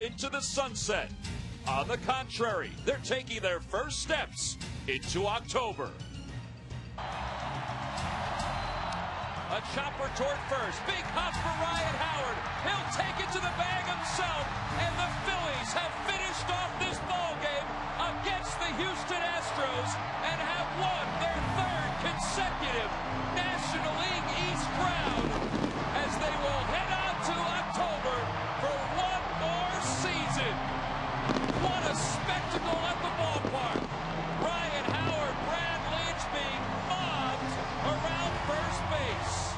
into the sunset. On the contrary, they're taking their first steps into October. A chopper toward first. Big hop for Ryan Howard. He'll take it to the bag himself. And the Phillies have finished off this ball game against the Houston Astros and have won their third consecutive National League East crown as they will head on to October for one more season. What a spectacle at the ballpark. Ryan Howard, Brad Lynch being mobbed around first base.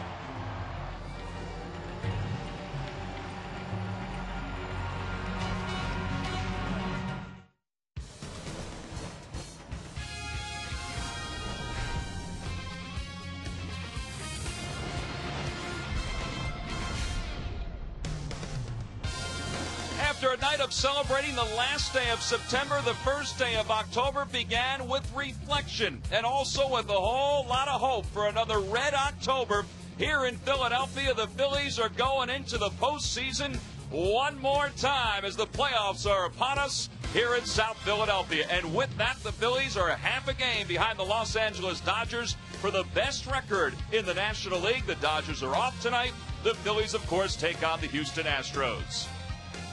After a night of celebrating the last day of September, the first day of October began with reflection and also with a whole lot of hope for another red October. Here in Philadelphia, the Phillies are going into the postseason one more time as the playoffs are upon us here in South Philadelphia. And with that, the Phillies are a half a game behind the Los Angeles Dodgers for the best record in the National League. The Dodgers are off tonight. The Phillies, of course, take on the Houston Astros.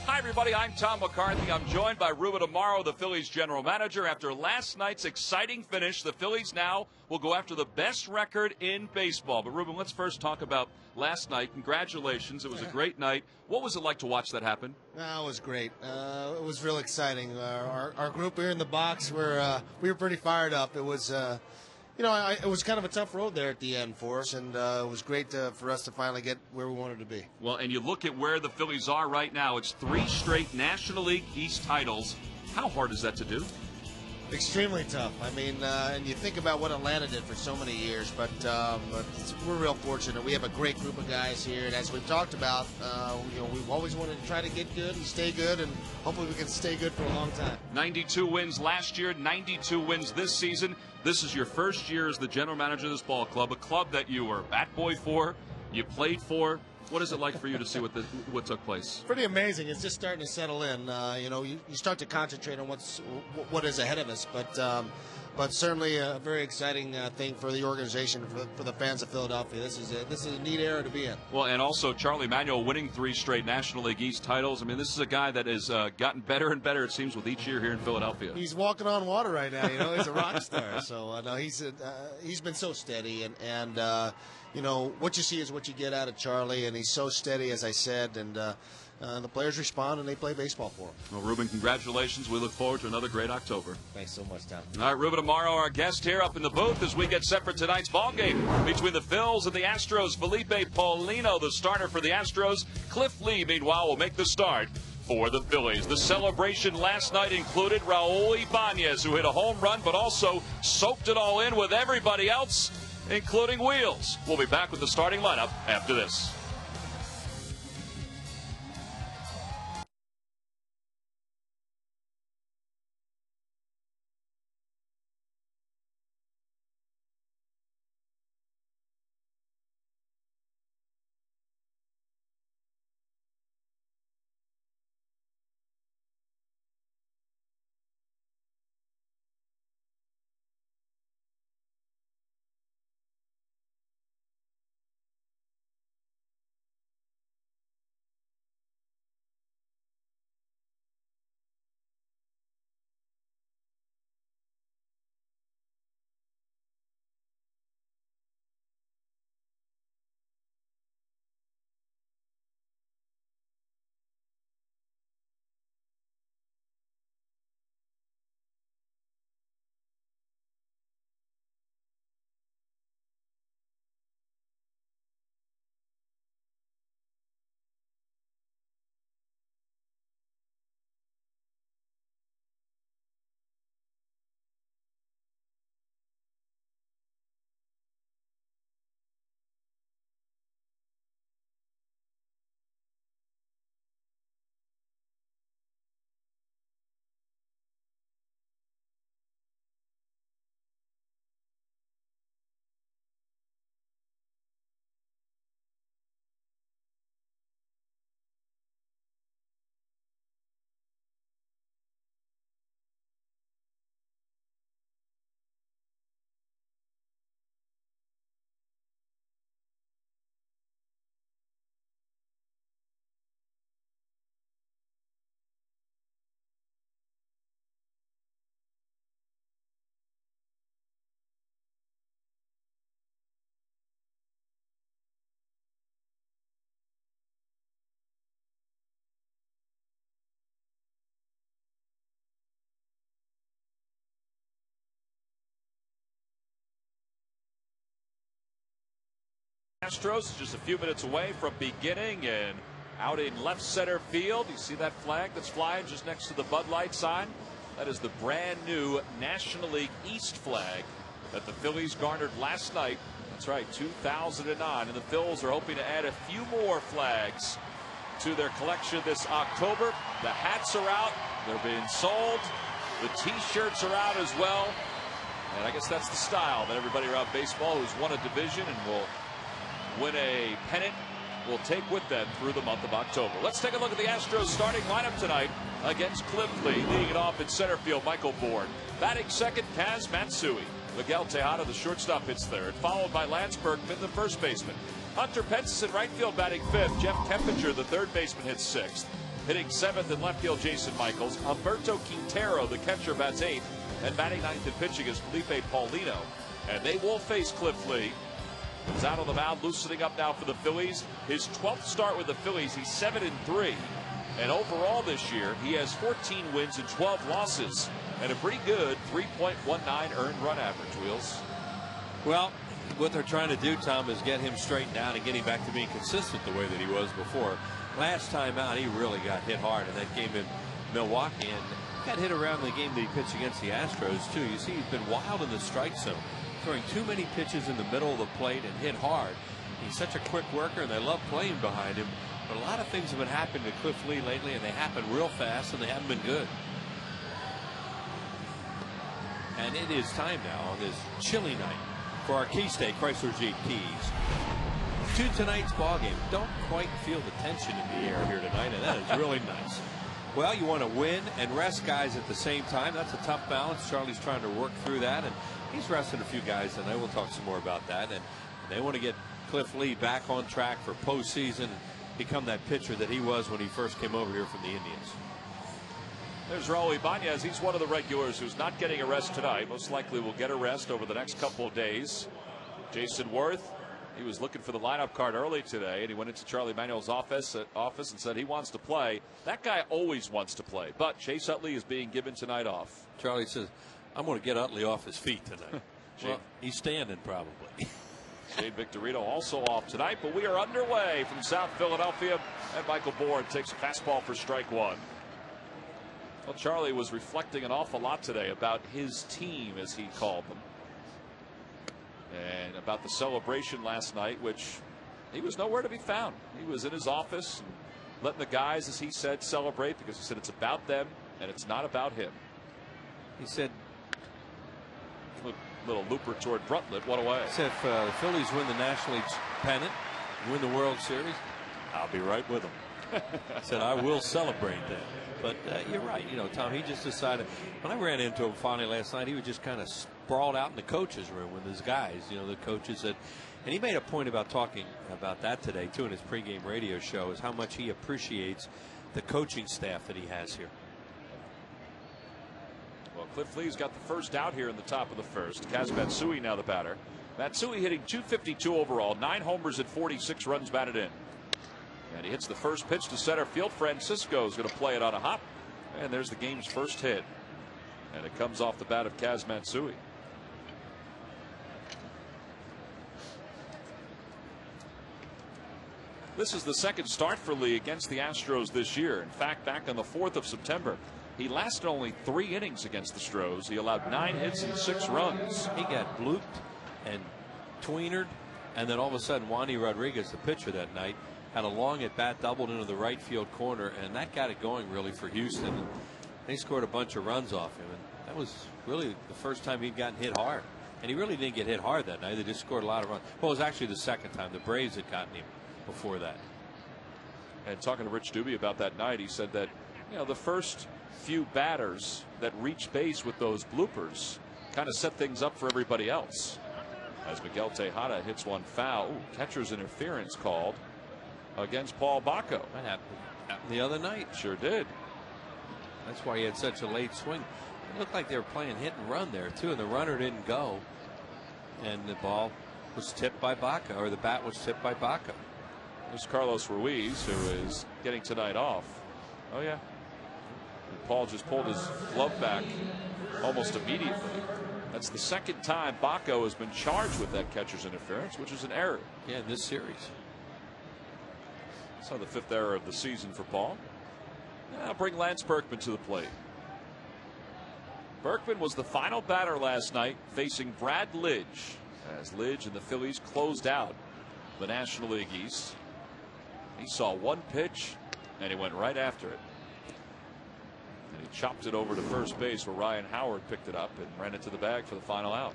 Hi, everybody. I'm Tom McCarthy. I'm joined by Ruben Amaro, the Phillies general manager. After last night's exciting finish, the Phillies now will go after the best record in baseball. But, Ruben, let's first talk about last night. Congratulations. It was a great night. What was it like to watch that happen? It was great. It was real exciting. Our group here in the box, we were pretty fired up. It was... it was kind of a tough road there at the end for us, and it was great for us to finally get where we wanted to be. Well, and you look at where the Phillies are right now. It's 3 straight National League East titles. How hard is that to do? Extremely tough. I mean, and you think about what Atlanta did for so many years, but we're real fortunate. We have a great group of guys here, and as we've talked about, we've always wanted to try to get good and stay good, and hopefully we can stay good for a long time. 92 wins last year, 92 wins this season. This is your first year as the general manager of this ball club, a club that you were bat boy for, you played for. What is it like for you to see what took place? Pretty amazing. It's just starting to settle in. You start to concentrate on what is ahead of us, but certainly a very exciting thing for the organization, for the fans of Philadelphia. This is a neat era to be in. Well, and also Charlie Manuel winning 3 straight National League East titles. I mean, this is a guy that has gotten better and better, it seems, with each year here in Philadelphia. He's walking on water right now. He's a rock star. So no, he's been so steady, and what you see is what you get out of Charlie, and he's so steady, as I said, and the players respond and they play baseball for him. Well, Ruben, congratulations. We look forward to another great October. Thanks so much, Tom. All right, Ruben Amaro, our guest here up in the booth as we get set for tonight's ball game between the Phils and the Astros. Felipe Paulino, the starter for the Astros. Cliff Lee, meanwhile, will make the start for the Phillies. The celebration last night included Raul Ibanez, who hit a home run but also soaked it all in with everybody else, including Wheels. We'll be back with the starting lineup after this. Astros just a few minutes away from beginning, and out in left center field, you see that flag that's flying just next to the Bud Light sign? That is the brand new National League East flag that the Phillies garnered last night. That's right, 2009, and the Phils are hoping to add a few more flags to their collection this October. The hats are out, they're being sold. The t-shirts are out as well. And I guess that's the style that everybody around baseball who's won a division and will win a pennant will take with them through the month of October. Let's take a look at the Astros starting lineup tonight against Cliff Lee. Leading it off in center field, Michael Bourne. Batting second, Kaz Matsui. Miguel Tejada, the shortstop, hits third, followed by Lance Berkman, the first baseman. Hunter Pence in right field batting fifth. Jeff Kempinger, the third baseman, hits sixth. Hitting seventh in left field, Jason Michaels. Humberto Quintero, the catcher, bats eighth. And batting ninth and pitching is Felipe Paulino. And they will face Cliff Lee. He's out on the mound, loosening up now for the Phillies. His 12th start with the Phillies, he's 7-3. And overall this year, he has 14 wins and 12 losses. And a pretty good 3.19 earned run average, Wheels. Well, what they're trying to do, Tom, is get him straightened out and get him back to being consistent the way that he was before. Last time out, he really got hit hard in that game in Milwaukee, and got hit around the game that he pitched against the Astros, too. You see, he's been wild in the strike zone, throwing too many pitches in the middle of the plate and hit hard. He's such a quick worker, and they love playing behind him. But a lot of things have been happening to Cliff Lee lately, and they happen real fast, and they haven't been good. And it is time now on this chilly night for our Key State Chrysler Jeep Keys to tonight's ball game. Don't quite feel the tension in the air here tonight, and that is really nice. Well, you want to win and rest guys at the same time. That's a tough balance. Charlie's trying to work through that, and he's resting a few guys, and we'll talk some more about that. And they want to get Cliff Lee back on track for postseason and become that pitcher that he was when he first came over here from the Indians. There's Raul Ibanez. He's one of the regulars who's not getting a rest tonight. Most likely will get a rest over the next couple of days. Jason Worth, he was looking for the lineup card early today, and he went into Charlie Manuel's office and said he wants to play. That guy always wants to play, but Chase Utley is being given tonight off. Charlie says, I'm going to get Utley off his feet tonight. Well, he's standing probably. Shane Victorino also off tonight, but we are underway from South Philadelphia, and Michael Bourne takes a fastball for strike one. Well, Charlie was reflecting an awful lot today about his team, as he called them, and about the celebration last night, which he was nowhere to be found. He was in his office and letting the guys, as he said, celebrate, because he said it's about them and it's not about him. He said, little looper toward Bruntlett, what away. He said if the Phillies win the National League pennant, win the World Series, I'll be right with them. He said, I will celebrate that. But you're right. You know, Tom, he just decided. When I ran into him finally last night, he was just kind of sprawled out in the coaches' room with his guys. You know, the coaches that. And he made a point about talking about that today, too, in his pregame radio show, is how much he appreciates the coaching staff that he has here. Well, Cliff Lee's got the first out here in the top of the first. Kaz Matsui now the batter. Matsui hitting .252 overall, 9 homers and 46 runs batted in. And he hits the first pitch to center field. Francisco is going to play it on a hop. And there's the game's first hit. And it comes off the bat of Kaz Matsui. This is the second start for Lee against the Astros this year. In fact, back on the 4th of September, he lasted only 3 innings against the Stros. He allowed 9 hits and 6 runs. He got blooped and tweenered, and then all of a sudden, Wandy Rodriguez, the pitcher that night, had a long at bat, doubled into the right field corner, and that got it going really for Houston. And they scored a bunch of runs off him, and that was really the first time he'd gotten hit hard. And he really didn't get hit hard that night. They just scored a lot of runs. Well, it was actually the second time. The Braves had gotten him before that. And talking to Rich Doobie about that night, he said that, you know, the first few batters that reached base with those bloopers kind of set things up for everybody else. As Miguel Tejada hits one foul. Ooh, catcher's interference called against Paul Bacco. That happened the other night. Sure did. That's why he had such a late swing. It looked like they were playing hit and run there, too, and the runner didn't go. And the ball was tipped by Bacco, or the bat was tipped by Bacco. There's Carlos Ruiz, who is getting tonight off. Oh, yeah. Paul just pulled his glove back almost immediately. That's the second time Baco has been charged with that catcher's interference, which is an error. Yeah, in this series. So the 5th error of the season for Paul. Now bring Lance Berkman to the plate. Berkman was the final batter last night, facing Brad Lidge, as Lidge and the Phillies closed out the National League East. He saw one pitch and he went right after it. And he chopped it over to first base, where Ryan Howard picked it up and ran it to the bag for the final out.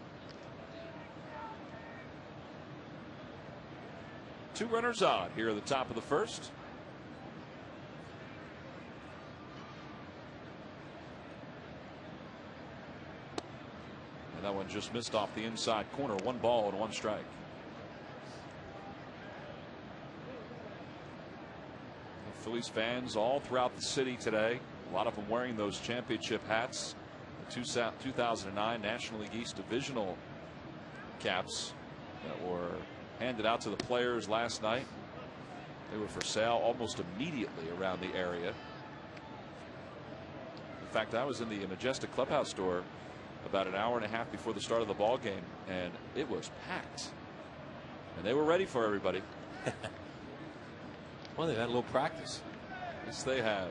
2 runners on here at the top of the first. And that one just missed off the inside corner. 1 ball and 1 strike. Phillies fans all throughout the city today. A lot of them wearing those championship hats. The 2009 National League East divisional caps that were handed out to the players last night. They were for sale almost immediately around the area. In fact, I was in the Majestic Clubhouse store about an hour and a half before the start of the ball game, and it was packed. And they were ready for everybody. Well, they've had a little practice. Yes, they have.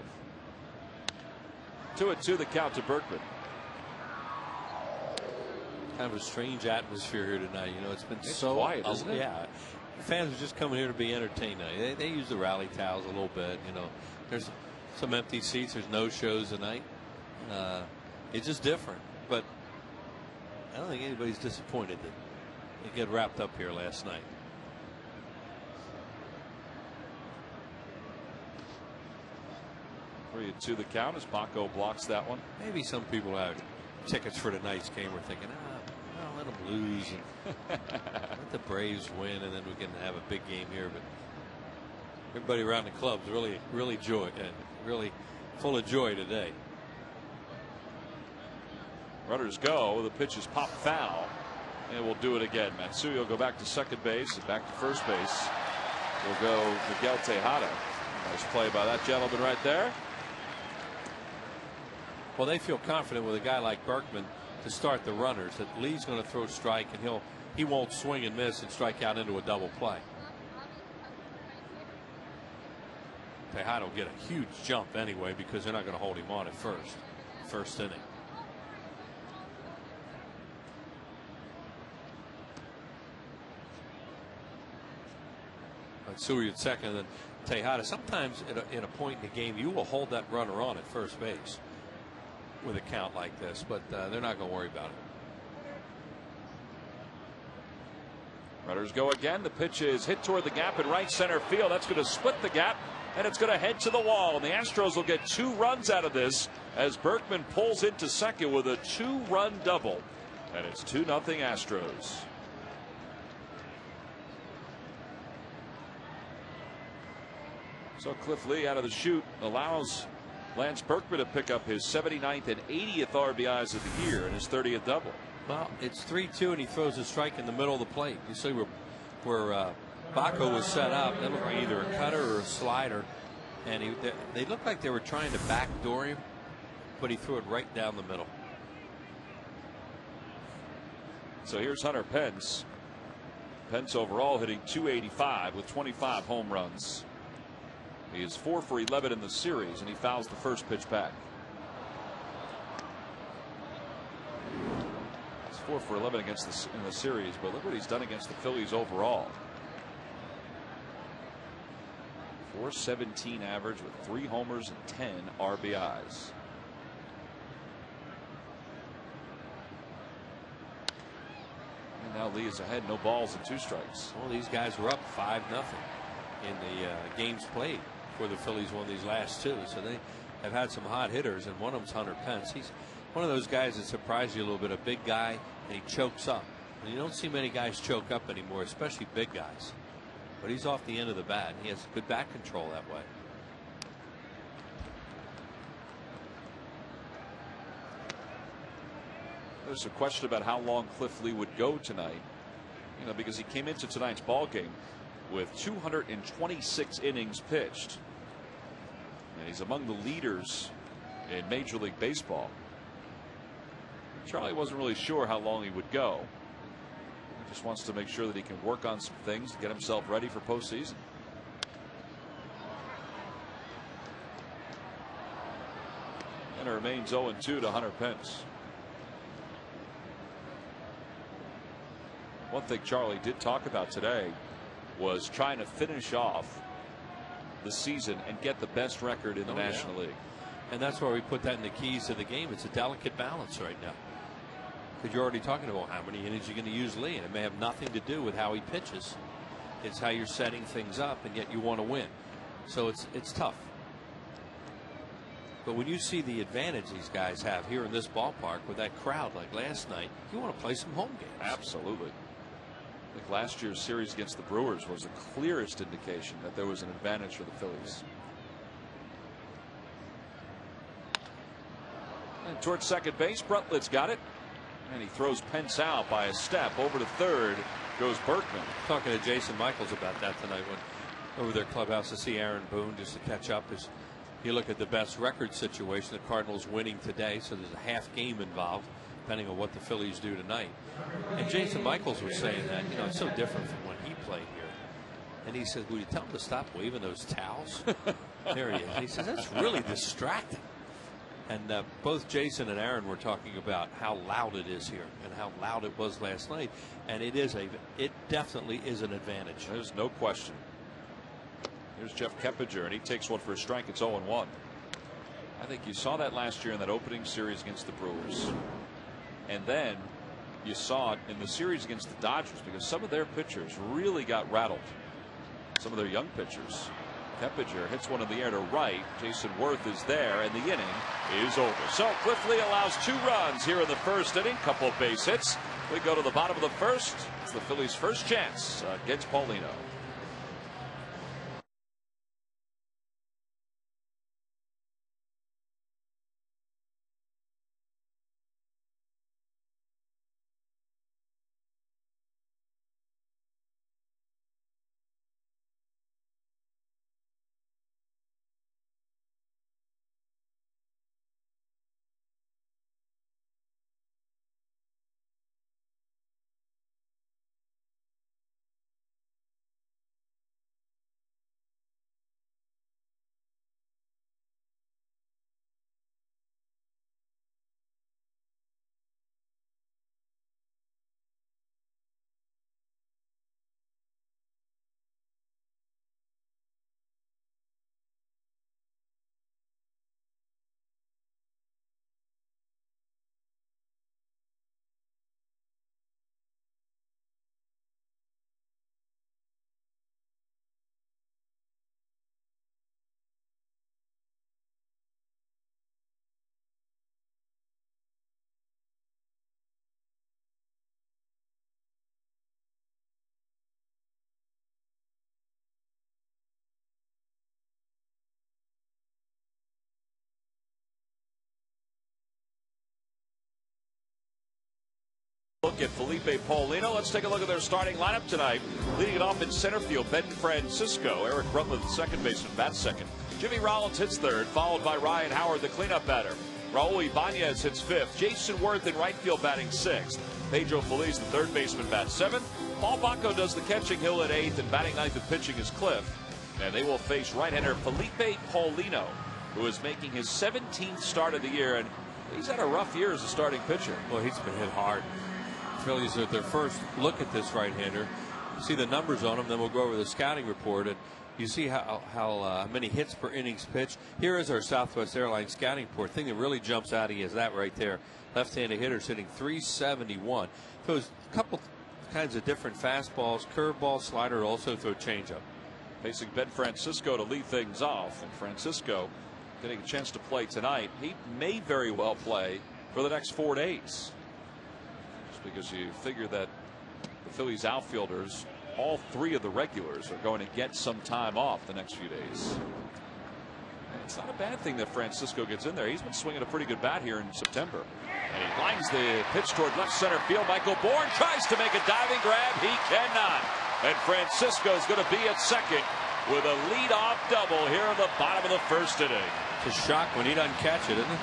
2-2 the count to Berkman. Kind of a strange atmosphere here tonight. You know, it's been so quiet, isn't it? Yeah, the fans are just coming here to be entertained. They use the rally towels a little bit. You know, there's some empty seats. There's no shows tonight. It's just different. But I don't think anybody's disappointed that they get wrapped up here last night. 3-2 the count as Baco blocks that one. Maybe some people have tickets for tonight's game were thinking, well, let them lose and let the Braves win, and then we can have a big game here. But everybody around the club's really full of joy today. Runners go. The pitch is popped foul, and we'll do it again. Matsui will go back to second base, and back to first base will go Miguel Tejada. Nice play by that gentleman right there. Well, they feel confident with a guy like Berkman to start the runners that Lee's going to throw strike, and he won't swing and miss and strike out into a double play. Tejada will get a huge jump anyway because they're not going to hold him on at first inning. Matsui at second, and then Tejada. Sometimes in a point in the game, you will hold that runner on at first base with a count like this, but they're not going to worry about it. Runners go again. The pitch is hit toward the gap in right center field. That's going to split the gap, and it's going to head to the wall. And the Astros will get 2 runs out of this as Berkman pulls into second with a 2-run double, and it's 2-0 Astros. So Cliff Lee out of the chute allows Lance Berkman to pick up his 79th and 80th RBIs of the year and his 30th double. Well, it's 3-2, and he throws a strike in the middle of the plate. You see where Baco was set up. That looked like either a cutter or a slider, and they looked like they were trying to backdoor him, but he threw it right down the middle. So here's Hunter Pence. Pence overall hitting .285 with 25 home runs. He is 4 for 11 in the series, and he fouls the first pitch back. He's 4 for 11 in the series, but look what he's done against the Phillies overall. .417 average with 3 homers and 10 RBIs. And now Lee is ahead, no balls and 2 strikes. Well, these guys were up 5-0 in the games played for the Phillies won these last 2. So they have had some hot hitters, and one of them's Hunter Pence. He's one of those guys that surprised you a little bit, a big guy, and he chokes up. And you don't see many guys choke up anymore, especially big guys. But he's off the end of the bat, and he has good bat control that way. There's a question about how long Cliff Lee would go tonight, because he came into tonight's ball game with 226 innings pitched, and he's among the leaders in Major League Baseball. Charlie wasn't really sure how long he would go. He just wants to make sure that he can work on some things to get himself ready for postseason. And it remains 0-2 to Hunter Pence. One thing Charlie did talk about today was trying to finish off the season and get the best record in the National League. And that's why we put that in the keys to the game. It's a delicate balance right now. Because you're already talking about how many innings you're going to use Lee, and it may have nothing to do with how he pitches. It's how you're setting things up, and yet you want to win. So it's tough. But when you see the advantage these guys have here in this ballpark with that crowd like last night, you want to play some home games. Absolutely. I think last year's series against the Brewers was the clearest indication that there was an advantage for the Phillies. And towards second base, Brutlett's got it. And he throws Pence out by a step. Over to third goes Berkman. Talking to Jason Michaels about that tonight when over their clubhouse to see Aaron Boone just to catch up. As you look at the best record situation, the Cardinals winning today, so there's a half game involved depending on what the Phillies do tonight. And Jason Michaels was saying that, you know, it's so different from when he played here. And he says, will you tell him to stop waving those towels? There he is. He says, that's really distracting. And both Jason and Aaron were talking about how loud it is here and how loud it was last night. And it definitely is an advantage. There's no question. Here's Jeff Keppinger, and he takes one for a strike. It's 0-1. I think you saw that last year in that opening series against the Brewers. And then you saw it in the series against the Dodgers because some of their pitchers really got rattled. Some of their young pitchers. Keppinger hits one in the air to right. Jason Worth is there, and the inning is over. So Cliff Lee allows 2 runs here in the first inning. Couple of base hits. We go to the bottom of the first. It's the Phillies' first chance against Paulino. Look at Felipe Paulino. Let's take a look at their starting lineup tonight. Leading it off in center field, Ben Francisco. Eric Brutland, second baseman, bats second. Jimmy Rollins hits third, followed by Ryan Howard, the cleanup batter. Raul Ibanez hits fifth. Jason Worth in right field batting sixth. Pedro Feliz, the third baseman, bats seventh. Paul Bacco does the catching. Hill at eighth, and batting ninth and pitching is Cliff. And they will face right-hander Felipe Paulino, who is making his 17th start of the year, and he's had a rough year as a starting pitcher. Well, he's been hit hard. Phillies at their first look at this right-hander. You see the numbers on him, then we'll go over the scouting report, and you see how many hits per innings pitched. Here is our Southwest Airlines scouting report. Thing that really jumps out at you is that right there. Left-handed hitter sitting 371. Throws a couple kinds of different fastballs, curveball, slider, also throw changeup. Facing Ben Francisco to lead things off, and Francisco getting a chance to play tonight. He may very well play for the next 4 days. Because you figure that the Phillies outfielders, all 3 of the regulars, are going to get some time off the next few days. And it's not a bad thing that Francisco gets in there. He's been swinging a pretty good bat here in September. And he lines the pitch toward left center field. Michael Bourne tries to make a diving grab. He cannot. And Francisco's going to be at second with a leadoff double here in the bottom of the first inning. It's a shock when he doesn't catch it, isn't it?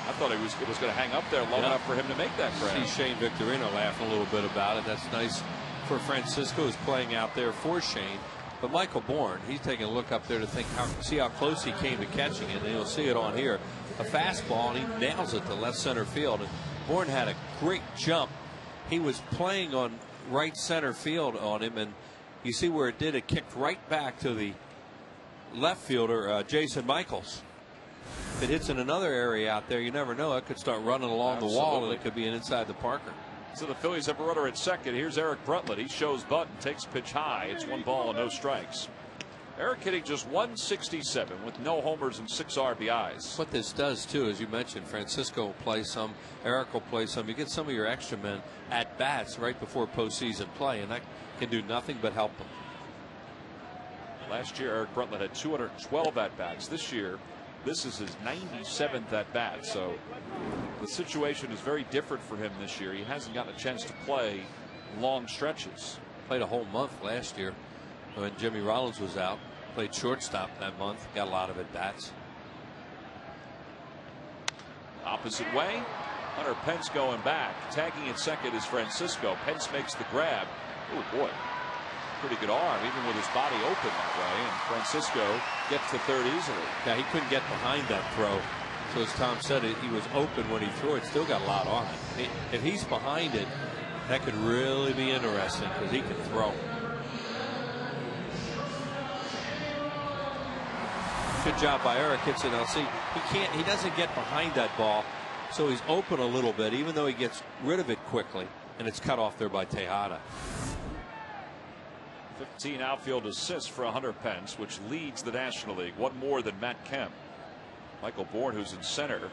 I thought it was going to hang up there long enough for him to make that grab. See Shane Victorino laughing a little bit about it. That's nice for Francisco, who's playing out there for Shane. But Michael Bourne, he's taking a look up there to see how close he came to catching it. And you'll see it on here. A fastball, and he nails it to left center field. And Bourne had a great jump. He was playing on right center field on him, and you see where it did. It kicked right back to the left fielder, Jason Michaels. If it hits in another area out there, you never know. It could start running along the wall, and it could be an inside the Parker. So the Phillies have a runner at second. Here's Eric Bruntlett. He shows bunt and takes pitch high. It's 1 ball and no strikes. Eric hitting just 167 with no homers and 6 RBIs. What this does too, as you mentioned, Francisco will play some, Eric will play some. You get some of your extra men at bats right before postseason play, and that can do nothing but help them. Last year, Eric Bruntlett had 212 at bats. This year, this is his 97th at bat. So the situation is very different for him this year. He hasn't gotten a chance to play long stretches. Played a whole month last year when Jimmy Rollins was out. Played shortstop that month. Got a lot of at bats. Opposite way. Hunter Pence going back. Tagging at second is Francisco. Pence makes the grab. Oh boy. Pretty good arm, even with his body open that way. And Francisco gets to third easily. Yeah, he couldn't get behind that throw. So as Tom said, he was open when he threw it. Still got a lot on it. If he's behind it, that could really be interesting because he can throw. Good job by Eric. Hits it. Now see, he doesn't get behind that ball, so he's open a little bit, even though he gets rid of it quickly, and it's cut off there by Tejada. 15 outfield assists for Hunter Pence, which leads the National League, one more than Matt Kemp. Michael Bourne, who's in center,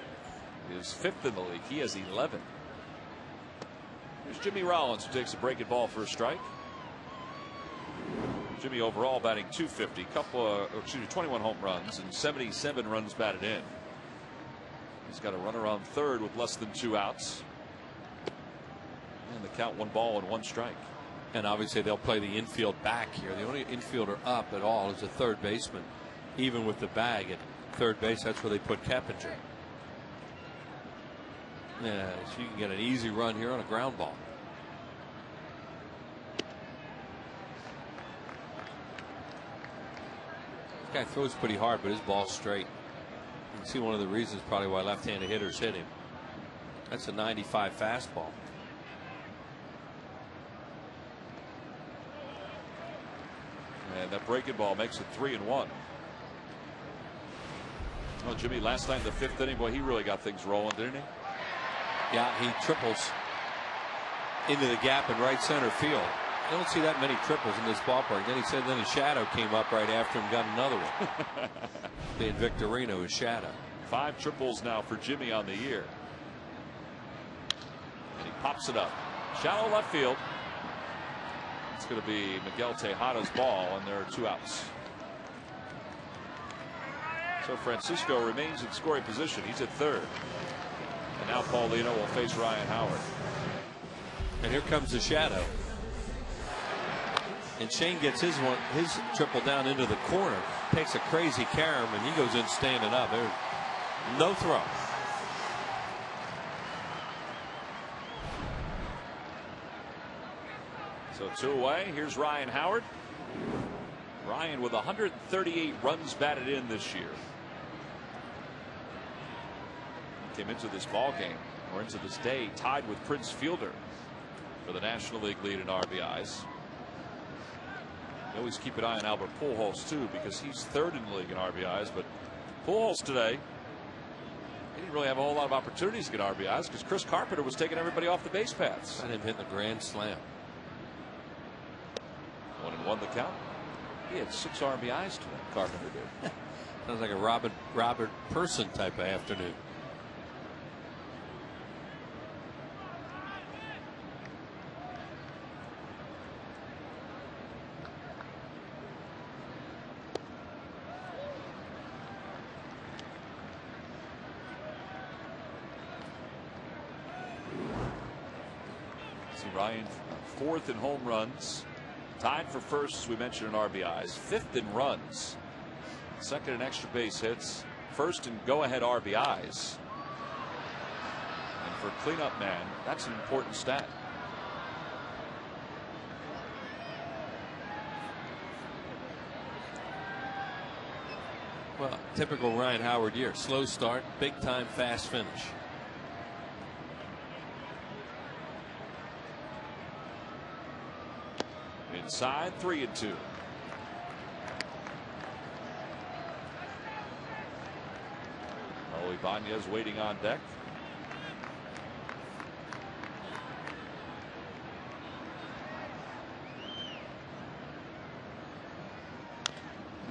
is 5th in the league. He has 11. Here's Jimmy Rollins, who takes a breaking ball for a strike. Jimmy overall batting .250, 21 home runs and 77 runs batted in. He's got a runner on third with less than 2 outs. And the count 1 ball and 1 strike. And obviously they'll play the infield back here. The only infielder up at all is a third baseman. Even with the bag at third base, that's where they put Keppinger. Yeah, so you can get an easy run here on a ground ball. This guy throws pretty hard, but his ball's straight. You can see one of the reasons probably why left-handed hitters hit him. That's a 95 fastball. And that breaking ball makes it 3-1. Well, Jimmy, last night in the 5th inning, boy, he really got things rolling, didn't he? Yeah, he triples into the gap in right center field. You don't see that many triples in this ballpark. Then he said his shadow came up right after him, got another one. Being Victorino, his shadow. 5 triples now for Jimmy on the year. And he pops it up. Shallow left field. It's going to be Miguel Tejada's ball, and there are 2 outs. So Francisco remains in scoring position. He's at third. And now Paulino will face Ryan Howard. And here comes the shadow. And Shane gets his triple down into the corner. Takes a crazy carom, and he goes in standing up. There's no throw. So 2 away. Here's Ryan Howard. Ryan with 138 runs batted in this year. Came into this ball game, or into this day, tied with Prince Fielder for the National League lead in RBIs. You always keep an eye on Albert Pujols too, because he's 3rd in the league in RBIs. But Pujols today, he didn't really have a whole lot of opportunities to get RBIs because Chris Carpenter was taking everybody off the base paths. Got him hitting the grand slam. 1-1 the count. He had 6 RBIs today. Carpenter did. Sounds like a Robert Person type of afternoon. See Ryan 4th in home runs. Tied for 1st, as we mentioned, in RBIs. 5th in runs. Second in extra base hits, first in go-ahead RBIs. And for cleanup man, that's an important stat. Well, typical Ryan Howard year. Slow start, big time, fast finish. Inside, 3-2. Ibanez waiting on deck.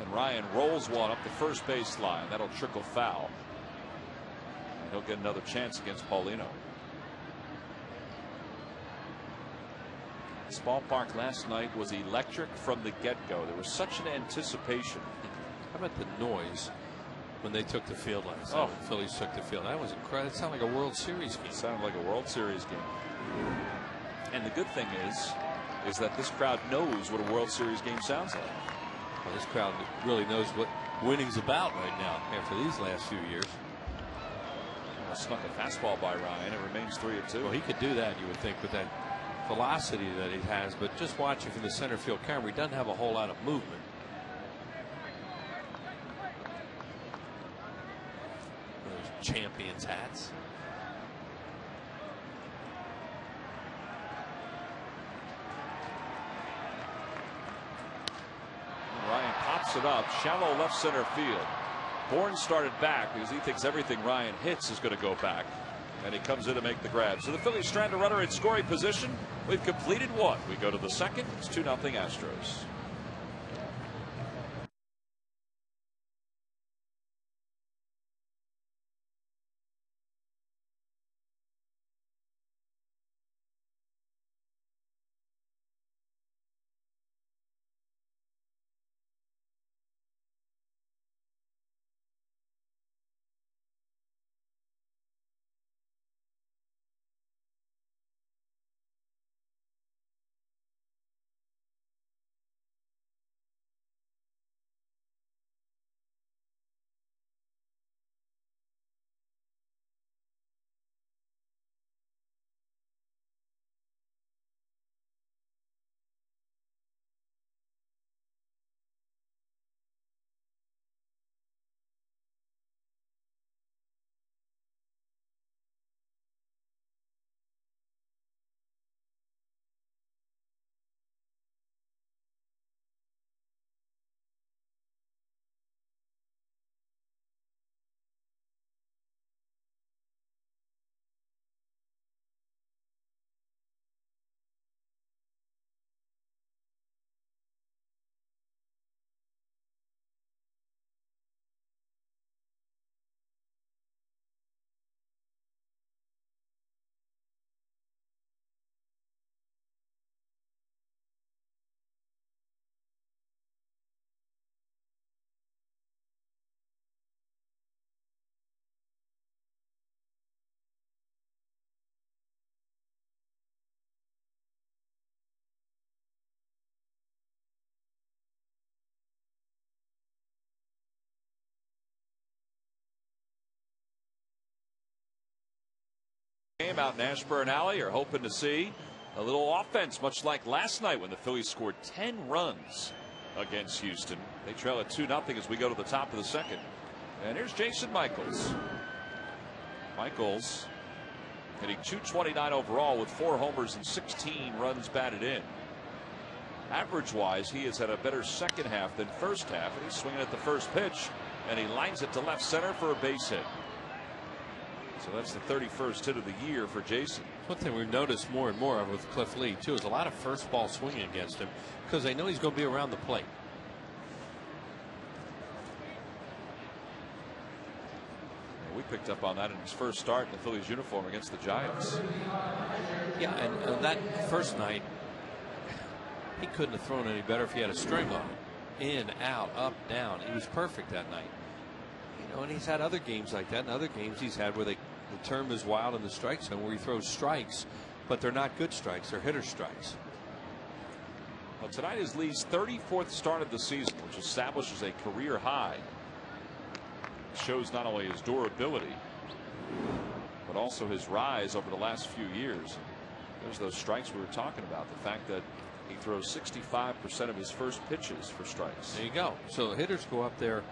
And Ryan rolls one up the first base line. That'll trickle foul. And he'll get another chance against Paulino. This ballpark last night was electric from the get-go. There was such an anticipation. How about the noise when they took the field last night? When the Phillies took the field. That was incredible. It sounded like a World Series game. It sounded like a World Series game. And the good thing is that this crowd knows what a World Series game sounds like. Well, this crowd really knows what winning's about right now after these last few years. Snuck a fastball by Ryan. It remains 3-2. Well, he could do that, you would think, with that velocity that he has, but just watching from the center field camera, he doesn't have a whole lot of movement. Those champions hats. Ryan pops it up, shallow left center field. Bourne started back because he thinks everything Ryan hits is going to go back. And he comes in to make the grab. So the Phillies strand a runner in scoring position. We've completed one. We go to the second. It's 2-0 Astros. Game out in Ashburn Alley are hoping to see a little offense, much like last night when the Phillies scored 10 runs against Houston. They trail at 2-0 as we go to the top of the second. And here's Jason Michaels. Michaels hitting .229 overall with 4 homers and 16 runs batted in. Average wise, he has had a better second half than first half, and he's swinging at the first pitch, and he lines it to left center for a base hit. So that's the 31st hit of the year for Jason. One thing we've noticed more and more of with Cliff Lee too is a lot of first ball swinging against him because they know he's going to be around the plate. We picked up on that in his first start in the Phillies uniform against the Giants. Yeah, and that first night he couldn't have thrown any better if he had a string on it. In, out, up, down. He was perfect that night. You know, and he's had other games like that, and other games he's had where the term is wild in the strike zone, where he throws strikes, but they're not good strikes, they're hitter strikes. Well, tonight is Lee's 34th start of the season, which establishes a career high. shows not only his durability, but also his rise over the last few years. There's those strikes we were talking about. The fact that he throws 65% of his first pitches for strikes. There you go. So hitters go up there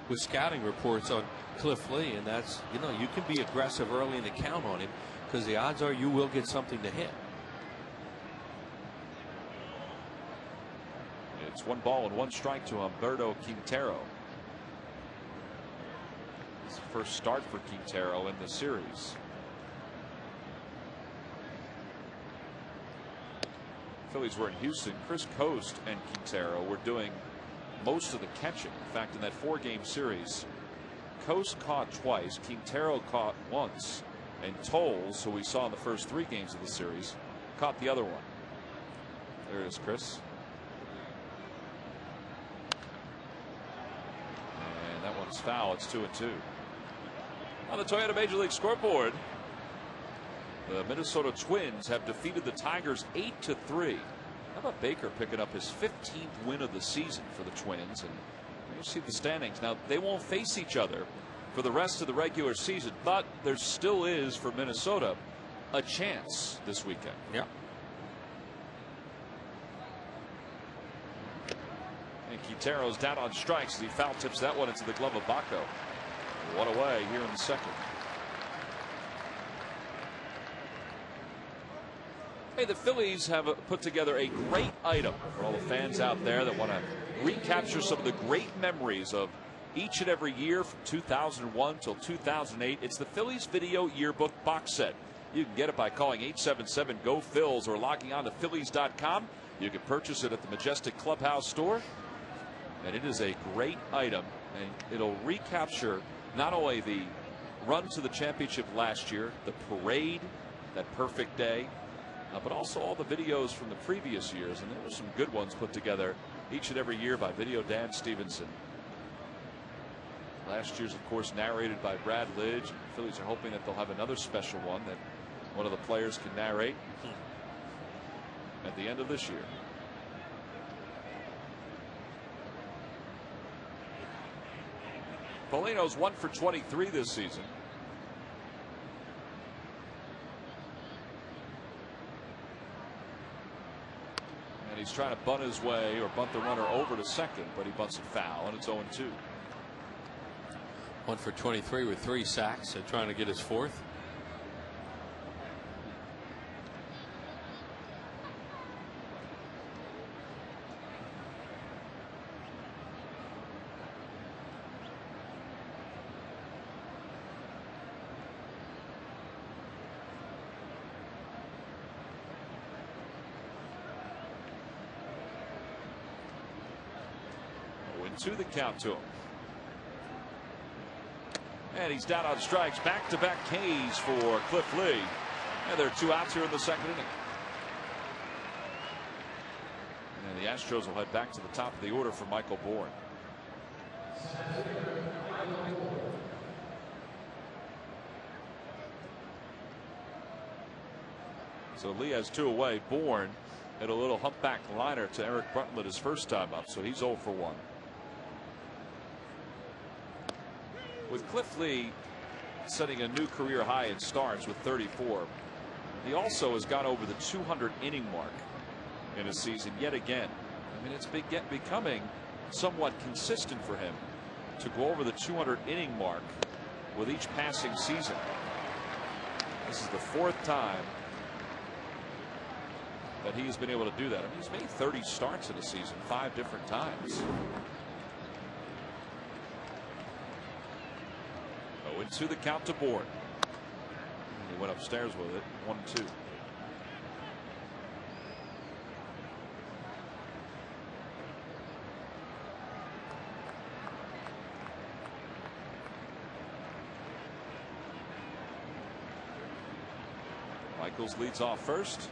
with scouting reports on Cliff Lee, and that's, you know, you can be aggressive early in the count on him because the odds are you will get something to hit. It's 1-1 strike to Humberto Quintero. His first start for Quintero in the series. Phillies were in Houston. Chris Coast and Quintero were doing most of the catching. In fact, in that 4-game series, Coast caught twice, Quintero caught once, and Tolles, who we saw in the first 3 games of the series, caught the other one. There it is, Chris. And that one's foul. It's 2-2. On the Toyota Major League scoreboard, the Minnesota Twins have defeated the Tigers 8-3. How about Baker picking up his 15th win of the season for the Twins? And you see the standings. Now, they won't face each other for the rest of the regular season, but there still is, for Minnesota, a chance this weekend. Yeah. And Quintero's down on strikes as he foul tips that one into the glove of Baco. One away here in the second. Hey, the Phillies have put together a great item for all the fans out there that want to recapture some of the great memories of each and every year from 2001 till 2008. It's the Phillies Video Yearbook Box Set. You can get it by calling 877-GO-PHILS or logging on to Phillies.com. You can purchase it at the Majestic Clubhouse store. And it is a great item, and it'll recapture not only the run to the championship last year, the parade, that perfect day, but also all the videos from the previous years. And there were some good ones put together each and every year by Video Dan Stevenson. Last year's, of course, narrated by Brad Lidge. And the Phillies are hoping that they'll have another special one that one of the players can narrate at the end of this year. Polino's 1 for 23 this season. And he's trying to bunt his way or bunt the runner over to second, but he bunts it foul, and it's 0-2. 1 for 23 with 3 sacks, and trying to get his 4th. To the count to him. And he's down on strikes. Back-to-back Ks for Cliff Lee. And there are 2 outs here in the second inning. And the Astros will head back to the top of the order for Michael Bourne. So Lee has 2 away. Bourne hit a little humpback liner to Eric Bruntlett his first time up, so he's 0 for 1. With Cliff Lee setting a new career high in starts with 34, he also has gone over the 200 inning mark in a season yet again. I mean, it's becoming somewhat consistent for him to go over the 200 inning mark with each passing season. This is the 4th time that he has been able to do that. I mean, he's made 30 starts in a season 5 different times. To the count to Bourne. He went upstairs with it. 1-2. Michaels leads off first.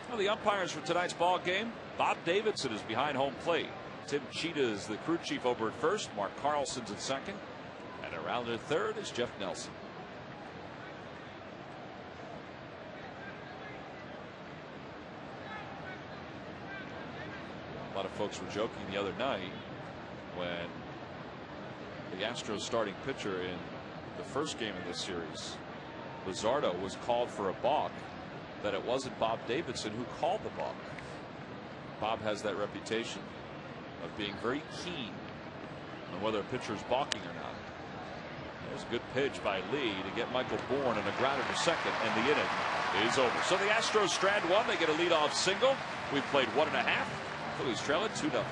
Well, the umpires for tonight's ball game. Bob Davidson is behind home plate. Tim Cheetah is the crew chief over at first. Mark Carlson's at second. And around at third is Jeff Nelson. A lot of folks were joking the other night when the Astros starting pitcher in the first game of this series, Luzardo, was called for a balk, that it wasn't Bob Davidson who called the balk. Bob has that reputation of being very keen on whether a pitcher is balking or not. There's a good pitch by Lee to get Michael Bourne and a grounder to second, and the inning is over. So the Astros strand one. They get a leadoff single. We've played 1.5. Phillies trail it 2-0.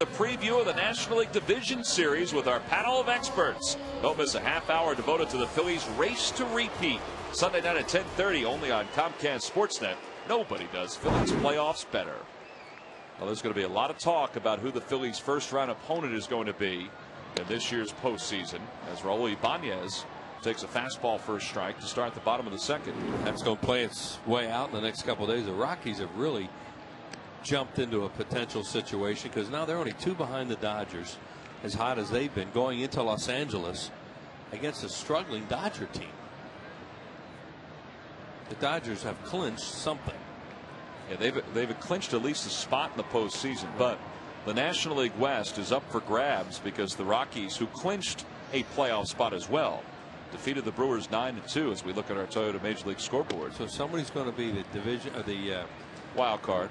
The preview of the National League Division Series with our panel of experts. Don't miss a half hour devoted to the Phillies' race to repeat. Sunday night at 10:30 only on Comcast Sportsnet. Nobody does Phillies playoffs better. Well, there's going to be a lot of talk about who the Phillies' first round opponent is going to be in this year's postseason, as Raul Ibanez takes a fastball first strike to start the bottom of the second. That's going to play its way out in the next couple of days. The Rockies have really jumped into a potential situation because now they're only 2 behind the Dodgers, as hot as they've been, going into Los Angeles against a struggling Dodger team. The Dodgers have clinched something. Yeah, they've clinched at least a spot in the postseason, but the National League West is up for grabs because the Rockies, who clinched a playoff spot as well, defeated the Brewers 9-2 as we look at our Toyota Major League scoreboard. So somebody's going to be the division or the wild card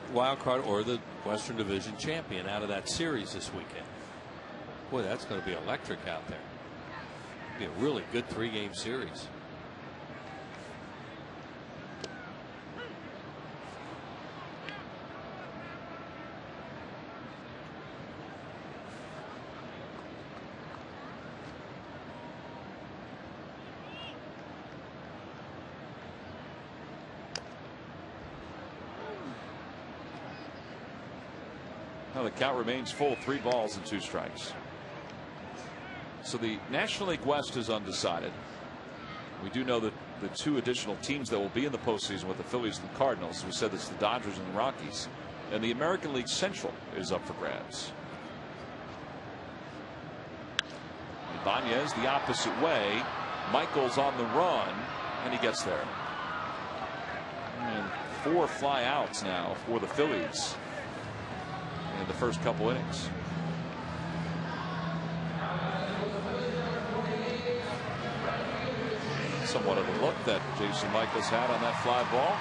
or the Western Division champion out of that series this weekend. Boy, that's going to be electric out there. It'll be a really good 3-game series. Now the count remains full, 3 balls and 2 strikes. So the National League West is undecided. We do know that the 2 additional teams that will be in the postseason with the Phillies and the Cardinals, we said it's the Dodgers and the Rockies, and the American League Central is up for grabs. Ibanez the opposite way. Michael's on the run, and he gets there. And 4 fly outs now for the Phillies in the first couple innings. Somewhat of a look that Jason Michaels had on that fly ball.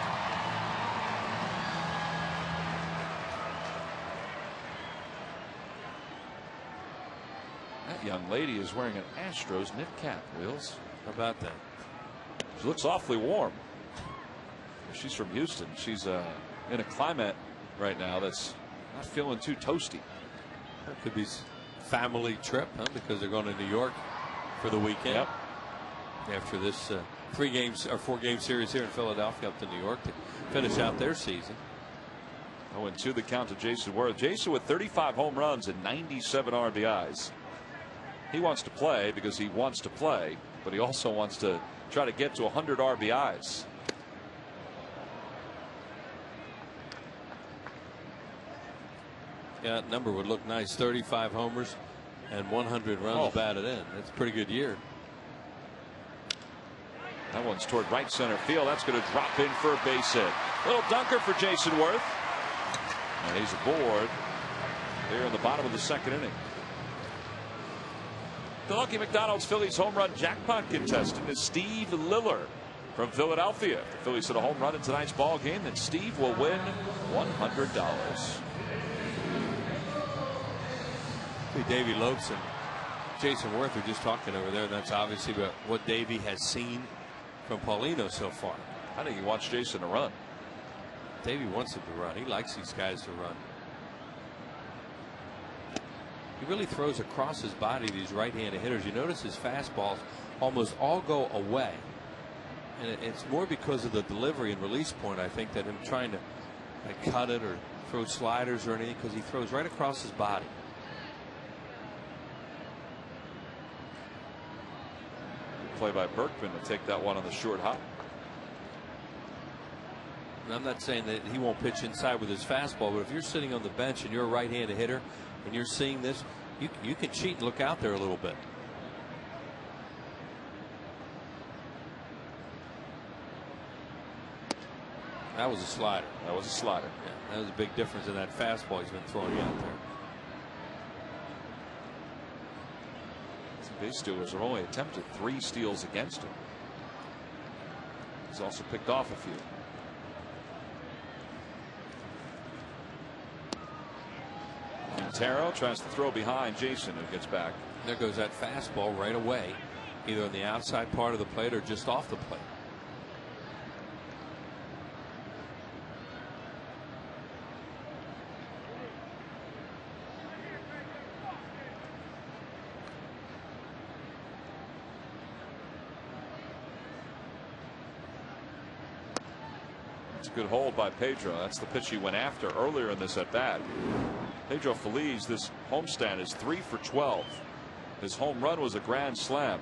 That young lady is wearing an Astros knit cap, Wheels. How about that? She looks awfully warm. She's from Houston. She's in a climate right now that's not feeling too toasty. That could be family trip, huh? Because they're going to New York for the weekend. Yep. After this 4-game series here in Philadelphia, up to New York to finish out their season. 0-2 the count to Jason Worth. Jason with 35 home runs and 97 RBIs. He wants to play because he wants to play. but he also wants to try to get to 100 RBIs. Yeah, that number would look nice. 35 homers and 100 runs batted in. That's a pretty good year. That one's toward right center field. That's going to drop in for a base hit. Little dunker for Jason Worth. And he's aboard here in the bottom of the second inning. The Lucky McDonald's Phillies home run jackpot contestant is Steve Lillard from Philadelphia. If the Phillies hit a home run in tonight's ball game, then Steve will win $100. Davey Lopes and Jason Worth are just talking over there. And that's obviously about what Davey has seen from Paulino so far. I think he wants Jason to run. Davey wants him to run. He likes these guys to run. He really throws across his body, these right-handed hitters. You notice his fastballs almost all go away. And it's more because of the delivery and release point, I think, than him trying to cut it or throw sliders or anything, because he throws right across his body. Play by Berkman to take that one on the short hop. And I'm not saying that he won't pitch inside with his fastball, but if you're sitting on the bench and you're a right-handed hitter and you're seeing this, you can cheat and look out there a little bit. That was a slider. That was a slider. Yeah, that was a big difference in that fastball he's been throwing out there. Base stealers have only attempted 3 steals against him. He's also picked off a few. Quintero tries to throw behind Jason, who gets back. There goes that fastball right away, either on the outside part of the plate or just off the plate. Good hold by Pedro. That's the pitch he went after earlier in this at bat. Pedro Feliz, this homestand, is 3 for 12. His home run was a grand slam.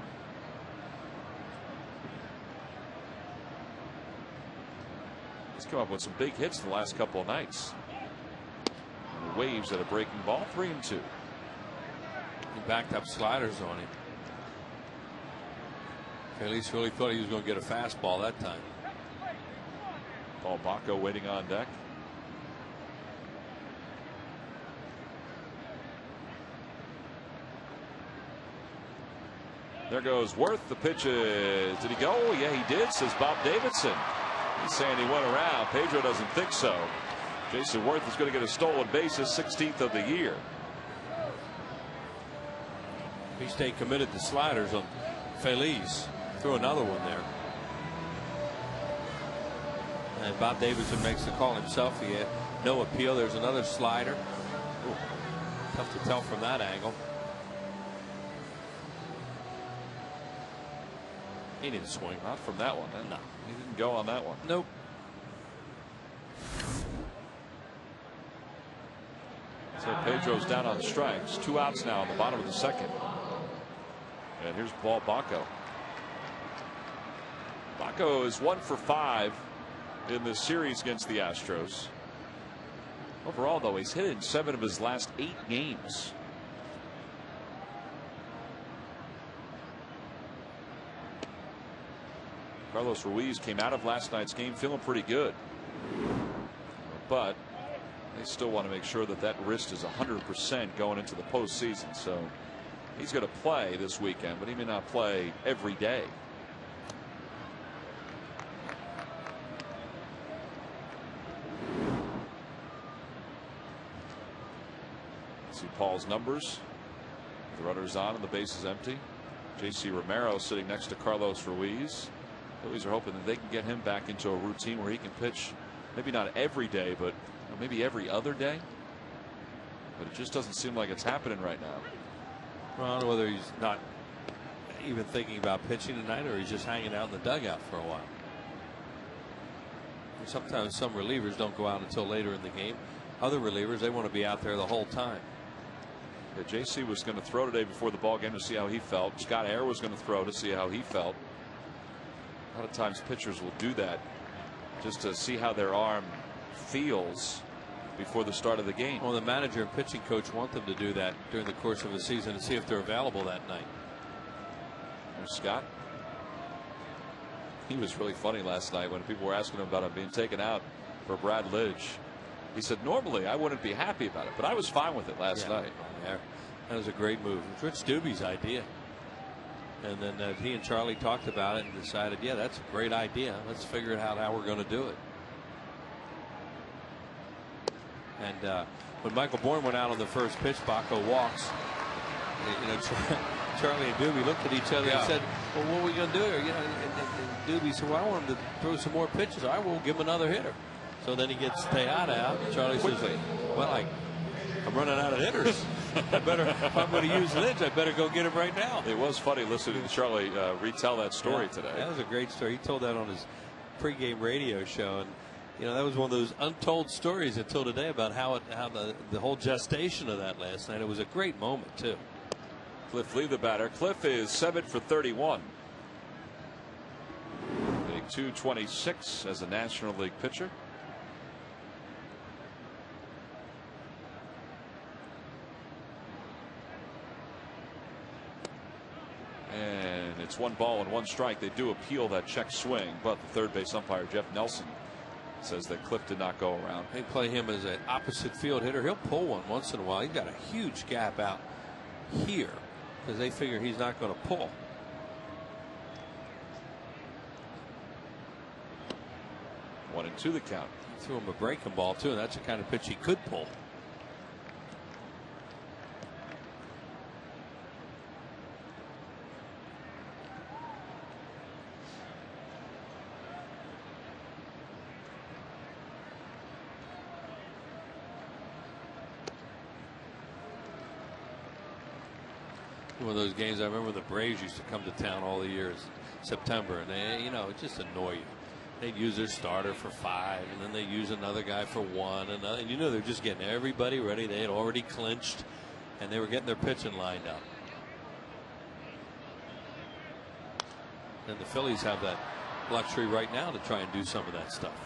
He's come up with some big hits the last couple of nights. And he waves at a breaking ball. 3-2. He backed up sliders on him. Feliz really thought he was going to get a fastball that time. Paul Baco waiting on deck. There goes Worth. The pitch is. Did he go? Yeah, he did, says Bob Davidson. He's saying he went around. Pedro doesn't think so. Jason Worth is going to get a stolen base, his 16th of the year. He stayed committed to sliders on Feliz. Threw another one there. And Bob Davidson makes the call himself. He had no appeal. There's another slider. Ooh, tough to tell from that angle. He didn't swing. Not from that one. No. He didn't go on that one. Nope. So Pedro's down on strikes. 2 outs now in the bottom of the second. And here's Paul Baco. Baco is 1 for 5 in this series against the Astros. Overall, though, he's hit in 7 of his last 8 games. Carlos Ruiz came out of last night's game feeling pretty good, but they still want to make sure that that wrist is 100% going into the postseason. So he's going to play this weekend, but he may not play every day. See Paul's numbers. The runner's on and the base is empty. J.C. Romero sitting next to Carlos Ruiz. Phillies are hoping that they can get him back into a routine where he can pitch, maybe not every day, but maybe every other day. But it just doesn't seem like it's happening right now. Well, I don't know whether he's not even thinking about pitching tonight or he's just hanging out in the dugout for a while. And sometimes some relievers don't go out until later in the game. Other relievers, they want to be out there the whole time. Yeah, JC was going to throw today before the ball game to see how he felt. Scott Hare was going to throw to see how he felt. A lot of times pitchers will do that just to see how their arm feels before the start of the game. Well, the manager and pitching coach want them to do that during the course of the season and see if they're available that night. There's Scott. He was really funny last night when people were asking him about him being taken out for Brad Lidge. He said, normally I wouldn't be happy about it, but I was fine with it last night. Yeah, that was a great move. It was Rich Doobie's idea. And then he and Charlie talked about it and decided, yeah, that's a great idea. Let's figure out how we're going to do it. And when Michael Bourne went out on the first pitch, Baco walks. You know, Charlie and Doobie looked at each other and said, well, what are we going to do here? You know, and Doobie said, well, I want him to throw some more pitches. I will give him another hitter. So then he gets Tejada out. And Charlie says, well, I'm running out of hitters. If I'm going to use Lidge, I better go get him right now. It was funny listening to Charlie retell that story today. That was a great story. He told that on his pregame radio show. And, you know, that was one of those untold stories until today about how the whole gestation of that last night. It was a great moment, too. Cliff Lee, the batter. Cliff is 7 for 31. Hitting .226 as a National League pitcher. And it's 1 ball and 1 strike. They do appeal that check swing, but the third base umpire, Jeff Nelson, says that Cliff did not go around. They play him as an opposite field hitter. He'll pull one once in a while. He's got a huge gap out here because they figure he's not going to pull. One and 2 the count. He threw him a breaking ball too, and that's the kind of pitch he could pull. One of those games I remember the Braves used to come to town all the years, September, and they, you know, it just annoy you. They'd use their starter for 5, and then they use another guy for 1, and you know they're just getting everybody ready. They had already clinched, and they were getting their pitching lined up. And the Phillies have that luxury right now to try and do some of that stuff.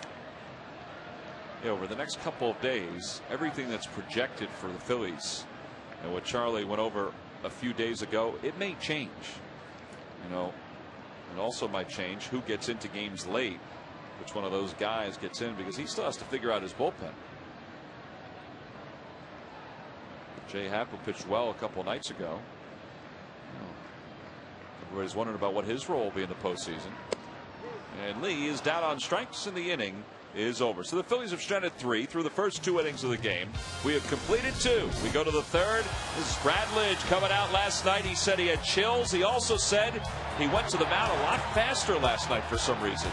Yeah, over the next couple of days, everything that's projected for the Phillies and what Charlie went over a few days ago, it may change. You know, it also might change who gets into games late, which one of those guys gets in, because he still has to figure out his bullpen. Jay Happ pitched well a couple of nights ago. Everybody's wondering about what his role will be in the postseason. And Lee is down on strikes, and the inning is over. So the Phillies have stranded 3 through the first 2 innings of the game. We have completed 2. We go to the third. This is Brad Lidge coming out last night. He said he had chills. He also said he went to the mound a lot faster last night for some reason.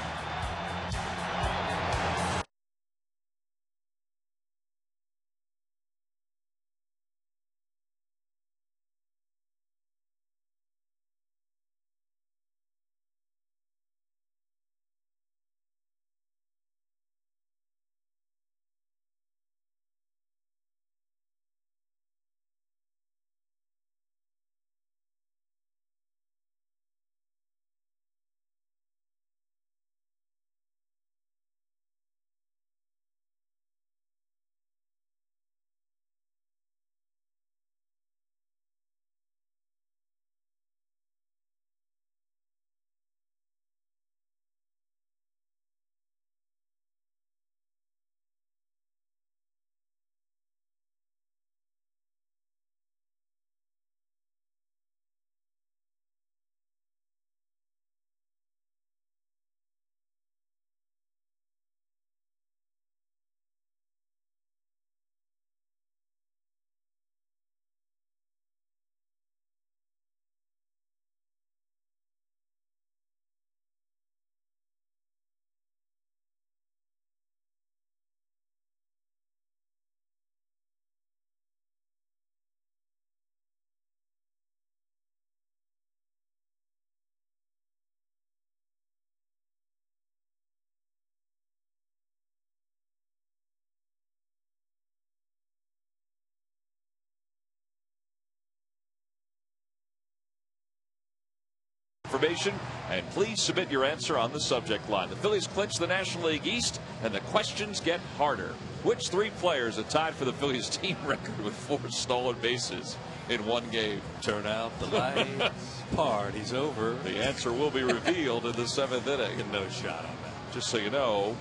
information, and please submit your answer on the subject line. The Phillies clinch the National League East, and the questions get harder. Which three players are tied for the Phillies team record with 4 stolen bases in one game? Turn out the lights. Party's over. The answer will be revealed in the 7th inning. No shot on that. Just so you know,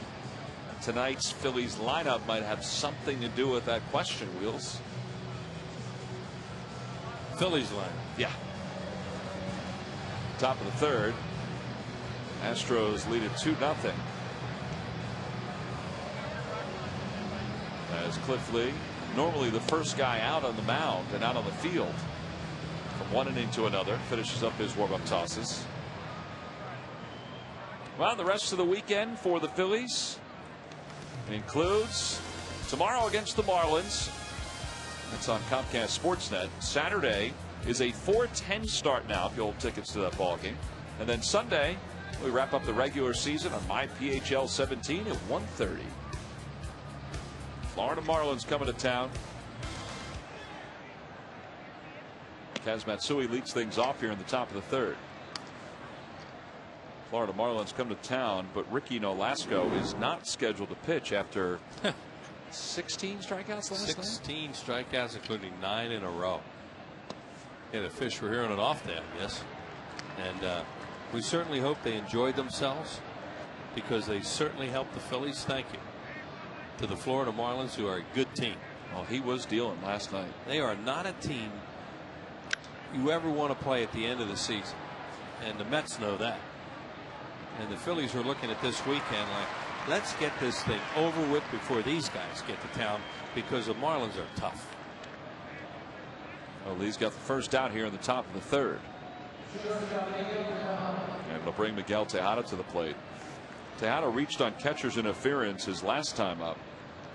tonight's Phillies lineup might have something to do with that question, Wheels. Phillies lineup. Yeah. Top of the 3rd. Astros lead it 2-0. As Cliff Lee, normally the first guy out on the mound and out on the field from one inning to another, finishes up his warm-up tosses. Well, the rest of the weekend for the Phillies includes tomorrow against the Marlins. That's on Comcast Sportsnet. Saturday is a 4:10 start now if you hold tickets to that ball game. And then Sunday, we wrap up the regular season on MyPHL 17 at 1:30. Florida Marlins coming to town. Kaz Matsui leads things off here in the top of the 3rd. Florida Marlins come to town, but Ricky Nolasco is not scheduled to pitch after 16 strikeouts last night. 16 strikeouts, including 9 in a row. Yeah, the fish were here on an off day, I guess. And we certainly hope they enjoyed themselves, because they certainly helped the Phillies. Thank you to the Florida Marlins, who are a good team. Well, he was dealing last night. They are not a team you ever want to play at the end of the season, and the Mets know that. And the Phillies are looking at this weekend like, let's get this thing over with before these guys get to town, because the Marlins are tough. Well, Lee's got the first out here in the top of the 3rd. And it'll bring Miguel Tejada to the plate. Tejada reached on catcher's interference his last time up.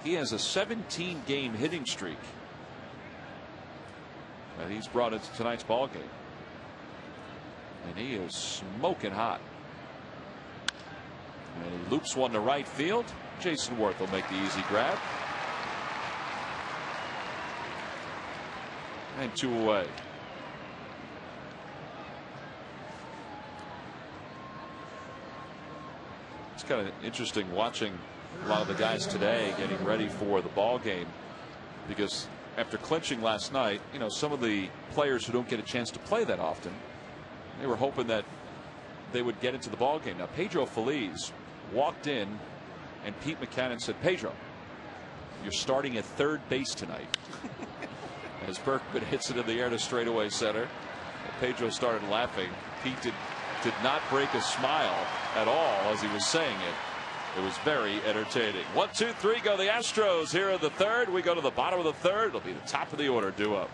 He has a 17-game hitting streak that he's brought into tonight's ball game. And he is smoking hot. And he loops one to right field. Jason Worth will make the easy grab. And 2 away. It's kind of interesting watching a lot of the guys today getting ready for the ball game, because after clinching last night, you know, some of the players who don't get a chance to play that often, they were hoping that they would get into the ball game. Now, Pedro Feliz walked in, and Pete Mackanin said, "Pedro, you're starting at 3rd base tonight." As Berkman hits it in the air to straightaway center, Pedro started laughing. Pete did not break a smile at all as he was saying it. It was very entertaining. 1, 2, 3 go the Astros here in the 3rd. We go to the bottom of the 3rd. It'll be the top of the order due up.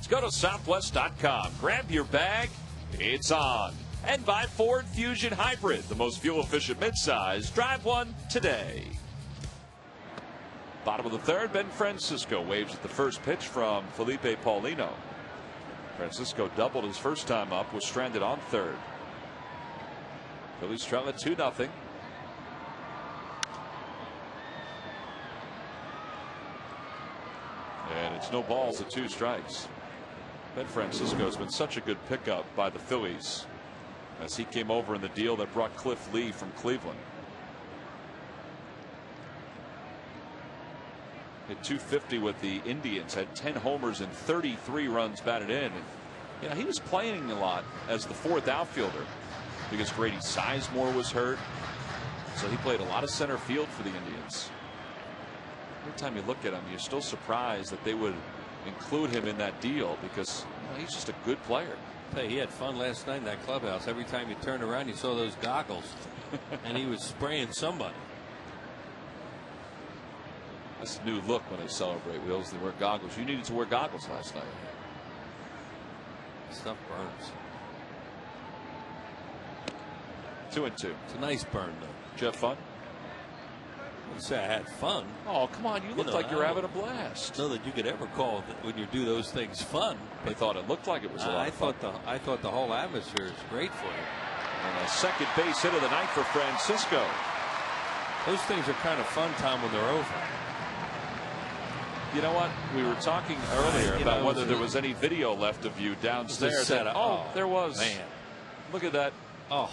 Go to Southwest.com. Grab your bag. It's on. And buy Ford Fusion Hybrid, the most fuel-efficient midsize. Drive one today. Bottom of the third, Ben Francisco waves at the first pitch from Felipe Paulino. Francisco doubled his first time up, was stranded on third. Phillies trail at 2-0. And it's no balls at 2 strikes. Ben Francisco has been such a good pickup by the Phillies as he came over in the deal that brought Cliff Lee from Cleveland. Hit 250 with the Indians, had 10 homers and 33 runs batted in. And, you know, he was playing a lot as the 4th outfielder because Grady Sizemore was hurt. So he played a lot of center field for the Indians. Every time you look at him, you're still surprised that they would include him in that deal because, you know, he's just a good player. Hey, he had fun last night in that clubhouse. Every time you turned around, you saw those goggles, and he was spraying somebody. That's a new look when they celebrate, Wheels. They wear goggles. You needed to wear goggles last night. Stuff burns. 2-2. It's a nice burn, though. Did you have fun? I wouldn't say I had fun. Oh, come on. You looked like you're having a blast. Know that you could ever call when you do those things fun. They thought it looked like it was a lot of fun. I thought the whole atmosphere is great for you. And a second base hit of the night for Francisco. Those things are kind of fun, Tom, when they're over. You know what? We were talking earlier about whether there was any video left of you downstairs. Oh, there was. Man. Look at that. Oh.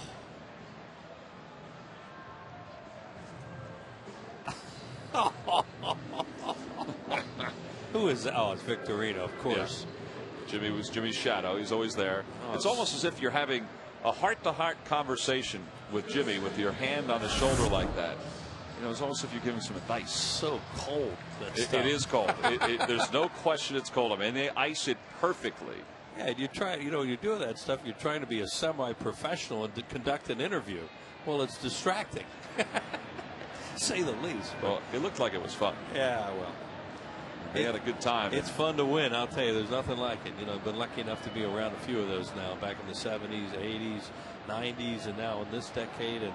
Who is that? Oh, it's Victorino, of course. Yeah. Jimmy was Jimmy's shadow. He's always there. Oh, it's almost as if you're having a heart-to-heart conversation with Jimmy with your hand on his shoulder like that. You know, it's almost as if you're giving some advice. So cold. It is cold. There's no question it's cold. I mean, they ice it perfectly. Yeah, and you try, you know, you do that stuff. You're trying to be a semi-professional and to conduct an interview. Well, it's distracting. Say the least. Well, it looked like it was fun. Yeah, well. They had a good time. It's fun to win, I'll tell you. There's nothing like it. You know, I've been lucky enough to be around a few of those now, back in the 70s, 80s, 90s, and now in this decade, and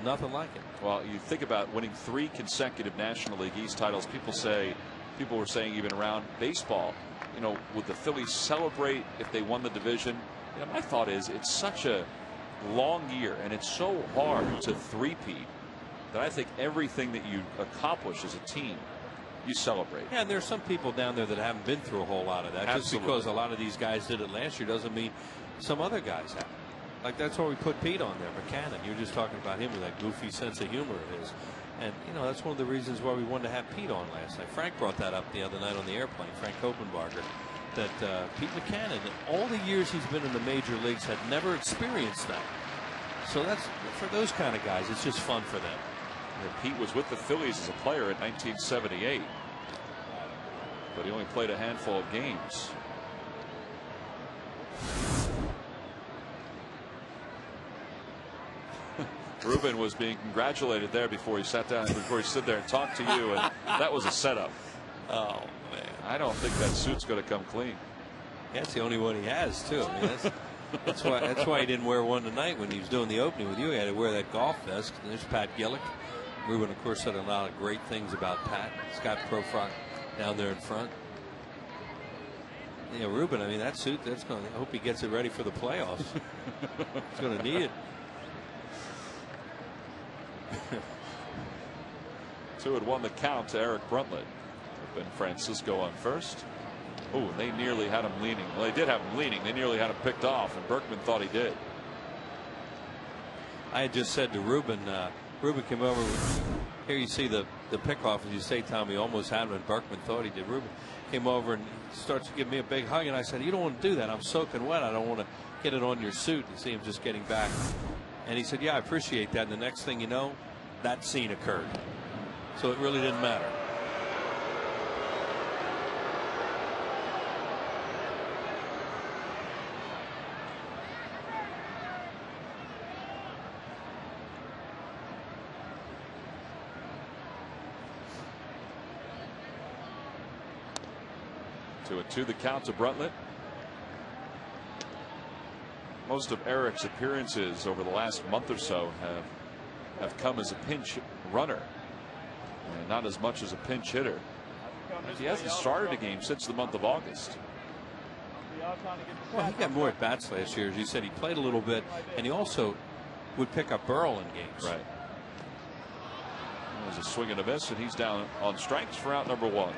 nothing like it. Well, you think about winning 3 consecutive National League East titles. People were saying even around baseball, you know, would the Phillies celebrate if they won the division? You know, my thought is it's such a long year, and it's so hard to three-peat that I think everything that you accomplish as a team, you celebrate. Yeah, and there's some people down there that haven't been through a whole lot of that. Absolutely. Just because a lot of these guys did it last year doesn't mean some other guys have. Like, that's why we put Pete on there, McCannon. You were just talking about him with that goofy sense of humor of his. And, you know, that's one of the reasons why we wanted to have Pete on last night. Frank brought that up the other night on the airplane, Frank Kopenbarger, that Pete McCannon, all the years he's been in the major leagues, had never experienced that. So that's, for those kind of guys, it's just fun for them. Yeah, Pete was with the Phillies as a player in 1978, but he only played a handful of games. Ruben was being congratulated there before he sat down, before he stood there and talked to you, and that was a setup. Oh, man. I don't think that suit's going to come clean. That's the only one he has, too. I mean, that's why he didn't wear one tonight when he was doing the opening with you. He had to wear that golf vest. There's Pat Gillick. Ruben, of course, said a lot of great things about Pat. Scott Profrock down there in front. Yeah, Ruben, I mean, that suit, I hope he gets it ready for the playoffs. He's going to need it. 2-1 the count to Eric Bruntlett. Ben Francisco on first. Oh, they nearly had him leaning. Well, they did have him leaning. They nearly had him picked off, and Berkman thought he did. I had just said to Ruben, Ruben came over. Here you see the pickoff, as you say, Tommy, almost had him, and Berkman thought he did. Ruben came over and starts to give me a big hug, and I said, you don't want to do that. I'm soaking wet. I don't want to get it on your suit. You see him just getting back. And he said, yeah, I appreciate that. And the next thing you know, that scene occurred. So it really didn't matter. To a 2 the count to Bruntlett. Most of Eric's appearances over the last month or so have come as a pinch runner. And not as much as a pinch hitter. He hasn't started a game since the month of August. Well, he got more at bats last year. As you said, he played a little bit, and he also would pick up Burrell in games. Right. There's a swing and a miss, and he's down on strikes for out number 1.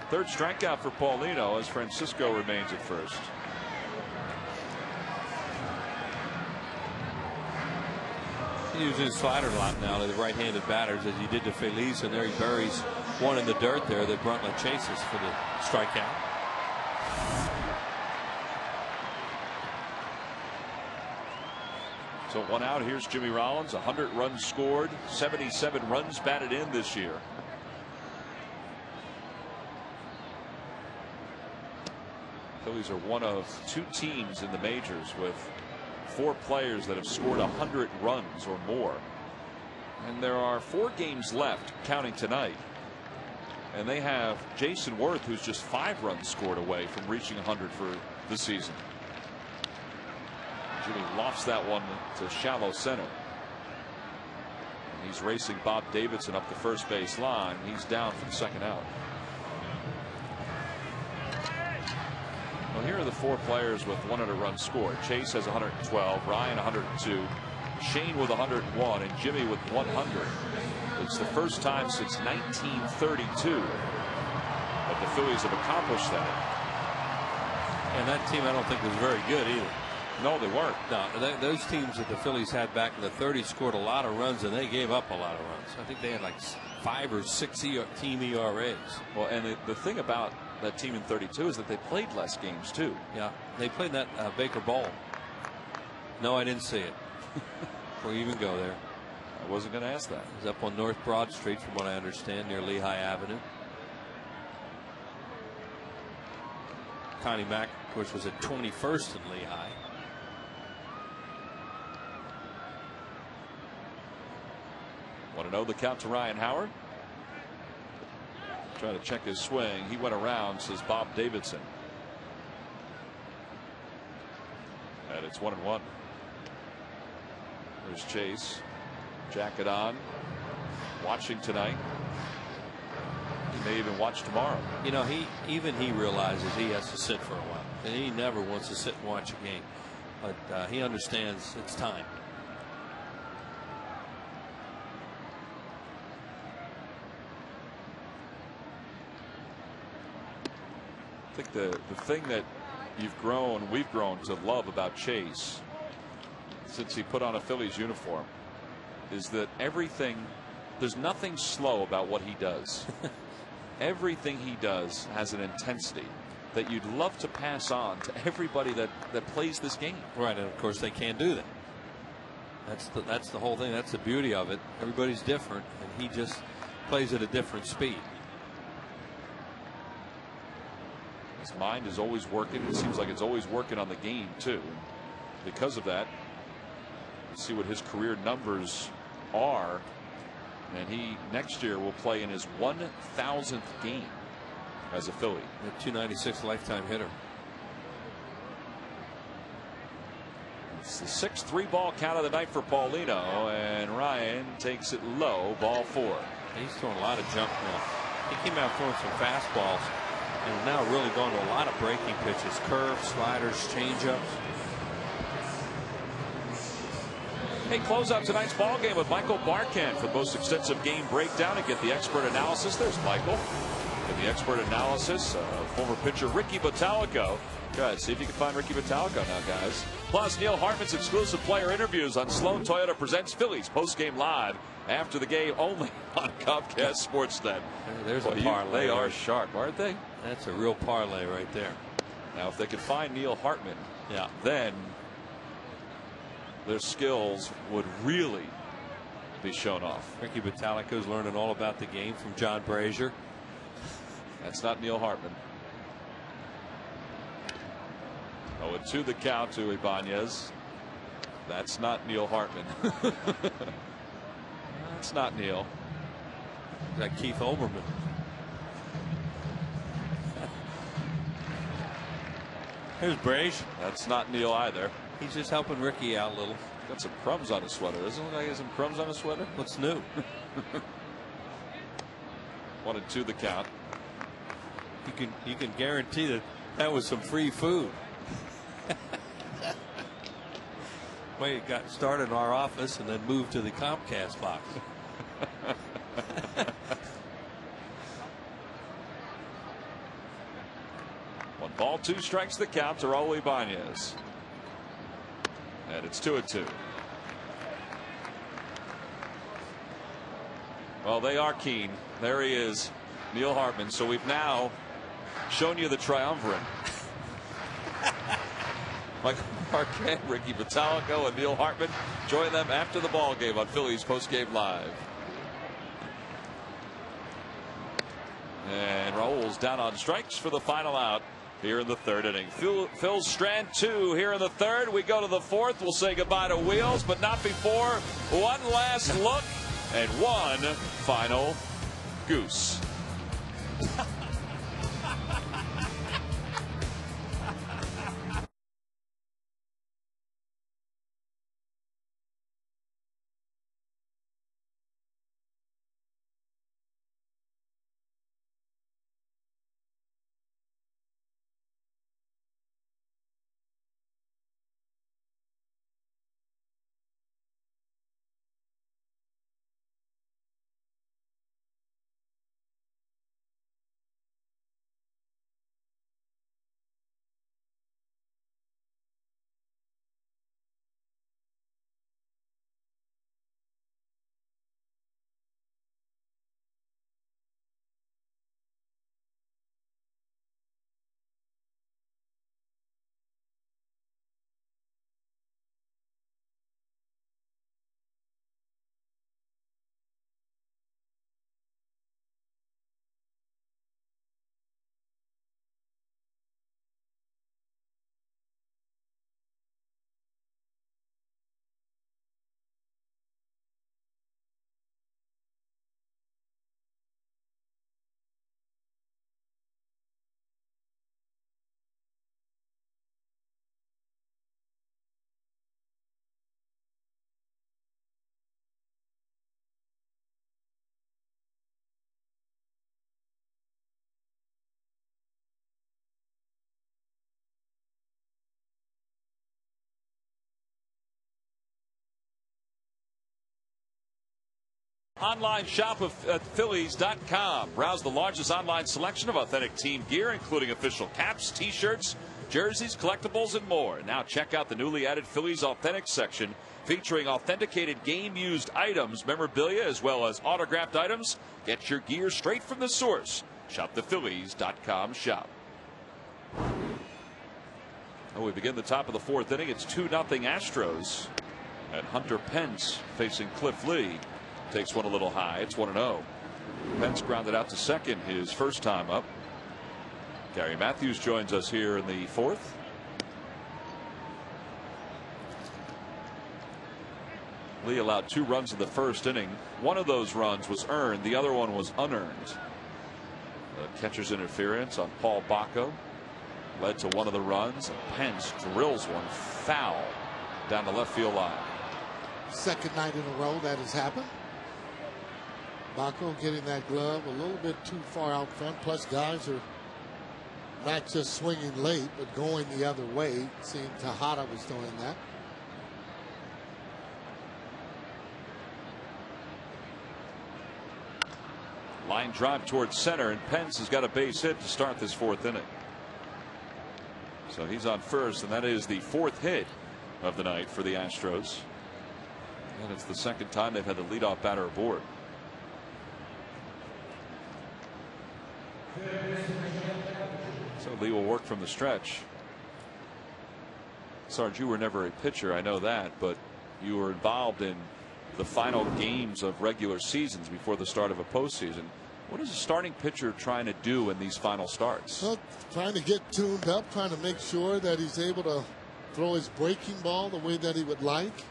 Third strikeout for Paulino as Francisco remains at first. He uses his slider a lot now to the right-handed batters, as he did to Feliz, and there he buries one in the dirt there that Bruntlett chases for the strikeout. So 1 out. Here's Jimmy Rollins. 100 runs scored, 77 runs batted in this year. Phillies are one of 2 teams in the majors with 4 players that have scored 100 runs or more. And there are 4 games left, counting tonight. And they have Jason Worth, who's just 5 runs scored away from reaching 100 for the season. Jimmy lofts that one to shallow center. And he's racing Bob Davidson up the first base line. He's down for the second out. Well, here are the 4 players with 100 runs scored. Chase has 112, Ryan 102, Shane with 101, and Jimmy with 100. It's the first time since 1932 that the Phillies have accomplished that. And that team, I don't think, was very good either. No, they weren't. No, those teams that the Phillies had back in the 30s scored a lot of runs, and they gave up a lot of runs. I think they had like 5 or 6 team ERAs. Well, and the thing about that team in 32 is that they played less games too. Yeah, they played that Baker Bowl. No, I didn't see it. Before you even go there. I wasn't going to ask that. It was up on North Broad Street, from what I understand, near Lehigh Avenue. Connie Mack, of course, was at 21st in Lehigh. Want to know the count to Ryan Howard? Trying to check his swing. He went around, says Bob Davidson. And it's 1-1. There's Chase. Jacket on. Watching tonight. He may even watch tomorrow. You know, he realizes he has to sit for a while. And he never wants to sit and watch a game. But he understands it's time. I think the thing that we've grown to love about Chase since he put on a Phillies uniform is that there's nothing slow about what he does. Everything he does has an intensity that you'd love to pass on to everybody that plays this game. Right, and of course they can't do that. That's the whole thing. That's the beauty of it. Everybody's different, and he just plays at a different speed. His mind is always working. It seems like it's always working on the game too. Because of that, let's see what his career numbers are. And he next year will play in his 1,000th game as a Philly. A 296 lifetime hitter. It's the 6-3 ball count of the night for Paulino, and Ryan takes it low, ball 4. He's throwing a lot of junk now. He came out throwing some fastballs and now really going to a lot of breaking pitches, curves, sliders, changeups. Hey, close out tonight's ball game with Michael Barkan for the most extensive game breakdown and get the expert analysis. There's Michael. Get the expert analysis. Former pitcher Ricky Bottalico. Go ahead, see if you can find Ricky Bottalico now, guys. Plus, Neil Hartman's exclusive player interviews on Sloan Toyota presents Phillies postgame live after the game only on Comcast Sportsnet. There's a parlay. They are sharp, aren't they? That's a real parlay right there. Now, if they could find Neil Hartman, yeah, then their skills would really be shown off. Ricky Bottalico's learning all about the game from John Brazier. That's not Neil Hartman. 0-2 the count to Ibanez. That's not Neil Hartman. That's not Neil. Is that Keith Olbermann? Here's Brazier. That's not Neil either. He's just helping Ricky out a little. Got some crumbs on his sweater. Doesn't it look like he has some crumbs on his sweater? What's new? 1-2 the count. You can guarantee that that was some free food. Way it got started in our office and then moved to the Comcast box. 1 ball, 2 strikes the count to Raul Ibanez. And it's 2-2. Well, they are keen. There he is, Neil Hartman. So we've now shown you the triumvirate. Michael Marquette, Ricky Vitalico, and Neil Hartman. Join them after the ball game on Phillies Postgame Live. And Raul's down on strikes for the final out here in the 3rd inning. Phil Strand 2 here in the 3rd. We go to the 4th. We'll say goodbye to Wheels, but not before one last look and one final goose. Online shop at Phillies.com. Browse the largest online selection of authentic team gear, including official caps, t-shirts, jerseys, collectibles, and more. Now check out the newly added Phillies Authentic section, featuring authenticated game-used items, memorabilia, as well as autographed items. Get your gear straight from the source. Shop the Phillies.com shop. Oh, we begin the top of the 4th inning. It's 2-0 Astros. And Hunter Pence facing Cliff Lee. Takes one a little high. It's 1-0. Pence grounded out to second his first time up. Gary Matthews joins us here in the 4th. Lee allowed 2 runs in the first inning. One of those runs was earned. The other one was unearned. The catcher's interference on Paul Bacco led to one of the runs. And Pence drills one foul down the left field line. Second night in a row that has happened. Bacco getting that glove a little bit too far out front. Plus, guys are not just swinging late, but going the other way. It seemed Tejada was doing that. Line drive towards center, and Pence has got a base hit to start this 4th inning. So he's on first, and that is the 4th hit of the night for the Astros. And it's the second time they've had the leadoff batter aboard. So Lee will work from the stretch. Sarge, you were never a pitcher, I know that, but you were involved in the final games of regular seasons before the start of a postseason. What is a starting pitcher trying to do in these final starts? Well, trying to get tuned up, trying to make sure that he's able to throw his breaking ball the way that he would like.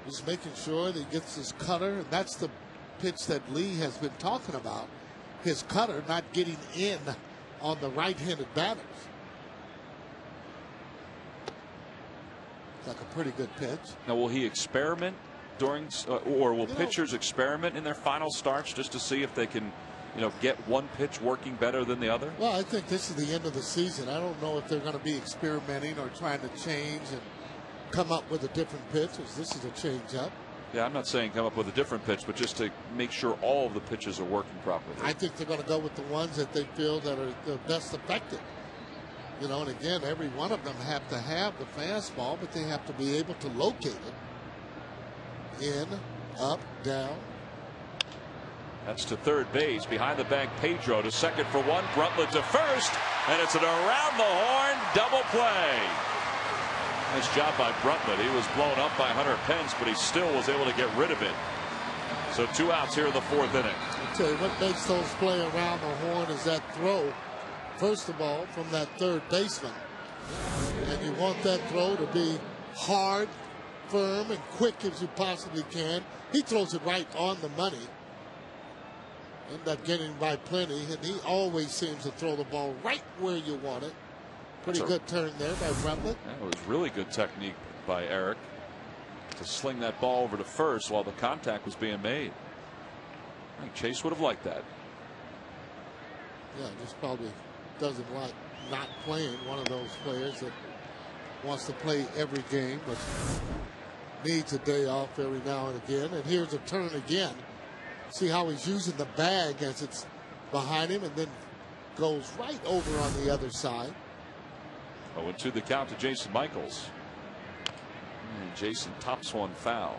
Just making sure that he gets his cutter, and that's the pitch that Lee has been talking about. His cutter not getting in on the right-handed batters. It's like a pretty good pitch. Now, will he experiment during, or will pitchers experiment in their final starts just to see if they can get one pitch working better than the other? Well, I think this is the end of the season. I don't know if they're going to be experimenting or trying to change and come up with a different pitch. This is a change-up. Yeah, I'm not saying come up with a different pitch, but just to make sure all of the pitches are working properly. I think they're going to go with the ones that they feel that are the best effective. And again, every one of them have to have the fastball, but they have to be able to locate it. In, up, down. That's to third base. Behind the bag, Pedro to second for one. Bruntlett to first. And it's an around the horn double play. Nice job by Bruntlett. He was blown up by Hunter Pence, but he still was able to get rid of it. So 2 outs here in the 4th inning. I'll tell you what makes those play around the horn is that throw. First of all, from that third baseman. And you want that throw to be hard, firm, and quick as you possibly can. He throws it right on the money. End up getting by plenty, and he always seems to throw the ball right where you want it. Pretty good turn there by Bruntlett. That was really good technique by Eric to sling that ball over to first while the contact was being made. I think Chase would have liked that. Yeah, just probably doesn't like not playing. One of those players that wants to play every game, but needs a day off every now and again. And here's a turn again. See how he's using the bag as it's behind him and then goes right over on the other side. 0-2 the count to Jason Michaels. And Jason tops one foul.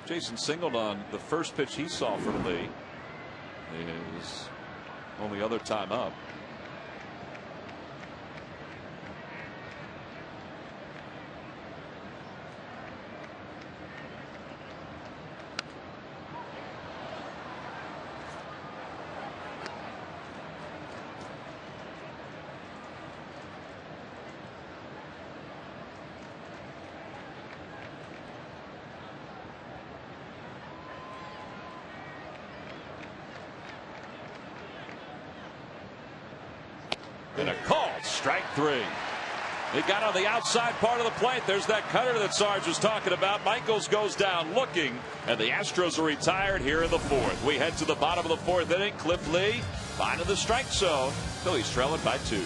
Jason singled on the first pitch he saw from Lee. His only other time up. And a called strike 3. He got on the outside part of the plate. There's that cutter that Sarge was talking about. Michaels goes down looking, and the Astros are retired here in the 4th. We head to the bottom of the 4th inning. Cliff Lee finding the strike zone. Phillies trailing by 2.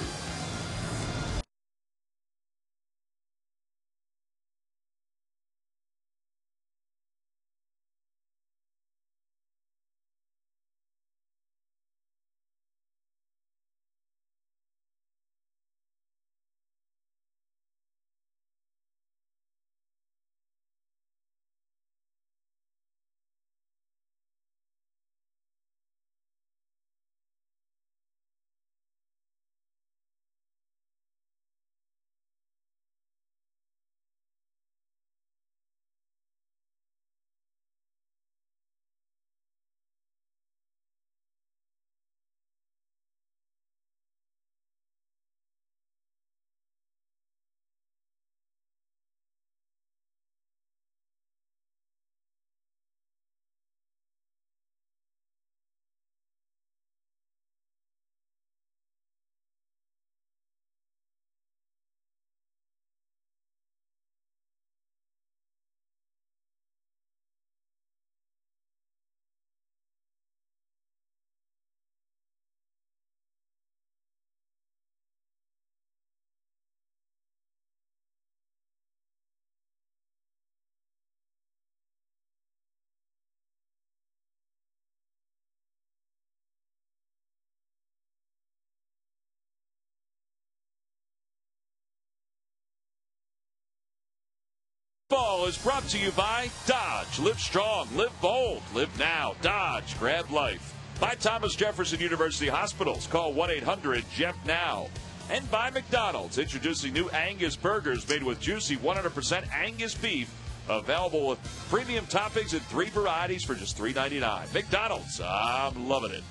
Ball is brought to you by Dodge. Live strong, live bold, live now. Dodge, grab life. By Thomas Jefferson University Hospitals. Call 1-800-JEF-NOW. And by McDonald's, introducing new Angus burgers made with juicy 100% Angus beef. Available with premium toppings in 3 varieties for just $3.99. McDonald's, I'm loving it.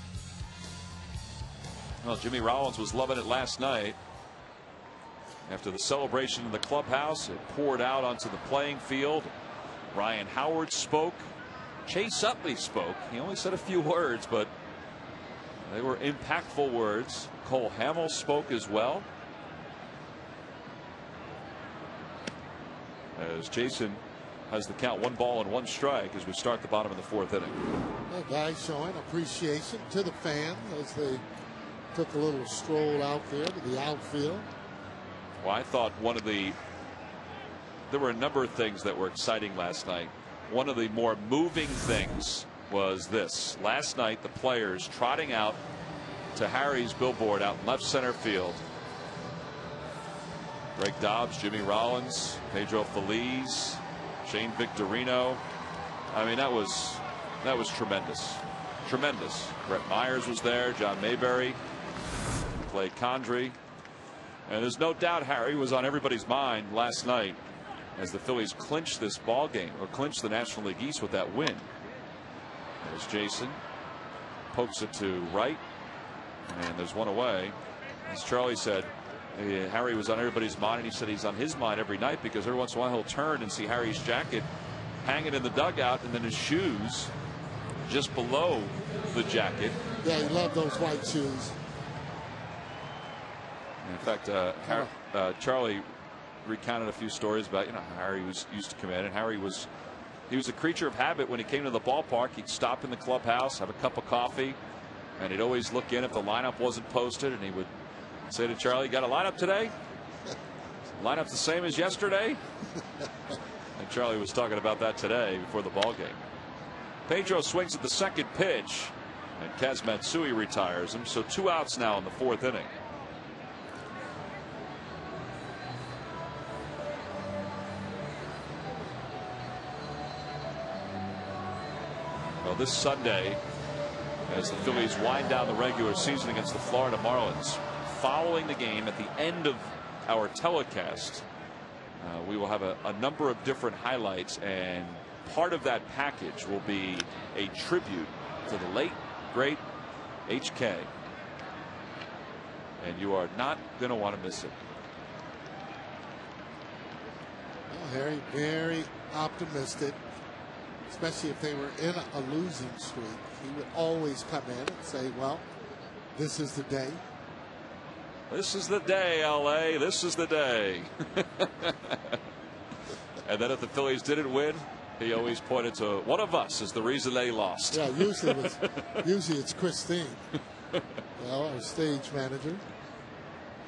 Well, Jimmy Rollins was loving it last night. After the celebration in the clubhouse, it poured out onto the playing field. Ryan Howard spoke. Chase Utley spoke. He only said a few words, but they were impactful words. Cole Hamels spoke as well. As Jason has the count 1-1 as we start the bottom of the fourth inning. The guys showing appreciation to the fans as they took a little stroll out there to the outfield. Well, I thought there were a number of things that were exciting last night. One of the more moving things was this. Last night, the players trotting out to Harry's billboard out in left center field. Greg Dobbs, Jimmy Rollins, Pedro Feliz, Shane Victorino. I mean, that was tremendous. Tremendous. Brett Myers was there, John Mayberry, Clay Condrey. And there's no doubt Harry was on everybody's mind last night as the Phillies clinched this ball game, or clinched the National League East with that win. There's Jason. Pokes it to right. And there's one away. As Charlie said, Harry was on everybody's mind, and he said he's on his mind every night because every once in a while he'll turn and see Harry's jacket hanging in the dugout and then his shoes just below the jacket. Yeah, he loved those white shoes. In fact, Charlie recounted a few stories about Harry was used to come in, and he was a creature of habit. When he came to the ballpark, he'd stop in the clubhouse, have a cup of coffee, and he'd always look in if the lineup wasn't posted, and he would say to Charlie, "You got a lineup today? Lineup's the same as yesterday?" And Charlie was talking about that today before the ball game. Pedro swings at the second pitch, and Kaz Matsui retires him. So 2 outs now in the fourth inning. Well, this Sunday, as the Phillies wind down the regular season against the Florida Marlins, following the game at the end of our telecast, we will have a number of different highlights, and part of that package will be a tribute to the late great HK, and you are not going to want to miss it. Well, Harry, very optimistic, especially if they were in a losing streak. He would always come in and say, well, this is the day. This is the day, LA. This is the day. And then if the Phillies didn't win, he always pointed to one of us as the reason they lost. Yeah, usually it's Christine, our stage manager.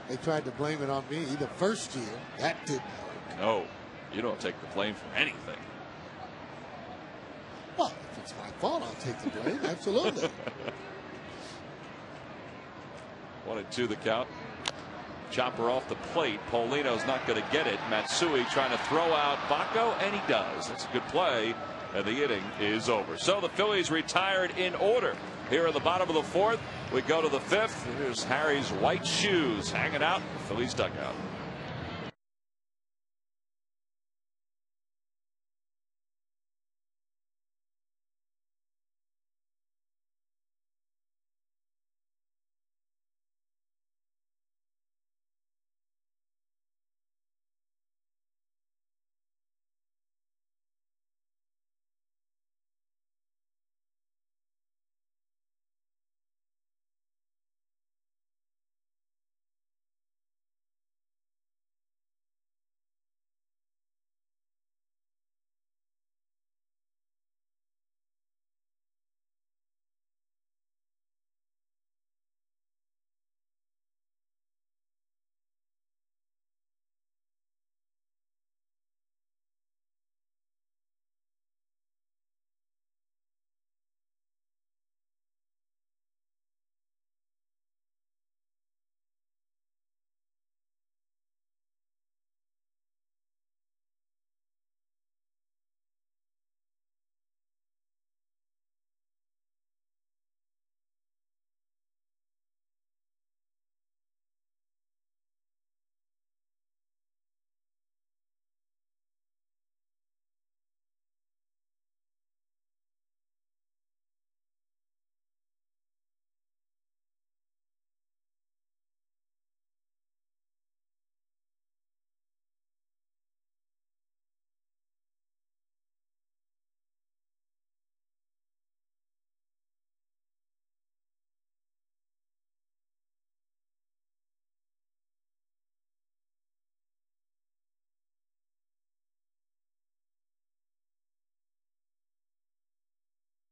They tried to blame it on me the first year. That didn't work. No, you don't take the blame for anything. Well, if it's my fault, I'll take the blame. Absolutely. 1-2 the count. Chopper off the plate. Paulino's not going to get it. Matsui trying to throw out Baco, and he does. That's a good play, and the inning is over. So the Phillies retired in order. Here at the bottom of the fourth, we go to the fifth. Here's Harry's white shoes hanging out in the Phillies dugout.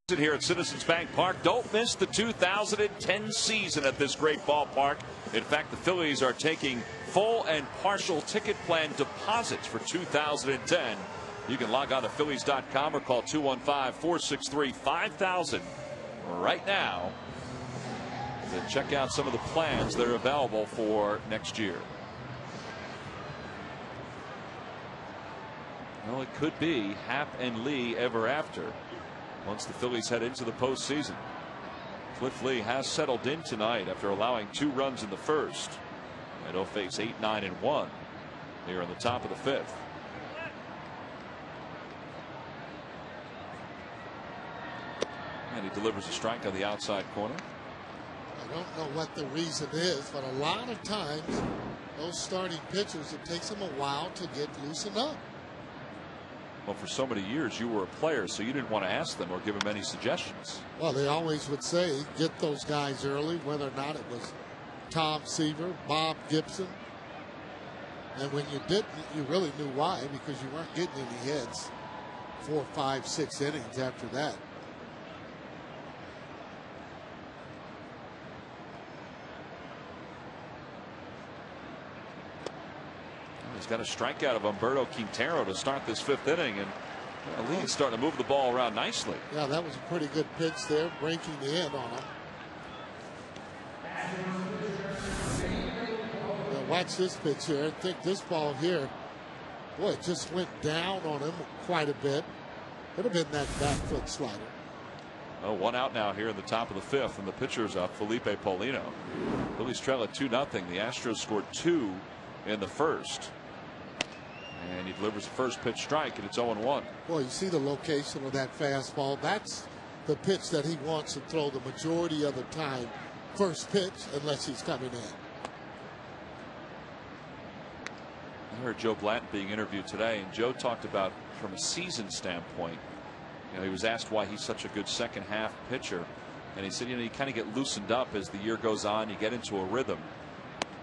Here at Citizens Bank Park. Don't miss the 2010 season at this great ballpark. In fact, the Phillies are taking full and partial ticket plan deposits for 2010. You can log on to Phillies.com or call 215-463-5000 right now to check out some of the plans that are available for next year. Well, it could be Happ and Lee ever after once the Phillies head into the postseason. Cliff Lee has settled in tonight after allowing 2 runs in the first. And he'll face 8, 9, and 1 here in the top of the 5th. And he delivers a strike on the outside corner. I don't know what the reason is, but a lot of times those starting pitchers, it takes them a while to get loosened up. Well, for so many years you were a player, so you didn't want to ask them or give them any suggestions. Well, they always would say get those guys early, whether or not it was Tom Seaver, Bob Gibson. And when you didn't, you really knew why, because you weren't getting any hits 4, 5, 6 innings after that. He's got a strikeout of Humberto Quintero to start this 5th inning, and Lee is starting to move the ball around nicely. Yeah, that was a pretty good pitch there, breaking the end on him. Now watch this pitch here. I think this ball here, boy, it just went down on him quite a bit. Could have been that back foot slider. Oh, 1 out now here in the top of the 5th, and the pitcher's up, Felipe Paulino. Phillies trail at 2-0. The Astros scored 2 in the first. And he delivers the first pitch strike, and it's 0-1. Boy, you see the location of that fastball. That's the pitch that he wants to throw the majority of the time. First pitch, unless he's coming in. I heard Joe Blanton being interviewed today, and Joe talked about from a season standpoint. You know, he was asked why he's such a good second half pitcher, and he said, you know, you kind of get loosened up as the year goes on. You get into a rhythm.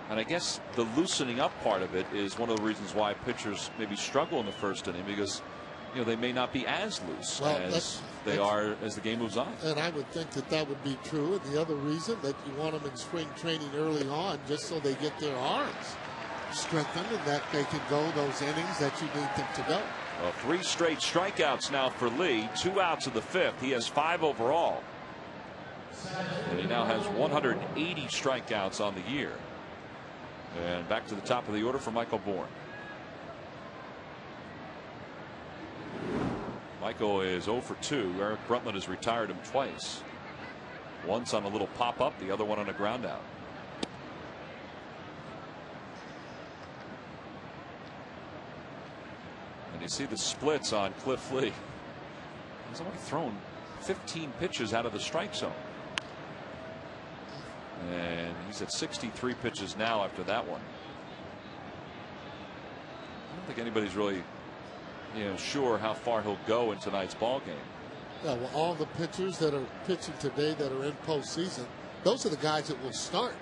And I guess the loosening up part of it is one of the reasons why pitchers maybe struggle in the first inning, because you know they may not be as loose as they are as the game moves on. And I would think that that would be true. And the other reason that you want them in spring training early on, just so they get their arms strengthened and that they can go those innings that you need them to go. Well, 3 straight strikeouts now for Lee, 2 outs of the 5th. He has 5 overall, and he now has 180 strikeouts on the year. And back to the top of the order for Michael Bourne. Michael is 0 for 2. Eric Bruntlund has retired him twice. Once on a little pop up, the other one on a ground out. And you see the splits on Cliff Lee. He's only thrown 15 pitches out of the strike zone. And he's at 63 pitches now after that one. I don't think anybody's really, sure how far he'll go in tonight's ball game. Yeah, well, all the pitchers that are pitching today that are in postseason, those are the guys that will start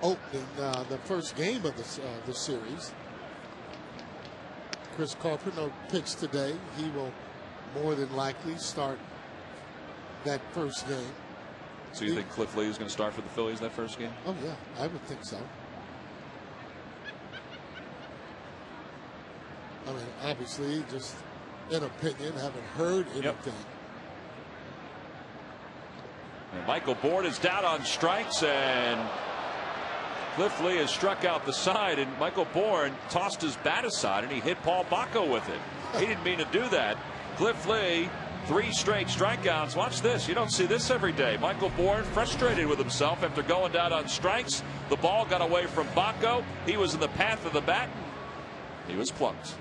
opening the first game of the series. Chris Carpenter pitched today. He will more than likely start that first game. So you think Cliff Lee is going to start for the Phillies that first game? Oh, yeah, I would think so. I mean, obviously, just an opinion, haven't heard anything. Yep. And Michael Bourne is down on strikes, and Cliff Lee has struck out the side, and Michael Bourne tossed his bat aside, and he hit Paul Bacco with it. He didn't mean to do that. Cliff Lee, 3 straight strikeouts. Watch this. You don't see this every day. Michael Bourne frustrated with himself after going down on strikes. The ball got away from Bacco. He was in the path of the bat. He was plucked.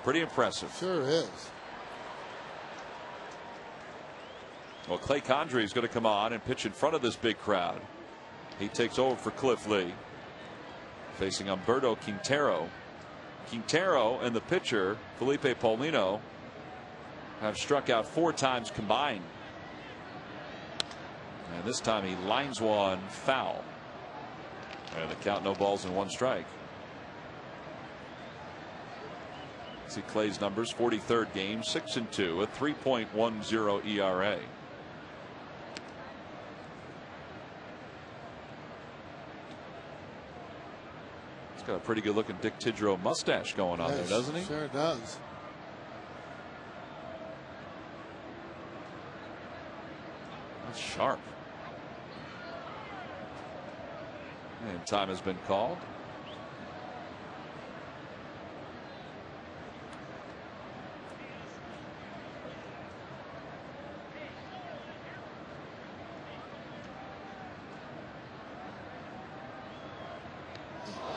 Pretty impressive. Sure is. Well, Clay Condrey is going to come on and pitch in front of this big crowd. He takes over for Cliff Lee, facing Humberto Quintero. Quintero and the pitcher, Felipe Paulino, have struck out 4 times combined. And this time he lines one foul. And the count, no balls and 1 strike. See Clay's numbers: 43rd game, 6-2, a 3.10 ERA. He's got a pretty good looking Dick Tidrow mustache going on there, doesn't he? Sure does. That's sharp. And time has been called.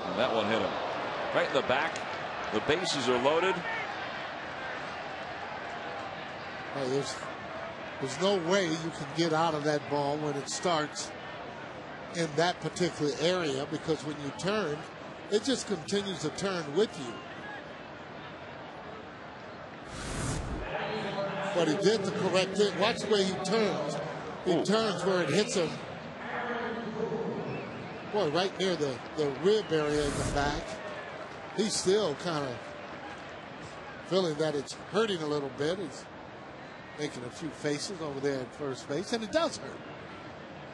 And that one hit him right in the back. The bases are loaded. Oh, there's no way you can get out of that ball when it starts in that particular area, because when you turn, it just continues to turn with you. But he did the correct thing. Watch the way he turns. He turns where it hits him. Boy, right near the rib area in the back. He's still kind of feeling that it's hurting a little bit. He's making a few faces over there at first base, and it does hurt.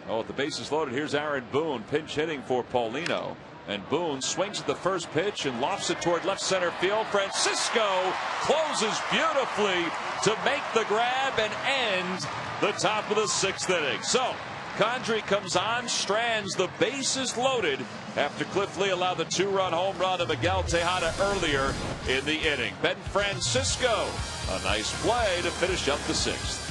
Oh, with the bases loaded, here's Aaron Boone pinch hitting for Paulino. And Boone swings at the first pitch and lofts it toward left center field. Francisco closes beautifully to make the grab and end the top of the 6th inning. So Condrey comes on, strands the bases loaded after Cliff Lee allowed the 2-run home run to Miguel Tejada earlier in the inning. Ben Francisco, a nice play to finish up the 6th.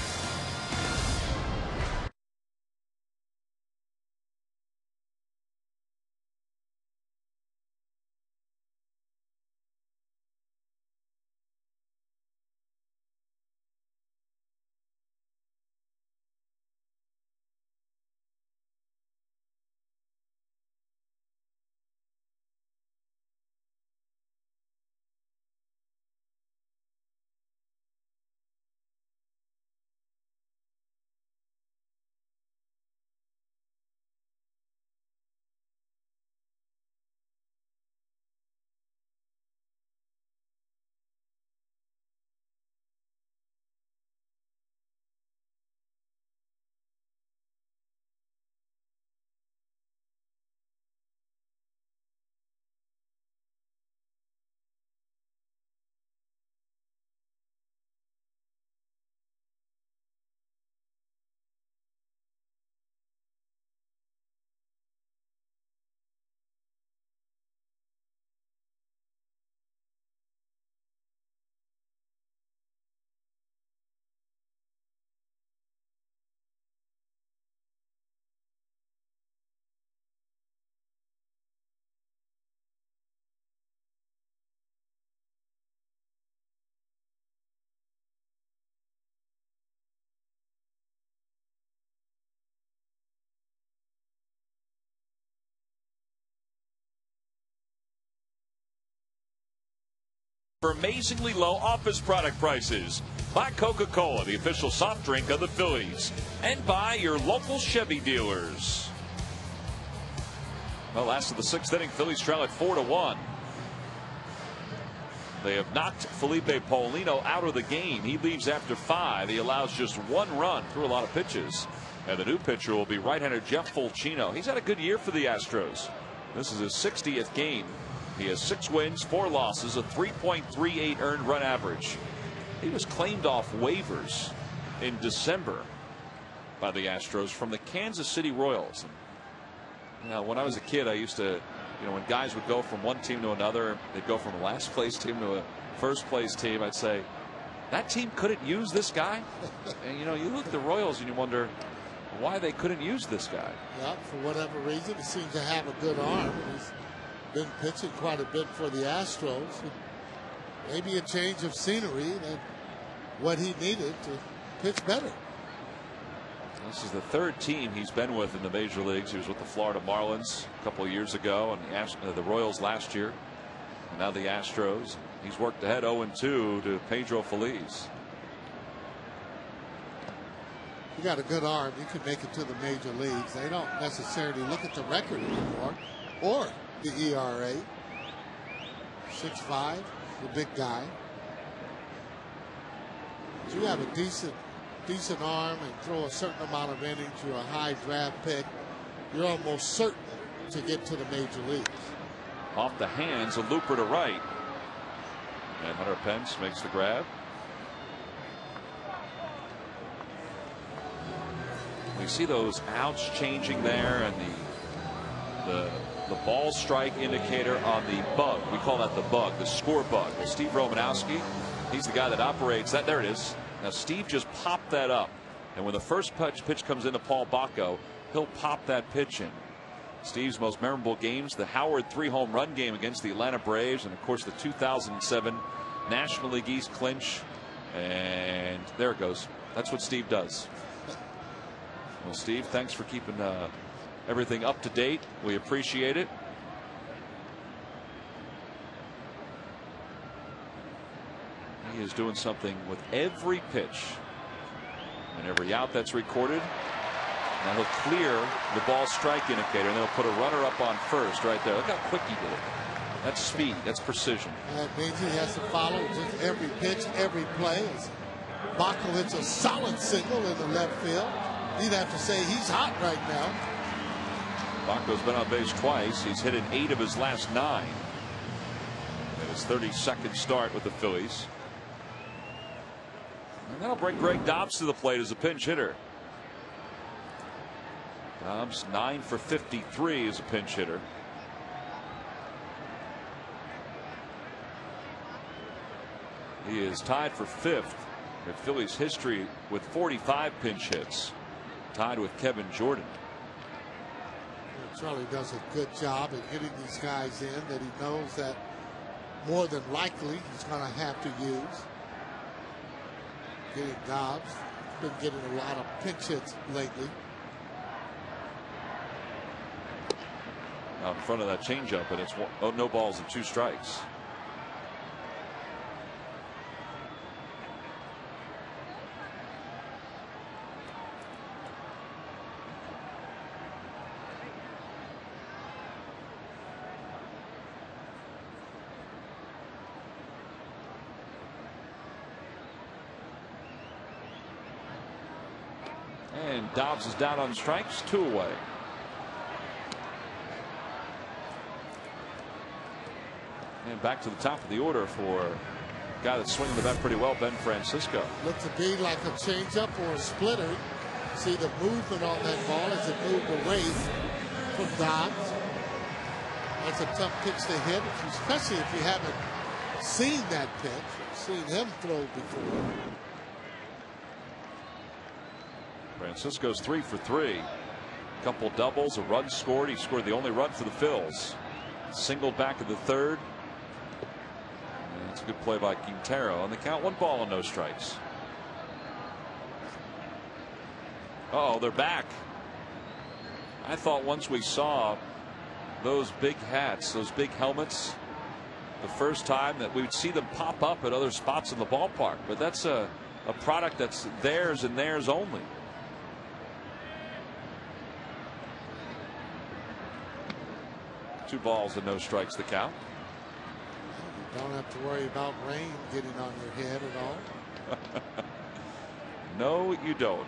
For amazingly low office product prices. By Coca-Cola, the official soft drink of the Phillies. And by your local Chevy dealers. Well, last of the 6th inning, Phillies trail at 4-1. They have knocked Felipe Paulino out of the game. He leaves after 5. He allows just 1 run through a lot of pitches. And the new pitcher will be right-hander Jeff Fulcino. He's had a good year for the Astros. This is his 60th game. He has 6 wins, 4 losses, a 3.38 earned run average. He was claimed off waivers in December by the Astros from the Kansas City Royals. You know, when I was a kid, I used to, when guys would go from one team to another, they'd go from a last place team to a first place team. I'd say, that team couldn't use this guy. And you look at the Royals and you wonder why they couldn't use this guy. Yeah, for whatever reason, he seems to have a good arm. He's been pitching quite a bit for the Astros. maybe a change of scenery, that what he needed to pitch better. This is the third team he's been with in the major leagues. He was with the Florida Marlins a couple of years ago, and the Royals last year, and now the Astros. He's worked ahead 0-2 to Pedro Feliz. You got a good arm, you can make it to the major leagues. They don't necessarily look at the record anymore or the ERA. 6'5", the big guy. But you have a decent arm and throw a certain amount of innings, you're a high draft pick, you're almost certain to get to the major leagues. Off the hands, a looper to right. And Hunter Pence makes the grab. We see those outs changing there, and the ball strike indicator on the bug. We call that the bug, the score bug. Well, Steve Romanowski, he's the guy that operates that. There it is. Now Steve just popped that up, and when the first pitch comes into Paul Bacco, he'll pop that pitch in. Steve's most memorable games: the Howard 3-home run game against the Atlanta Braves, and of course the 2007 National League East clinch. And there it goes. That's what Steve does. Well, Steve, thanks for keeping everything up to date. We appreciate it. He is doing something with every pitch and every out that's recorded. Now he'll clear the ball strike indicator, and they'll put a runner up on first right there. Look how quick he did it. That's speed. That's precision. That means he has to follow just every pitch, every play. Bacco hits a solid single in the left field. You'd have to say he's hot right now. Bacco's been on base twice. He's hit in 8 of his last 9 in his 32nd start with the Phillies. And that'll bring Greg Dobbs to the plate as a pinch hitter. Dobbs 9 for 53 as a pinch hitter. He is tied for 5th in Phillies history with 45 pinch hits, tied with Kevin Jordan. Charlie does a good job at getting these guys in that he knows that more than likely he's going to have to use. Getting Dobbs, been getting a lot of pinch hits lately. Out in front of that changeup, and it's no balls and 2 strikes. And Dobbs is down on strikes, 2 away. And back to the top of the order for a guy that's swinging the bat pretty well, Ben Francisco. Looked to be like a changeup or a splitter. See the movement on that ball as it moved away from Dobbs. That's a tough pitch to hit, especially if you haven't seen that pitch, seen him throw before. Francisco's 3 for 3. Couple doubles, a run scored. He scored the only run for the Phils. Single back in the 3rd. And it's a good play by Quintero on the count. 1 ball and no strikes. Uh-oh, they're back. I thought once we saw those big hats, those big helmets, the first time that we would see them pop up at other spots in the ballpark. But that's a product that's theirs and theirs only. Two balls and no strikes, the count. You don't have to worry about rain getting on your head at all. No, you don't.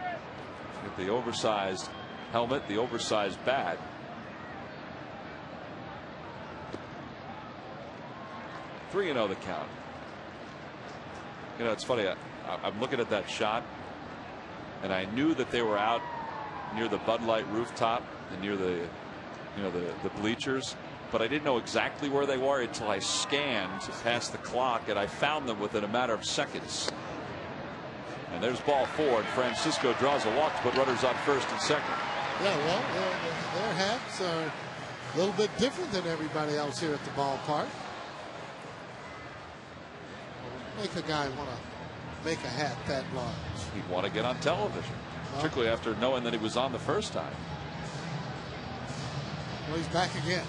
Get the oversized helmet, the oversized bat. Three and 0 the count. You know, it's funny. I'm looking at that shot, and I knew that they were out near the Bud Light rooftop and near the, the bleachers, but I didn't know exactly where they were until I scanned past the clock, and I found them within a matter of seconds. And there's ball 4, and Francisco draws a walk to put runners on first and second. Yeah, well, their hats are a little bit different than everybody else here at the ballpark. make a guy want to make a hat that large? He'd want to get on television, particularly after knowing that he was on the first time. Well, he's back again.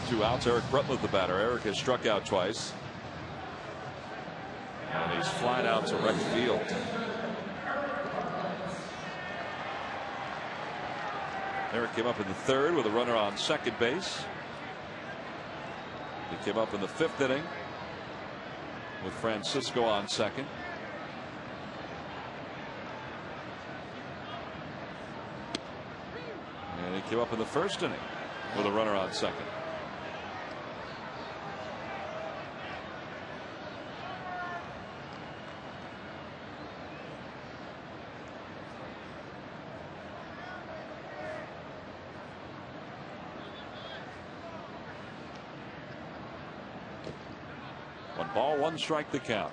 2 outs. Eric Brutland, the batter. Eric has struck out twice. And he's flying out to right field. Eric came up in the 3rd with a runner on second base. He came up in the 5th inning with Francisco on second. And he came up in the 1st inning with a runner on second. One ball, 1 strike the count.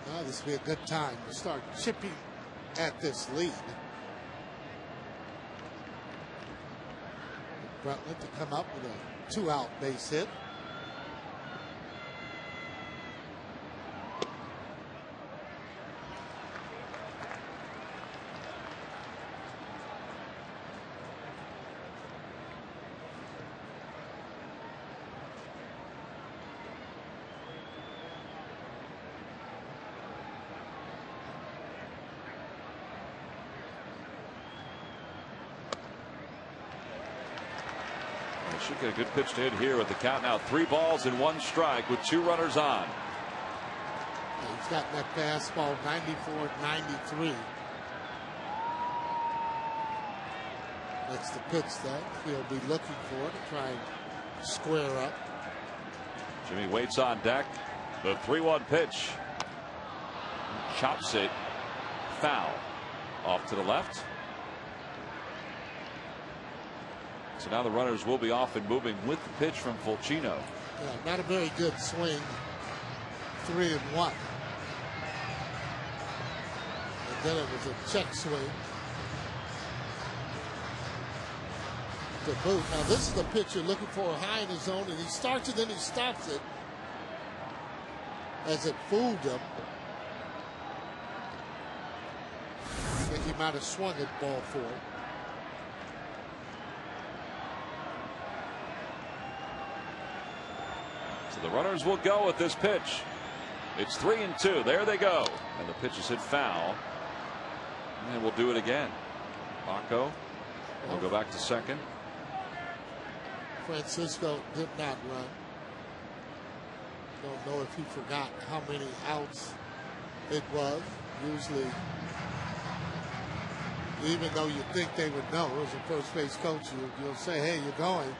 Well, this will be a good time to start chipping at this lead. Brutland to come up with a 2-out base hit. Should get a good pitch to hit here with the count now 3 balls and 1 strike with 2 runners on. He's got that fastball 94-93. That's the pitch that he'll be looking for to try and square up. Jimmy waits on deck. The 3-1 pitch. Chops it foul off to the left. So now the runners will be off and moving with the pitch from Fulcino. Yeah, not a very good swing. 3-1. And then it was a check swing to boot. Now this is the pitcher looking for a high in his zone, and he starts it, then he stops it as it fooled him. I think he might have swung at ball 4. So the runners will go with this pitch. It's 3-2. There they go. And the pitch is hit foul. And we'll do it again. Paco will go back to second. Francisco did not run. Don't know if he forgot how many outs it was. Usually, even though you think they would know, as a first base coach, you'll say, hey, you're going.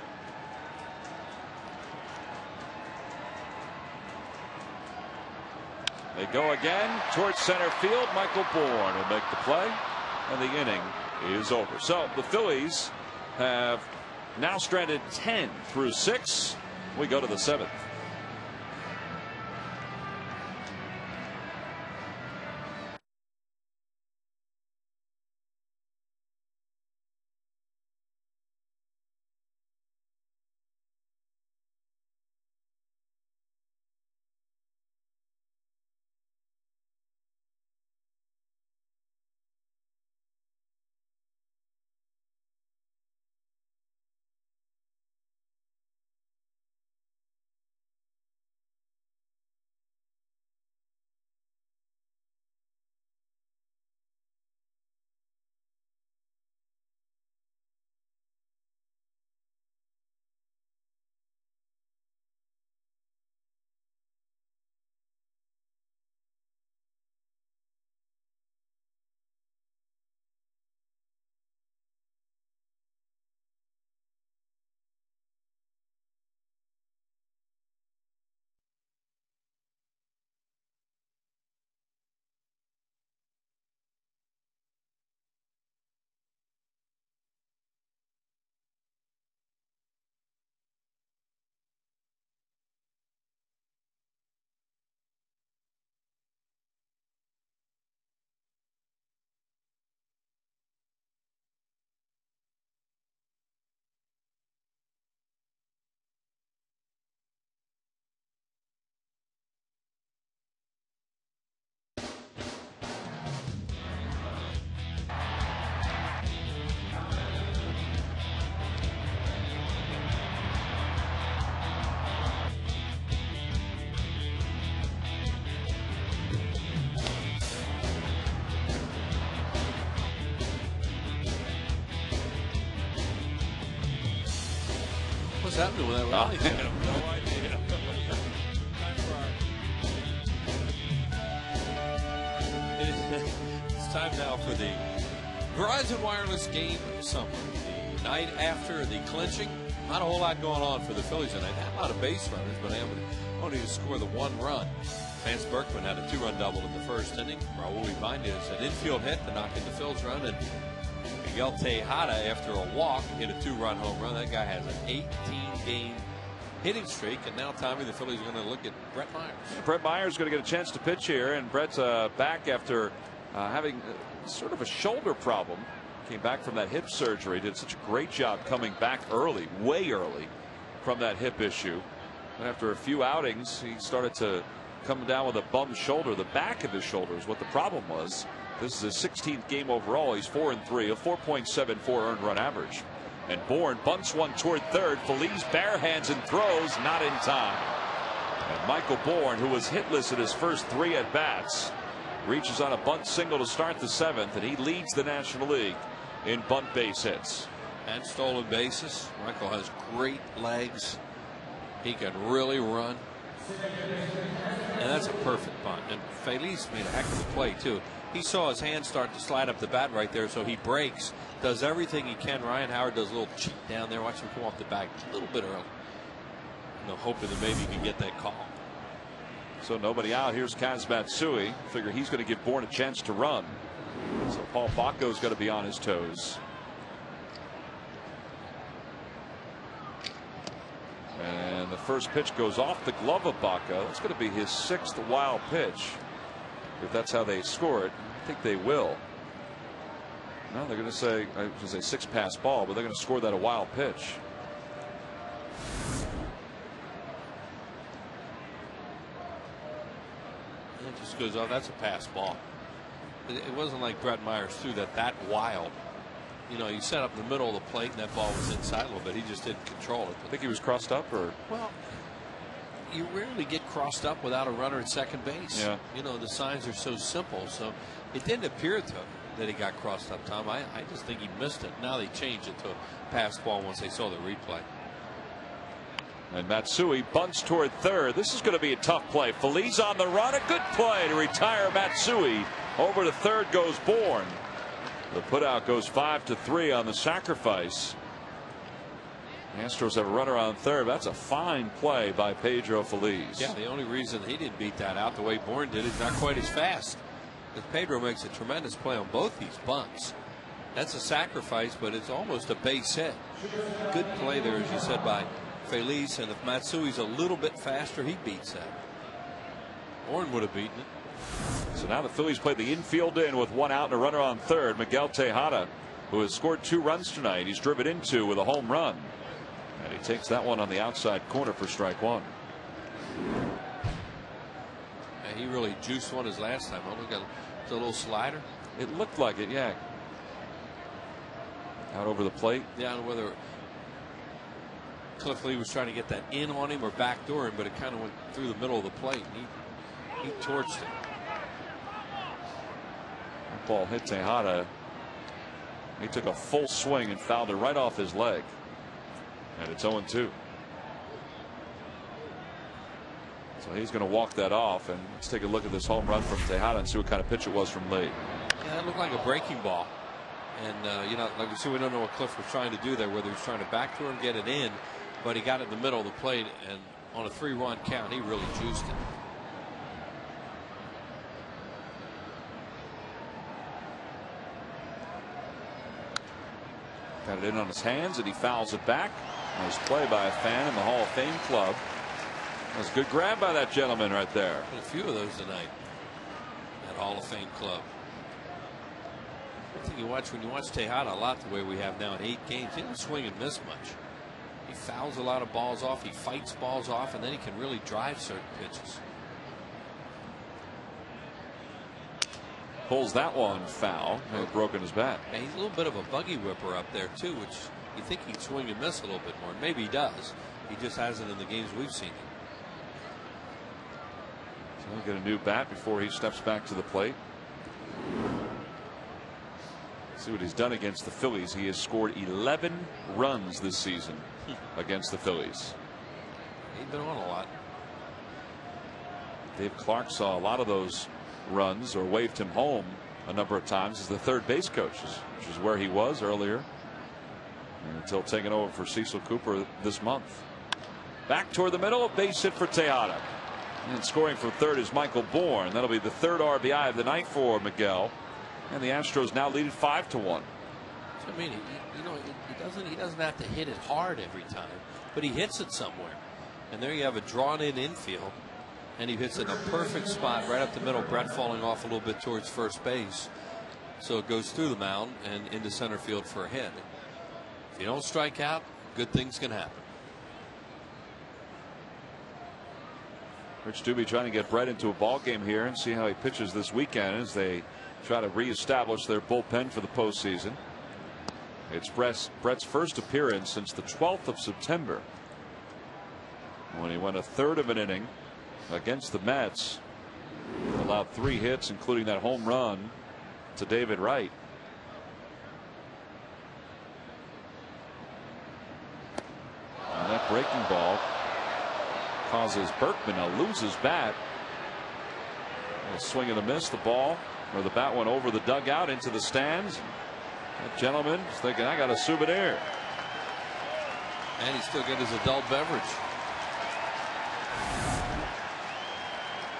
They go again towards center field. Michael Bourne will make the play, and the inning is over. So the Phillies have now stranded 10 through 6. We go to the 7th. What's happening with that rally? I have no idea. It's time now for the Verizon Wireless Game Summer. The night after the clinching, not a whole lot going on for the Phillies tonight. Not a lot of base runners, but only to score the 1 run. Vance Berkman had a 2-run double in the first inning. Raul Ibanez an infield hit to knock in the Phil's run, and Miguel Tejada, after a walk, hit a 2-run home run. That guy has an 18-game hitting streak, and now, Tommy, the Phillies are going to look at Brett Myers. Brett Myers is going to get a chance to pitch here, and Brett's back after having sort of a shoulder problem. Came back from that hip surgery. Did such a great job coming back early, way early, from that hip issue. And after a few outings, he started to come down with a bum shoulder. The back of his shoulder is what the problem was. This is his 16th game overall. He's 4-3, a 4.74 earned run average. And Bourne bunts one toward third. Feliz barehands and throws, not in time. And Michael Bourne, who was hitless in his first 3 at bats, reaches on a bunt single to start the 7th, and he leads the National League in bunt base hits and stolen bases. Michael has great legs. He can really run. And that's a perfect bunt. And Feliz made a heck of a play, too. He saw his hand start to slide up the bat right there, so he breaks, does everything he can. Ryan Howard does a little cheat down there. Watch him come off the bag a little bit early. Hoping that maybe he can get that call. So nobody out. Here's Kaz Matsui. Figure he's going to give Bourne a chance to run. So Paul Bacco's going to be on his toes. And the first pitch goes off the glove of Bacco. That's going to be his 6th wild pitch. If that's how they score it, I think they will. No, they're going to say, I was going to say 6-pass ball, but they're going to score that a wild pitch. It just goes off. That's a pass ball. It wasn't like Brett Myers threw that wild. You set up in the middle of the plate, and that ball was inside a little bit. He just didn't control it. I think he was crossed up, or? Well, you rarely get crossed up without a runner at second base. Yeah. The signs are so simple. So it didn't appear to him that he got crossed up, Tom. I just think he missed it. Now they changed it to a pass ball once they saw the replay. And Matsui bunts toward third. This is going to be a tough play. Feliz on the run. A good play to retire Matsui. Over to third goes Bourne. The putout goes 5-3 on the sacrifice. Astros have a runner on third. That's a fine play by Pedro Feliz. Yeah, the only reason he didn't beat that out the way Bourne did is not quite as fast. Because Pedro makes a tremendous play on both these bunts. That's a sacrifice, but it's almost a base hit. Good play there, as you said, by Feliz. And if Matsui's a little bit faster, he beats that. Bourne would have beaten it. So now the Phillies play the infield in with 1 out and a runner on third. Miguel Tejada, who has scored 2 runs tonight. He's driven in 2 with a home run. And he takes that one on the outside corner for strike 1. And he really juiced one his last time. Oh, look at the little slider. It looked like it, yeah. Out over the plate. Yeah, and whether Cliff Lee was trying to get that in on him or backdoor him, but it kind of went through the middle of the plate. And he torched it. That ball hit Tejada. He took a full swing and fouled it right off his leg. And it's 0-2. So he's going to walk that off. And let's take a look at this home run from Tejada and see what kind of pitch it was from Lee. Yeah, that looked like a breaking ball. And, like we said, we don't know what Cliff was trying to do there, whether he was trying to backdoor and get it in, but he got it in the middle of the plate, and on a 3-run count, he really juiced it. Got it in on his hands, and he fouls it back. Nice play by a fan in the Hall of Fame club. That's a good grab by that gentleman right there. A few of those tonight at Hall of Fame club. I think when you watch Tejada a lot the way we have now in 8 games, he doesn't swing and miss much. He fouls a lot of balls off, he fights balls off, and then he can really drive certain pitches. Pulls that one foul. He's broken his bat. And he's a little bit of a buggy whipper up there too, which you think he'd swing and miss a little bit more. Maybe he does. He just hasn't in the games we've seen him. So he'll get a new bat before he steps back to the plate. See what he's done against the Phillies. He has scored 11 runs this season against the Phillies. He's been on a lot. Dave Clark saw a lot of those runs or waved him home a number of times as the third base coach, which is where he was earlier until taking over for Cecil Cooper this month. Back toward the middle, a base hit for Tejada. And scoring from third is Michael Bourne. That'll be the third RBI of the night for Miguel. And the Astros now lead it 5-1. I mean, he doesn't have to hit it hard every time, but he hits it somewhere. And there you have a drawn-in infield, and he hits it in a perfect spot right up the middle. Brett falling off a little bit towards first base, so it goes through the mound and into center field for a hit. If you don't strike out, good things can happen. Rich Doobie trying to get Brett into a ball game here and see how he pitches this weekend as they try to reestablish their bullpen for the postseason. It's Brett's first appearance since the 12th of September when he went a third of an inning against the Mets. Allowed 3 hits, including that home run to David Wright. And that breaking ball causes Berkman to lose his bat. A swing and a miss. The ball or the bat went over the dugout into the stands. That gentleman is thinking, I got a souvenir. And he still got his adult beverage.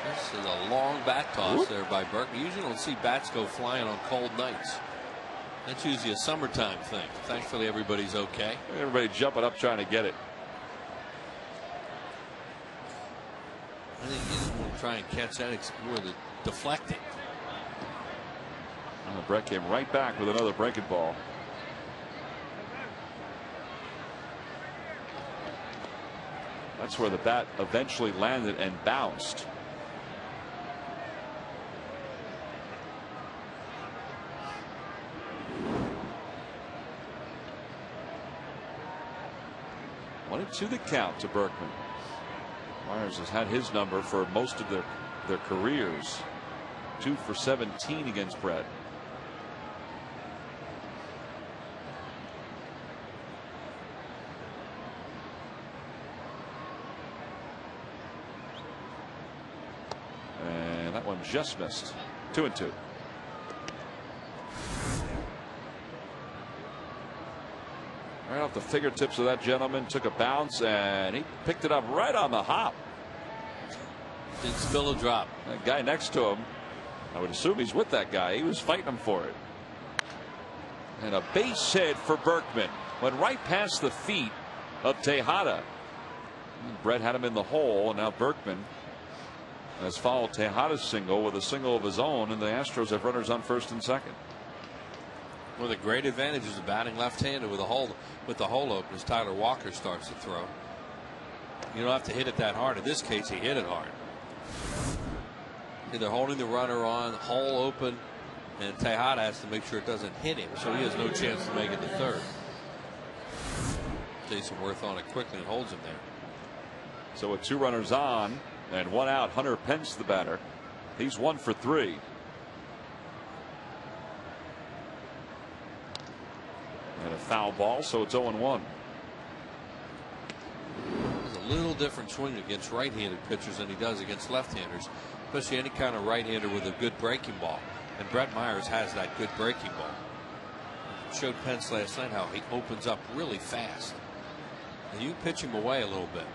This is a long bat toss there by Berkman. You usually don't see bats go flying on cold nights. That's usually a summertime thing. Thankfully, everybody's okay. Everybody jumping up trying to get it. I think he just want to try and catch that. It's more the deflecting. And Brett came right back with another breaking ball. That's where the bat eventually landed and bounced. One and two the count to Berkman. Myers has had his number for most of their careers. 2 for 17 against Brett. And that one just missed. 2 and 2. Right off the fingertips of that gentleman, took a bounce, and he picked it up right on the hop. Didn't spill a drop. That guy next to him, I would assume he's with that guy. He was fighting him for it. And a base hit for Berkman. Went right past the feet of Tejada. Brett had him in the hole, and now Berkman has followed Tejada's single with a single of his own, and the Astros have runners on first and second. One of the great advantages of batting left-handed with the hole open as Tyler Walker starts to throw. You don't have to hit it that hard. In this case, he hit it hard. They're holding the runner on, hole open, and Tejada has to make sure it doesn't hit him, so he has no chance to make it to third. Jason Worth on it quickly and holds him there. So with 2 runners on and 1 out, Hunter Pence the batter. He's 1 for 3. And a foul ball, so it's 0-1. There's a little different swing against right-handed pitchers than he does against left-handers, especially any kind of right-hander with a good breaking ball. And Brett Myers has that good breaking ball. Showed Pence last night how he opens up really fast. And you pitch him away a little bit.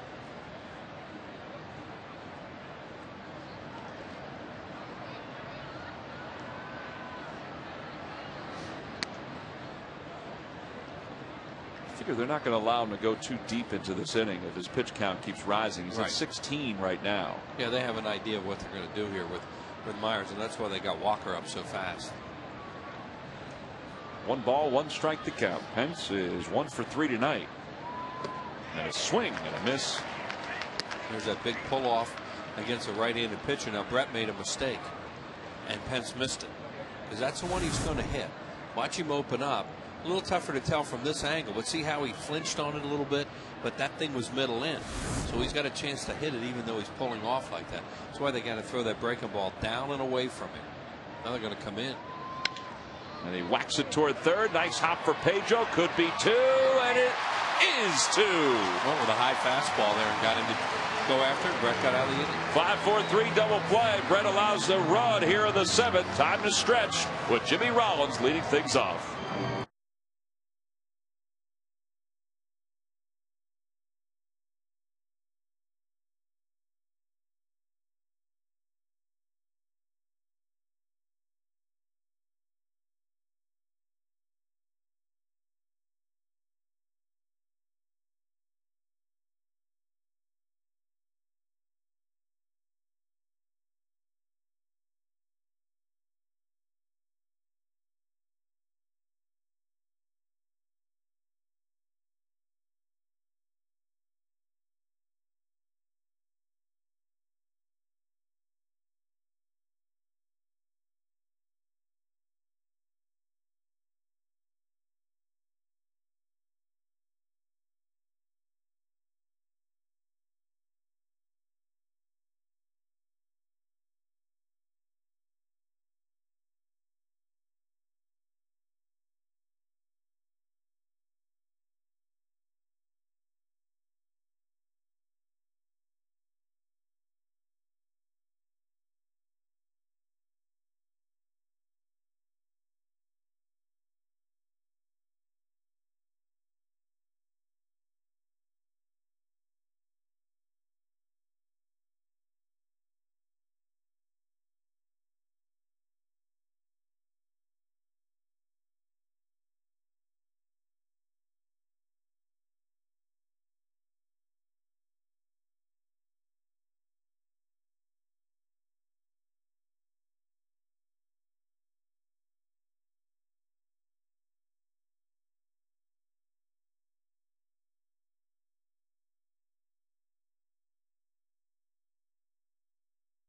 They're not going to allow him to go too deep into this inning if his pitch count keeps rising. He's at 16 right now. Yeah, they have an idea of what they're going to do here with Myers, and that's why they got Walker up so fast. 1 ball, 1 strike to count. Pence is 1 for 3 tonight. And a swing and a miss. There's that big pull off against a right-handed pitcher. Now Brett made a mistake, and Pence missed it because that's the one he's going to hit. Watch him open up. A little tougher to tell from this angle, but see how he flinched on it a little bit, but that thing was middle in, so he's got a chance to hit it even though he's pulling off like that. That's why they got to throw that breaking ball down and away from him. Now they're going to come in. And he whacks it toward third. Nice hop for Pedro. Could be two, and it is two. Went with a high fastball there and got him to go after it. Brett got out of the inning. 5-4-3 double play. Brett allows the run here in the seventh. Time to stretch with Jimmy Rollins leading things off.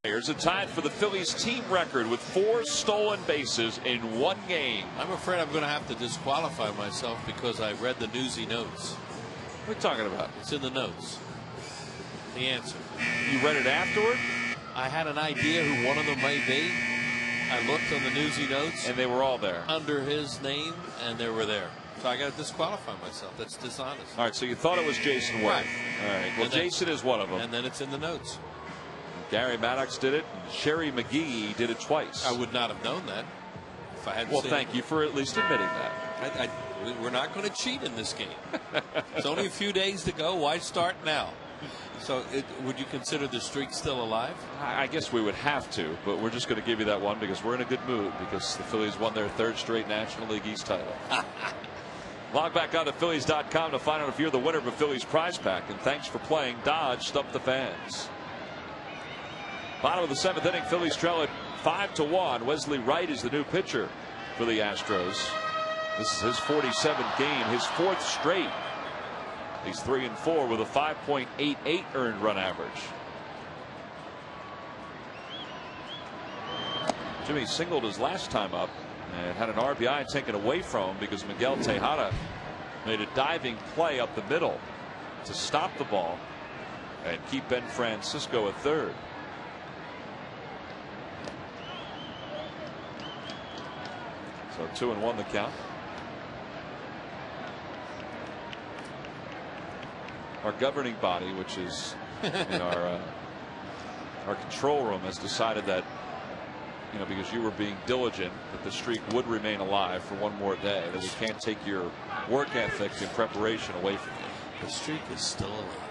Here's a tie for the Phillies team record with 4 stolen bases in one game. I'm afraid I'm going to have to disqualify myself because I read the newsy notes. What are you talking about? It's in the notes. The answer. You read it afterward? I had an idea who one of them may be. I looked on the newsy notes. And they were all there. Under his name, and they were there. So I got to disqualify myself. That's dishonest. All right, so you thought it was Jason Wade. Right. All right. Well, Jason is one of them. And then it's in the notes. Gary Maddox did it. And Sherry McGee did it twice. I would not have known that if I hadn't Well, seen thank you for at least admitting that. We're not going to cheat in this game. It's only a few days to go. Why start now? So would you consider the streak still alive? I guess we would have to, but we're just going to give you that one because we're in a good mood because the Phillies won their 3rd straight National League East title. Log back on to Phillies.com to find out if you're the winner of a Phillies prize pack. And thanks for playing Dodge Stump the Fans. Bottom of the 7th inning, Phillies trail at 5-1. Wesley Wright is the new pitcher for the Astros. This is his 47th game, his 4th straight. He's 3-4 with a 5.88 earned run average. Jimmy singled his last time up and had an RBI taken away from him because Miguel Tejada made a diving play up the middle to stop the ball and keep Ben Francisco at third. So 2-1 the count. Our governing body, which is in our control room, has decided that, you know, because you were being diligent, that the streak would remain alive for one more day, that we can't take your work ethic and preparation away from you. The streak is still alive.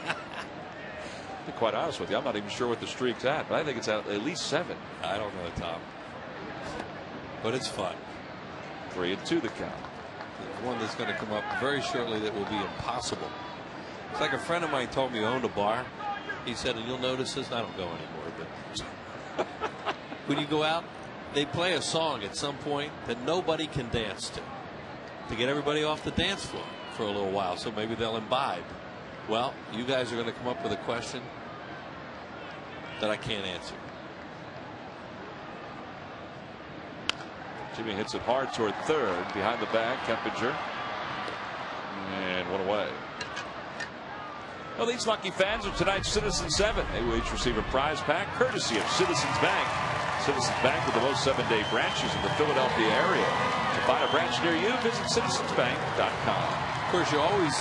To be quite honest with you, I'm not even sure what the streak's at, but I think it's at least 7. I don't know, Tom. But it's fun. 3-2 the count. There's one that's going to come up very shortly that will be impossible. It's like a friend of mine told me who owned a bar. He said, and you'll notice this, I don't go anymore, but when you go out, they play a song at some point that nobody can dance to get everybody off the dance floor for a little while, so maybe they'll imbibe. Well, you guys are going to come up with a question that I can't answer. Jimmy hits it hard toward third, behind the bag, Kempinger, and one away. Well, these lucky fans of tonight's Citizens 7. They will each receive a prize pack courtesy of Citizens Bank. Citizens Bank with the most 7-day branches in the Philadelphia area. To find a branch near you, visit citizensbank.com. Of course, you always,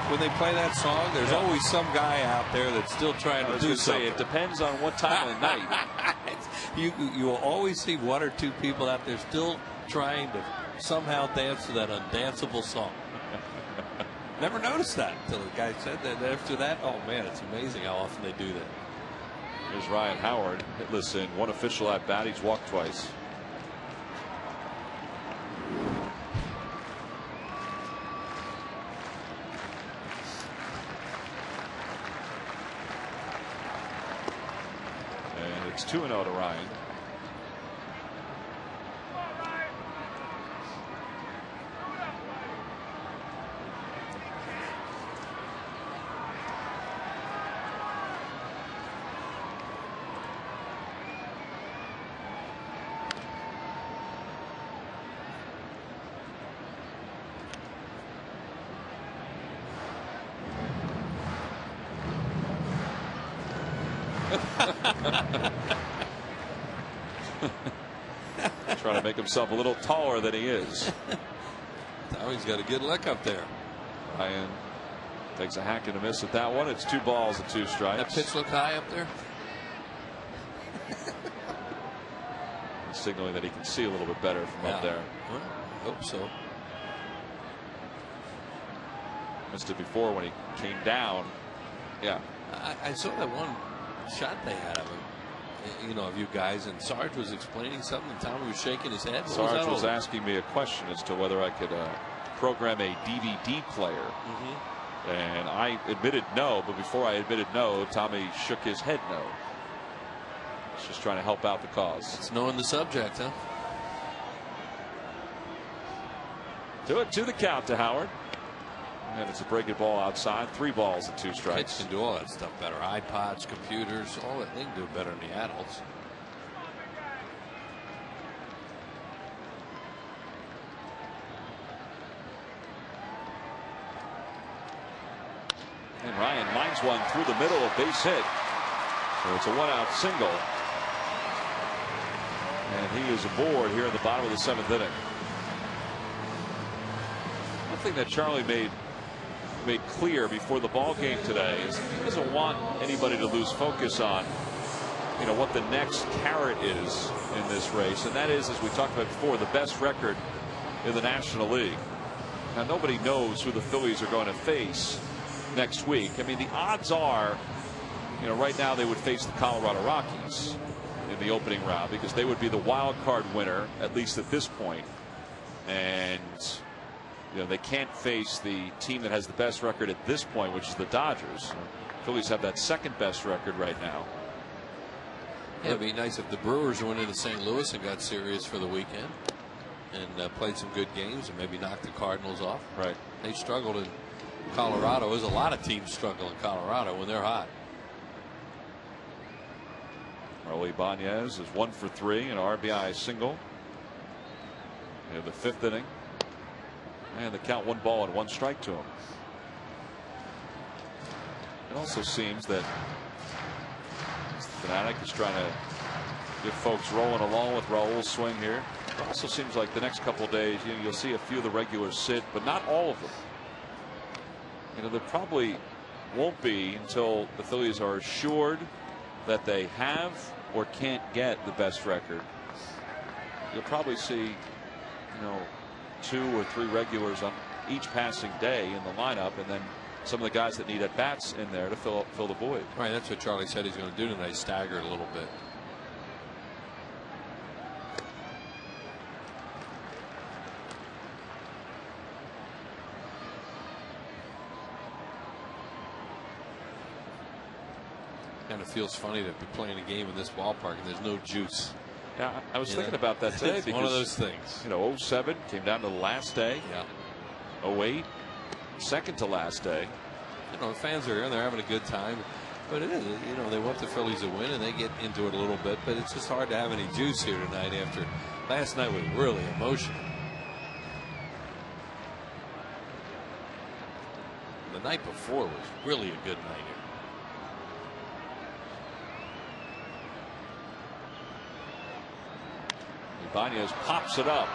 when they play that song, there's always some guy out there that's still trying to do something. It depends on what time of the night. You will always see one or two people out there still trying to somehow dance to that undanceable song. Never noticed that until the guy said that. After that, oh man, it's amazing how often they do that. Here's Ryan Howard, hitless in one official at bat. He's walked twice. And it's 2-0 to Ryan. Trying to make himself a little taller than he is. Now he's got a good look up there. Ryan takes a hack and a miss at that one. It's 2 balls and 2 strikes. That pitch look high up there. Signaling that he can see a little bit better from up there. Well, I hope so. Missed it before when he came down. Yeah. I saw that one shot they had of him. You know, of you guys, and Sarge was explaining something, and Tommy was shaking his head. Sarge was asking me a question as to whether I could program a DVD player. And I admitted no, but before I admitted no, Tommy shook his head no. He's just trying to help out the cause. It's knowing the subject, huh? 2-2 the count to Howard. And it's a breaking ball outside. 3 balls and 2 strikes. Kids can do all that stuff better. iPods, computers, all that. They can do it better than the adults. And Ryan lines one through the middle, a base hit. So it's a 1-out single. And he is aboard here in the bottom of the 7th inning. One thing that Charlie made clear before the ball game today is he doesn't want anybody to lose focus on, you know, what the next carrot is in this race, and that is, as we talked about before, the best record in the National League. Now nobody knows who the Phillies are going to face next week. I mean, the odds are, you know, right now they would face the Colorado Rockies in the opening round because they would be the wild card winner, at least at this point. And you know, they can't face the team that has the best record at this point, which is the Dodgers. Phillies have that second best record right now. Yeah, it'd be nice if the Brewers went into St. Louis and got serious for the weekend and played some good games and maybe knocked the Cardinals off. Right. They struggled in Colorado. There's a lot of teams struggle in Colorado when they're hot. Raul Ibanez is 1 for 3, an RBI single in the 5th inning. And the count 1 ball and 1 strike to him. It also seems that Fanatic is trying to get folks rolling along with Raul's swing here. It also seems like the next couple of days, you know, you'll see a few of the regulars sit, but not all of them. You know, there probably won't be until the Phillies are assured that they have or can't get the best record. You'll probably see, you know, 2 or 3 regulars on each passing day in the lineup, and then some of the guys that need at bats in there to fill the void. Right, that's what Charlie said he's going to do tonight. Stagger it a little bit. Kind of feels funny to be playing a game in this ballpark and there's no juice. Yeah, I was thinking about that today. It's because, one of those things. You know, 07 came down to the last day. Yeah. 08, second to last day. You know, the fans are here and they're having a good time. But it is, you know, they want the Phillies to win and they get into it a little bit. But it's just hard to have any juice here tonight after last night was really emotional. The night before was really a good night here. Ibanez pops it up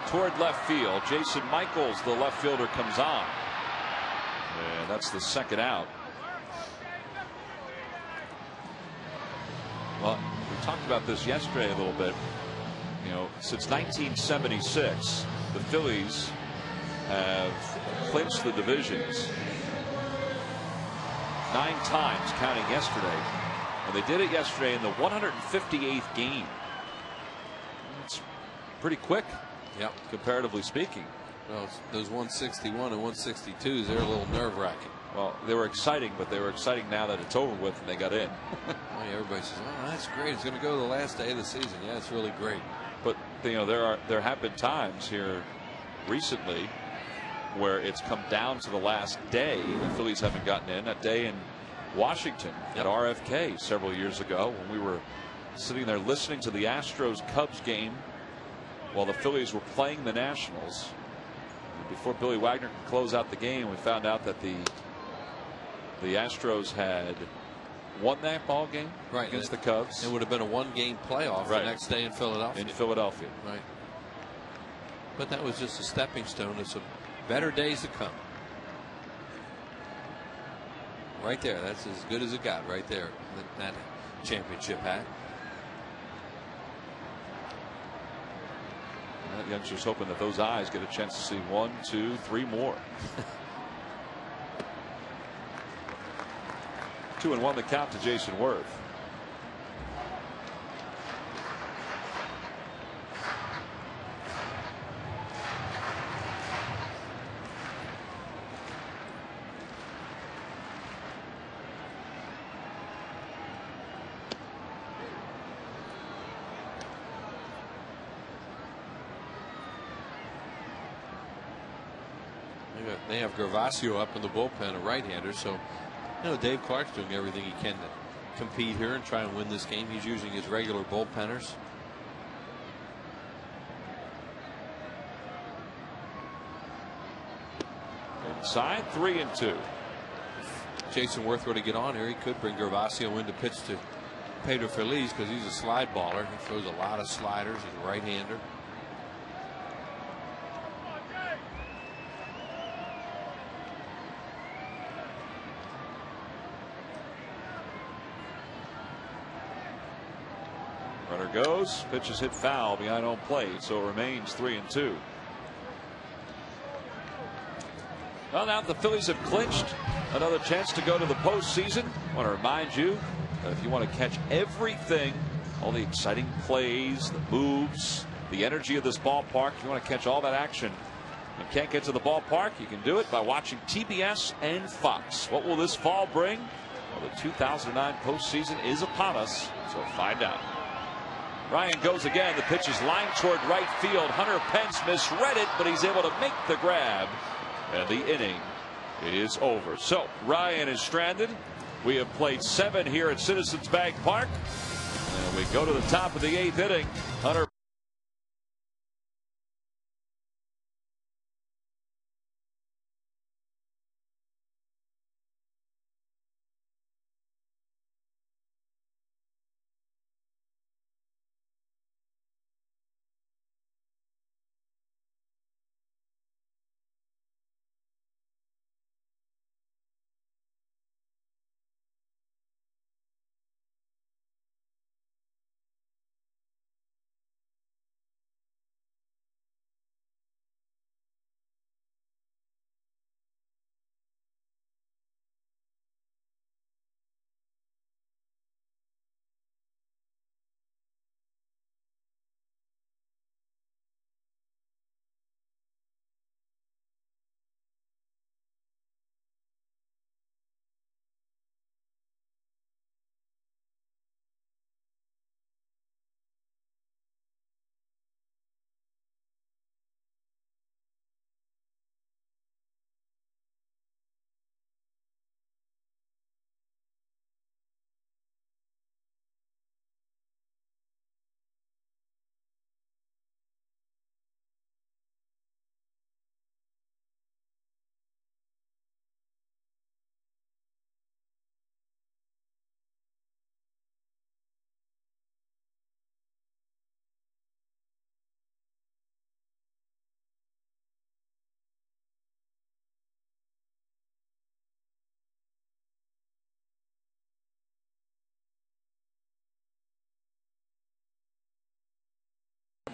toward left field. Jason Michaels, the left fielder, comes on. And that's the second out. Well, we talked about this yesterday a little bit. You know, since 1976, the Phillies have clinched the divisions 9 times, counting yesterday. And they did it yesterday in the 158th game. It's pretty quick, comparatively speaking. Well, those 161 and 162s, they're a little nerve-wracking. Well, they were exciting, but they were exciting now that it's over with and they got in. Well, everybody says, "Oh, that's great. It's going to go to the last day of the season." Yeah, it's really great. But you know, there have been times here recently where it's come down to the last day. The Phillies haven't gotten in. That day in Washington at RFK several years ago, when we were sitting there listening to the Astros-Cubs game while the Phillies were playing the Nationals. Before Billy Wagner could close out the game, we found out that the Astros had won that ball game against the Cubs. It would have been a 1-game playoff the next day in Philadelphia. Right. But that was just a stepping stone to some better days to come. Right there. That's as good as it got right there. That championship hat. That youngster's hoping that those eyes get a chance to see 1, 2, 3 more. 2-1 the count to Jason Worth. They have Gervasio up in the bullpen, a right-hander. So, you know, Dave Clark's doing everything he can to compete here and try and win this game. He's using his regular bullpenners. Inside, 3-2. If Jason Worth were to get on here, he could bring Gervasio in to pitch to Pedro Feliz because he's a slide baller. He throws a lot of sliders. He's a right-hander. Runner goes. Pitch is hit foul behind home plate, so it remains 3-2. Well, now the Phillies have clinched another chance to go to the postseason. I want to remind you that if you want to catch everything, all the exciting plays, the moves, the energy of this ballpark, if you want to catch all that action and can't get to the ballpark, you can do it by watching TBS and Fox. What will this fall bring? Well, the 2009 postseason is upon us, so find out. Ryan goes again. The pitch is lined toward right field. Hunter Pence misread it, but he's able to make the grab. And the inning is over. So Ryan is stranded. We have played 7 here at Citizens Bank Park. And we go to the top of the 8th inning. Hunter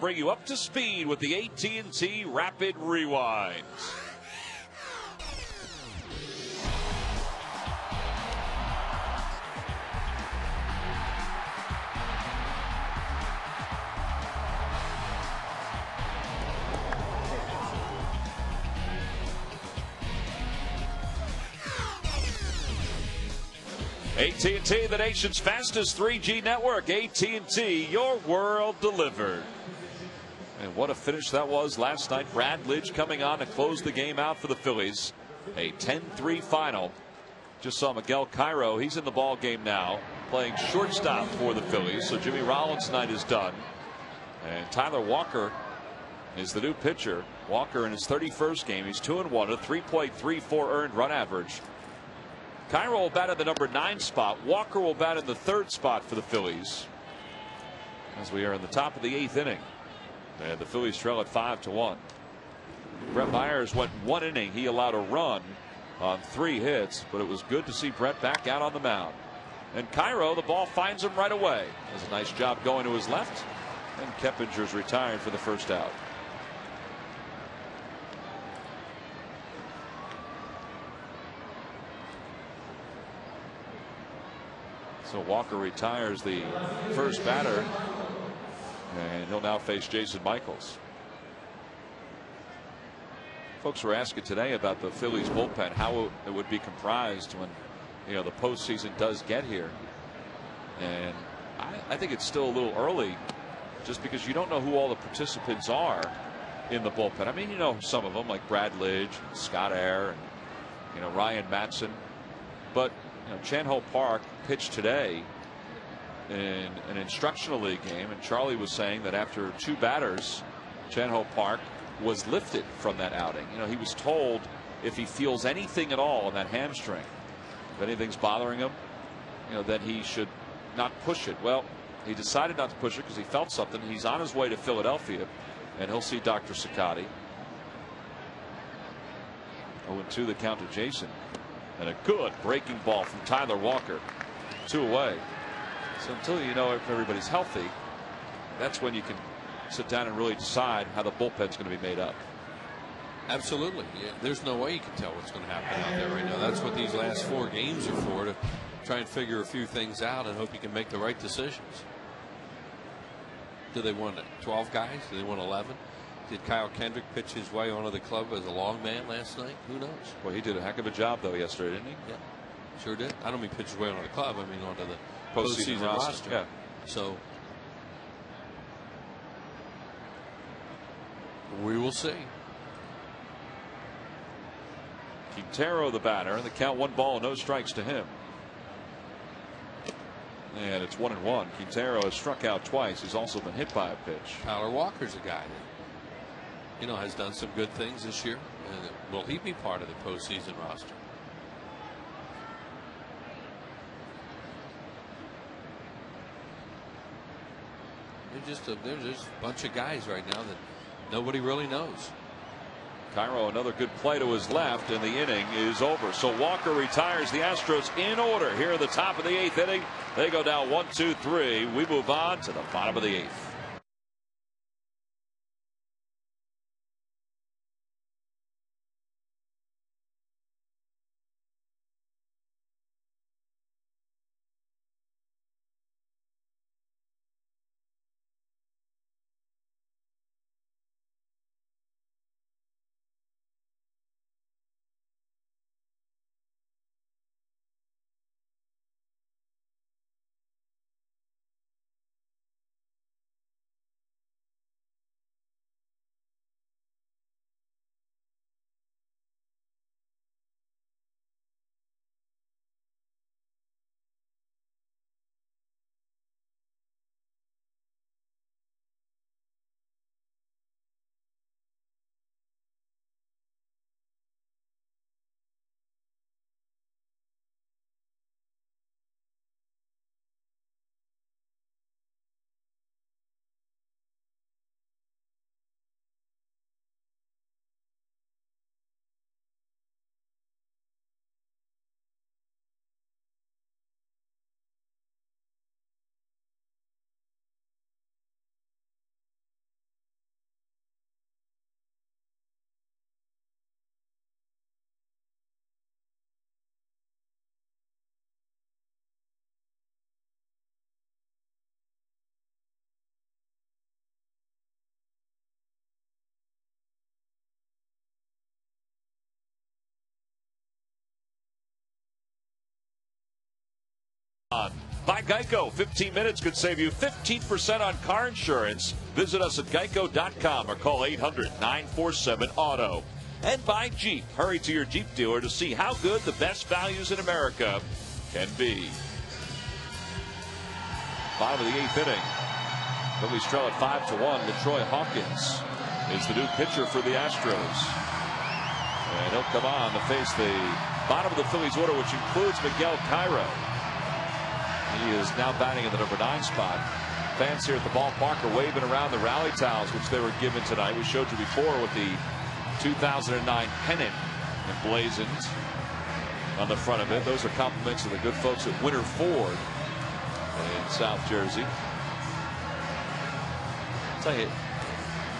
bring you up to speed with the AT&T Rapid Rewind. AT&T, the nation's fastest 3G network. AT&T, your world delivered. And what a finish that was last night. Brad Lidge coming on to close the game out for the Phillies. A 10-3 final. Just saw Miguel Cairo. He's in the ball game now, playing shortstop for the Phillies. So Jimmy Rollins' night is done. And Tyler Walker is the new pitcher. Walker in his 31st game. He's 2-1, a 3.34 earned run average. Cairo will bat in the number 9 spot. Walker will bat in the 3rd spot for the Phillies, as we are in the top of the 8th inning. And the Phillies trail at 5-1. Brett Myers went 1 inning. He allowed a run on 3 hits, but it was good to see Brett back out on the mound. And Cairo, the ball finds him right away. Does a nice job going to his left. And Keppinger's retired for the first out. So Walker retires the first batter, and he'll now face Jason Michaels. Folks were asking today about the Phillies bullpen, how it would be comprised when, the postseason does get here. And I think it's still a little early, just because you don't know who all the participants are in the bullpen. I mean, some of them like Brad Lidge, Scott Air, and Ryan Matson, but Chan-Ho Park pitched today in an instructional league game, and Charlie was saying that after 2 batters, Chan-Ho Park was lifted from that outing. He was told if he feels anything at all in that hamstring, if anything's bothering him, then he should not push it. Well, he decided not to push it because he felt something. He's on his way to Philadelphia, and he'll see Dr. Cicotti. 0-2 the count to Jason. And a good breaking ball from Tyler Walker. 2 away. So until you know if everybody's healthy, that's when you can sit down and really decide how the bullpen's going to be made up. Absolutely. Yeah, there's no way you can tell what's going to happen out there right now. That's what these last 4 games are for, to try and figure a few things out and hope you can make the right decisions. Do they want 12 guys? Do they want 11? Did Kyle Kendrick pitch his way onto the club as a long man last night? Who knows? Well, he did a heck of a job, though, yesterday, didn't he? Yeah, sure did. I don't mean pitch his way onto the club. I mean onto the postseason roster. Yeah. So we will see. Quintero, the batter, and the count 1 ball, no strikes to him. And it's 1-1. Quintero has struck out twice. He's also been hit by a pitch. Tyler Walker's a guy that has done some good things this year. Will he be part of the postseason roster? There's just a bunch of guys right now that nobody really knows. Cairo, another good play to his left, and the inning is over. So Walker retires. The Astros in order here at the top of the 8th inning. They go down 1-2-3. We move on to the bottom of the 8th. By Geico, 15 minutes could save you 15% on car insurance. Visit us at geico.com or call 800-947-AUTO. And by Jeep. Hurry to your Jeep dealer to see how good the best values in America can be. Bottom of the 8th inning. Phillies trail at 5-1. LaTroy Hawkins is the new pitcher for the Astros. And he'll come on to face the bottom of the Phillies order, which includes Miguel Cairo. He is now batting in the number 9 spot. Fans here at the ballpark are waving around the rally towels, which they were given tonight. We showed you before with the 2009 pennant emblazoned on the front of it. Those are compliments of the good folks at Winter Ford in South Jersey. I'll tell you,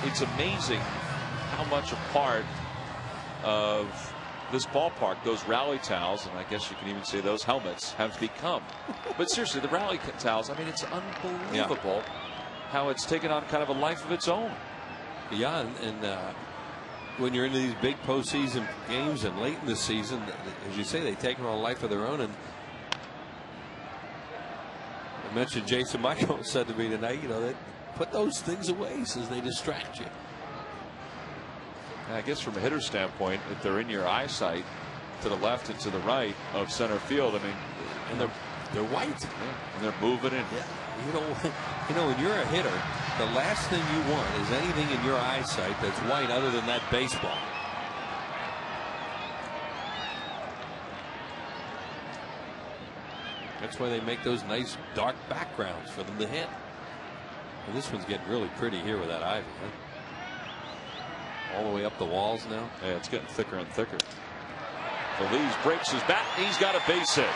it's amazing how much a part of this ballpark those rally towels, and I guess you can even say those helmets, have become. But seriously, the rally towels, I mean, it's unbelievable how it's taken on kind of a life of its own. Yeah, and when you're into these big postseason games and late in the season, as you say, they take on a life of their own. And I mentioned Jason Michael said to me tonight, you know, that put those things away, says they distract you. I guess from a hitter standpoint, if they're in your eyesight to the left and to the right of center field, I mean, and they're white, and they're moving in. Yeah, you know, when you're a hitter, the last thing you want is anything in your eyesight that's white other than that baseball. That's why they make those nice dark backgrounds for them to hit. And this one's getting really pretty here with that ivy, huh? All the way up the walls now. Yeah, it's getting thicker and thicker. Feliz breaks his bat. He's got a base hit.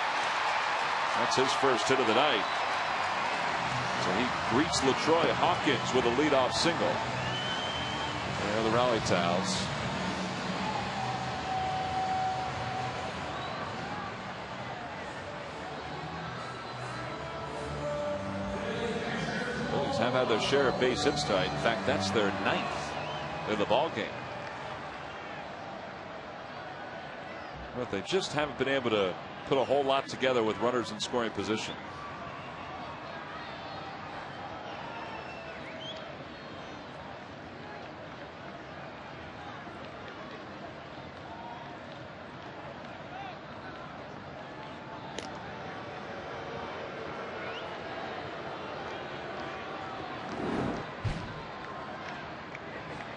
That's his first hit of the night. So he greets LaTroy Hawkins with a leadoff single. There are the rally towels. Phillies have had their share of base hits tonight. In fact, that's their 9th in the ball game. But they just haven't been able to put a whole lot together with runners in scoring position.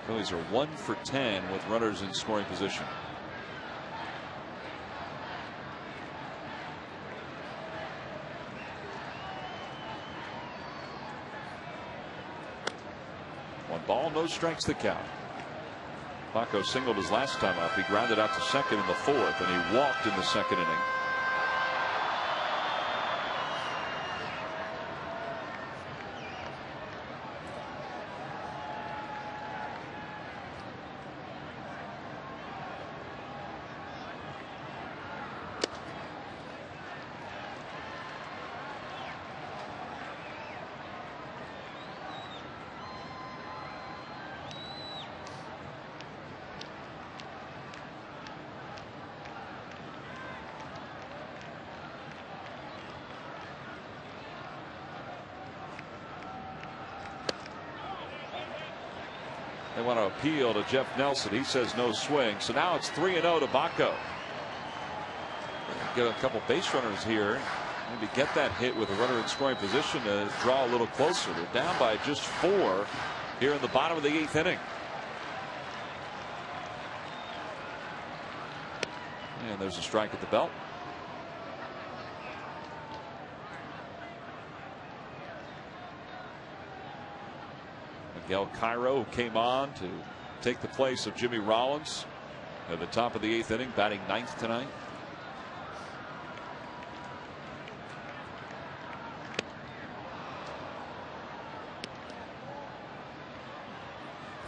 Phillies are 1 for 10 with runners in scoring position. One ball, no strikes, the count. Paco singled his last time up. He grounded out to second in the 4th, and he walked in the 2nd inning. They want to appeal to Jeff Nelson. He says no swing. So now it's 3-0 to Baco. Get a couple base runners here. Maybe get that hit with a runner in scoring position to draw a little closer. They're down by just 4 here in the bottom of the 8th inning. And there's a strike at the belt. Miguel Cairo came on to take the place of Jimmy Rollins at the top of the 8th inning, batting 9th tonight.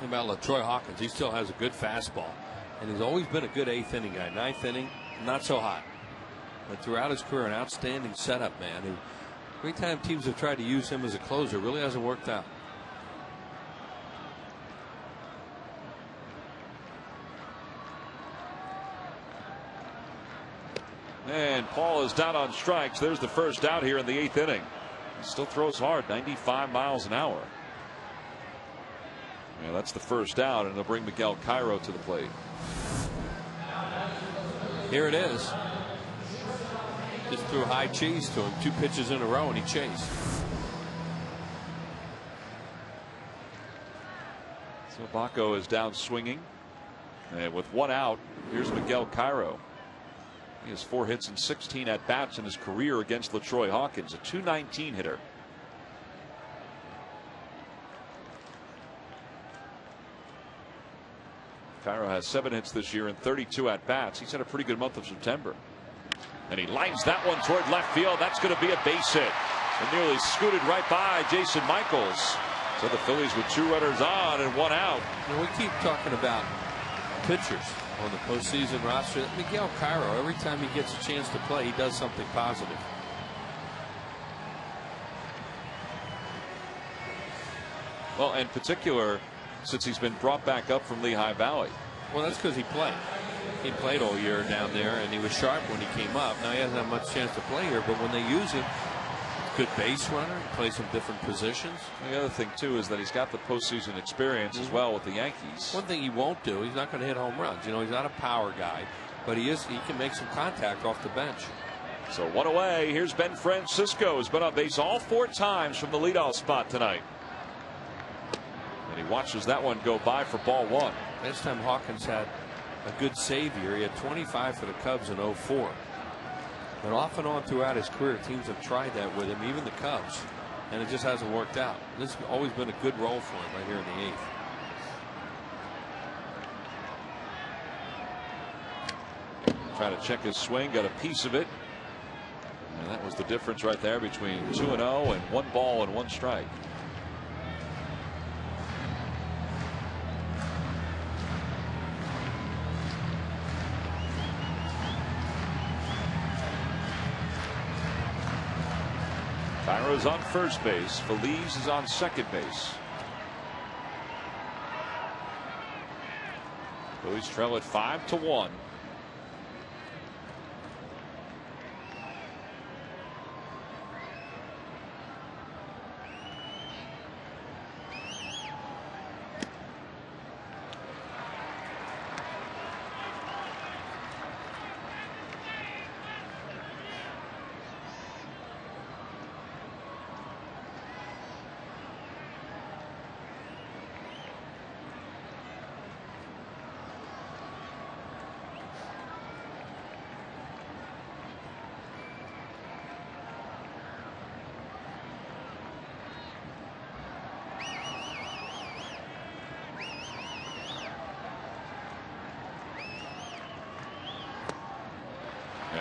About LaTroy Hawkins, he still has a good fastball, and he's always been a good 8th inning guy. 9th inning, not so hot, but throughout his career, an outstanding setup man. Every time teams have tried to use him as a closer, really hasn't worked out. And Paul is down on strikes. There's the first out here in the 8th inning. He still throws hard, 95 miles an hour. Yeah, that's the first out, and it'll bring Miguel Cairo to the plate. Here it is. Just threw high cheese to him. 2 pitches in a row, and he chased. So Baco is down swinging. And with 1 out, here's Miguel Cairo. He has 4 hits and 16 at bats in his career against LaTroy Hawkins, a .219 hitter. Cairo has 7 hits this year and 32 at bats. He's had a pretty good month of September. And he lines that one toward left field. That's going to be a base hit. And nearly scooted right by Jason Michaels. So the Phillies with 2 runners on and 1 out. We keep talking about pitchers on the postseason roster. Miguel Cairo, every time he gets a chance to play, he does something positive. Well, in particular, since he's been brought back up from Lehigh Valley. Well, that's because he played. He played all year down there, and he was sharp when he came up. Now he hasn't had much chance to play here, but when they use him, good base runner, he plays some different positions. The other thing too is that he's got the postseason experience as well with the Yankees. One thing he won't do, he's not going to hit home runs. You know, he's not a power guy, but he can make some contact off the bench. So 1 away. Here's Ben Francisco, who's been on base all 4 times from the leadoff spot tonight. And he watches that one go by for ball 1. Last time Hawkins had a good save year, he had 25 for the Cubs in 04. But off and on throughout his career, teams have tried that with him, even the Cubs, and it just hasn't worked out. This has always been a good role for him right here in the 8th. Trying to check his swing, got a piece of it. And that was the difference right there between 2-0 and 1 ball and 1 strike. Cairo's on first base. Feliz is on second base. Phillies trail at 5-1.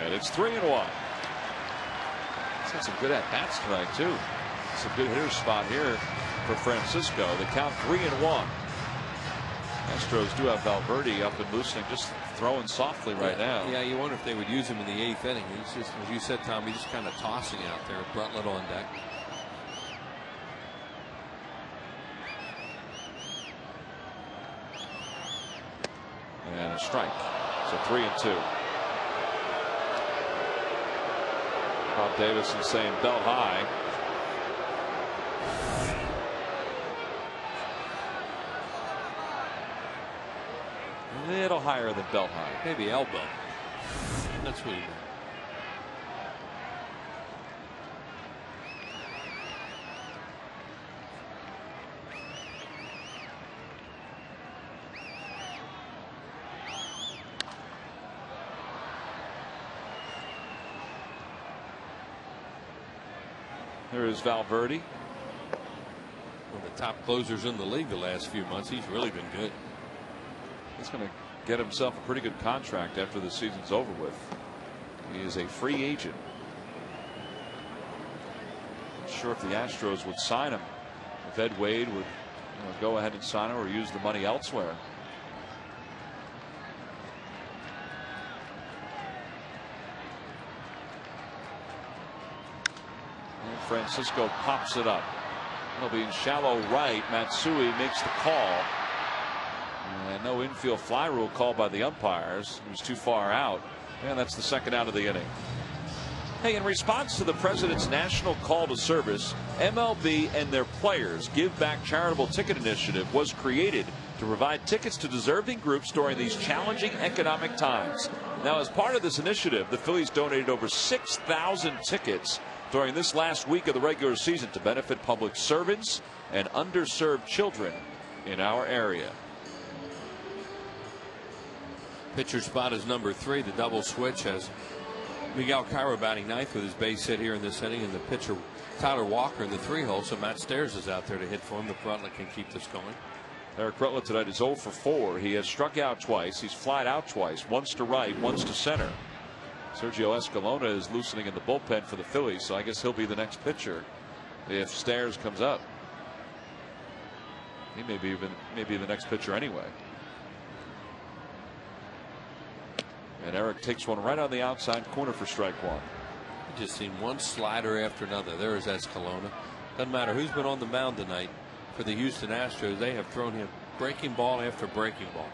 And it's 3-1. He's had some good at bats tonight too. It's a good hitter spot here for Francisco. They count 3-1. Astros do have Valverde up and loosening, just throwing softly right now. Yeah, you wonder if they would use him in the 8th inning. He's just, as you said, Tom, he's just kind of tossing out there. Bruntlett on deck. And a strike. So 3-2. Bob Davison saying belt high. A little higher than belt high. Maybe elbow. That's what he meant. There is Valverde. One of the top closers in the league the last few months. He's really been good. He's going to get himself a pretty good contract after the season's over with. He is a free agent. Not sure if the Astros would sign him. If Ed Wade would go ahead and sign him or use the money elsewhere. And Francisco pops it up. It'll be in shallow right. Matsui makes the call. And no infield fly rule called by the umpires. He was too far out. And that's the second out of the inning. Hey, in response to the president's national call to service, MLB and their Players Give Back charitable ticket initiative was created to provide tickets to deserving groups during these challenging economic times. Now, as part of this initiative, the Phillies donated over 6,000 tickets during this last week of the regular season to benefit public servants and underserved children in our area. Pitcher spot is number 3. The double switch has Miguel Cairo batting ninth with his base hit here in this inning, and the pitcher Tyler Walker in the 3-hole. So Matt Stairs is out there to hit for him. The Brutlet can keep this going. Eric Brutlet tonight is 0 for 4. He has struck out twice. He's flied out twice, once to right, once to center. Sergio Escalona is loosening in the bullpen for the Phillies, so I guess he'll be the next pitcher if Stairs comes up. He may be the next pitcher anyway. And Eric takes one right on the outside corner for strike one. You just seen one slider after another. There is Escalona. Doesn't matter who's been on the mound tonight for the Houston Astros. They have thrown him breaking ball after breaking ball.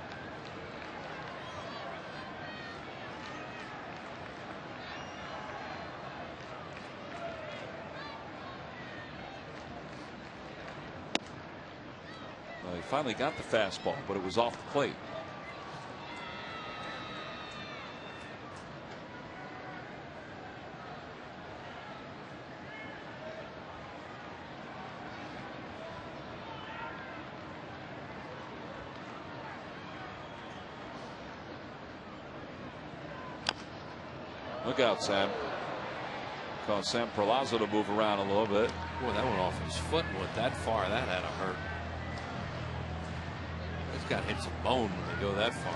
Well, he finally got the fastball, but it was off the plate. Look out, Sam. Cause Sam Perlaza to move around a little bit. Boy, that went off his foot and went that far. That had to hurt. It's got to hit some bone when they go that far.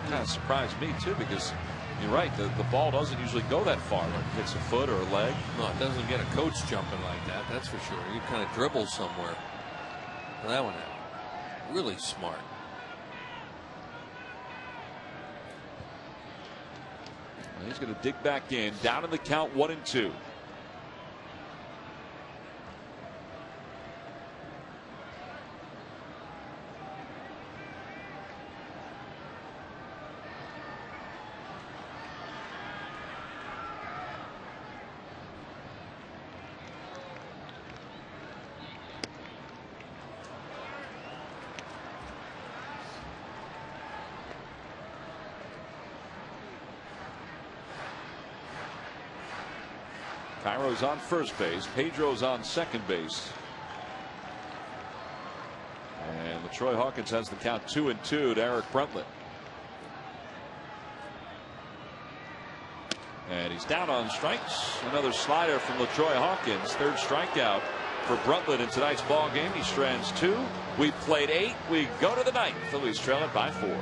Kind of surprised me too, because you're right, the ball doesn't usually go that far when it hits a foot or a leg. No, it doesn't get a coach jumping like that, that's for sure. You kind of dribble somewhere. Well, that one happened. Really smart. He's going to dig back in, down in the count, 1-2. Cairo's on first base. Pedro's on second base. And LaTroy Hawkins has the count 2-2 to Eric Brutlet. And he's down on strikes. Another slider from LaTroy Hawkins. Third strikeout for Brutlet in tonight's ball game. He strands 2. We played 8. We go to the 9th. Phillies trail it by 4.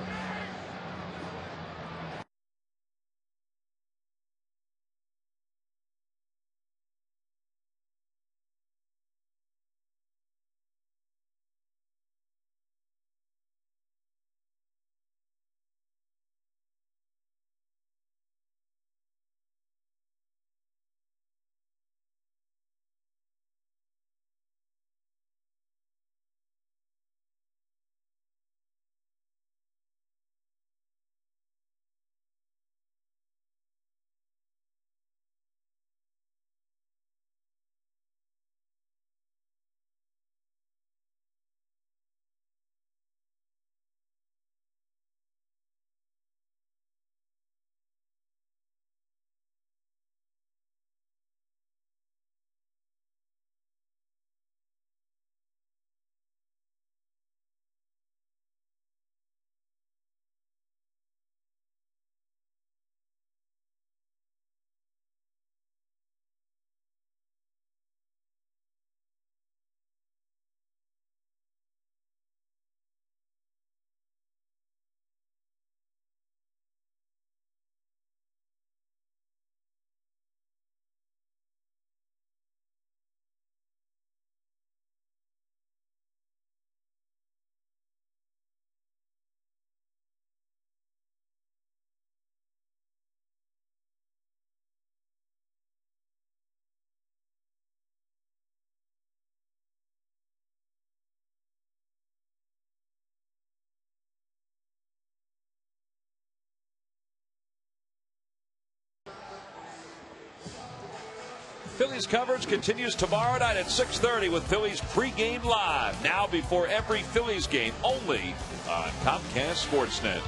Phillies coverage continues tomorrow night at 6:30 with Phillies pregame live. Now before every Phillies game, only on Comcast Sportsnet.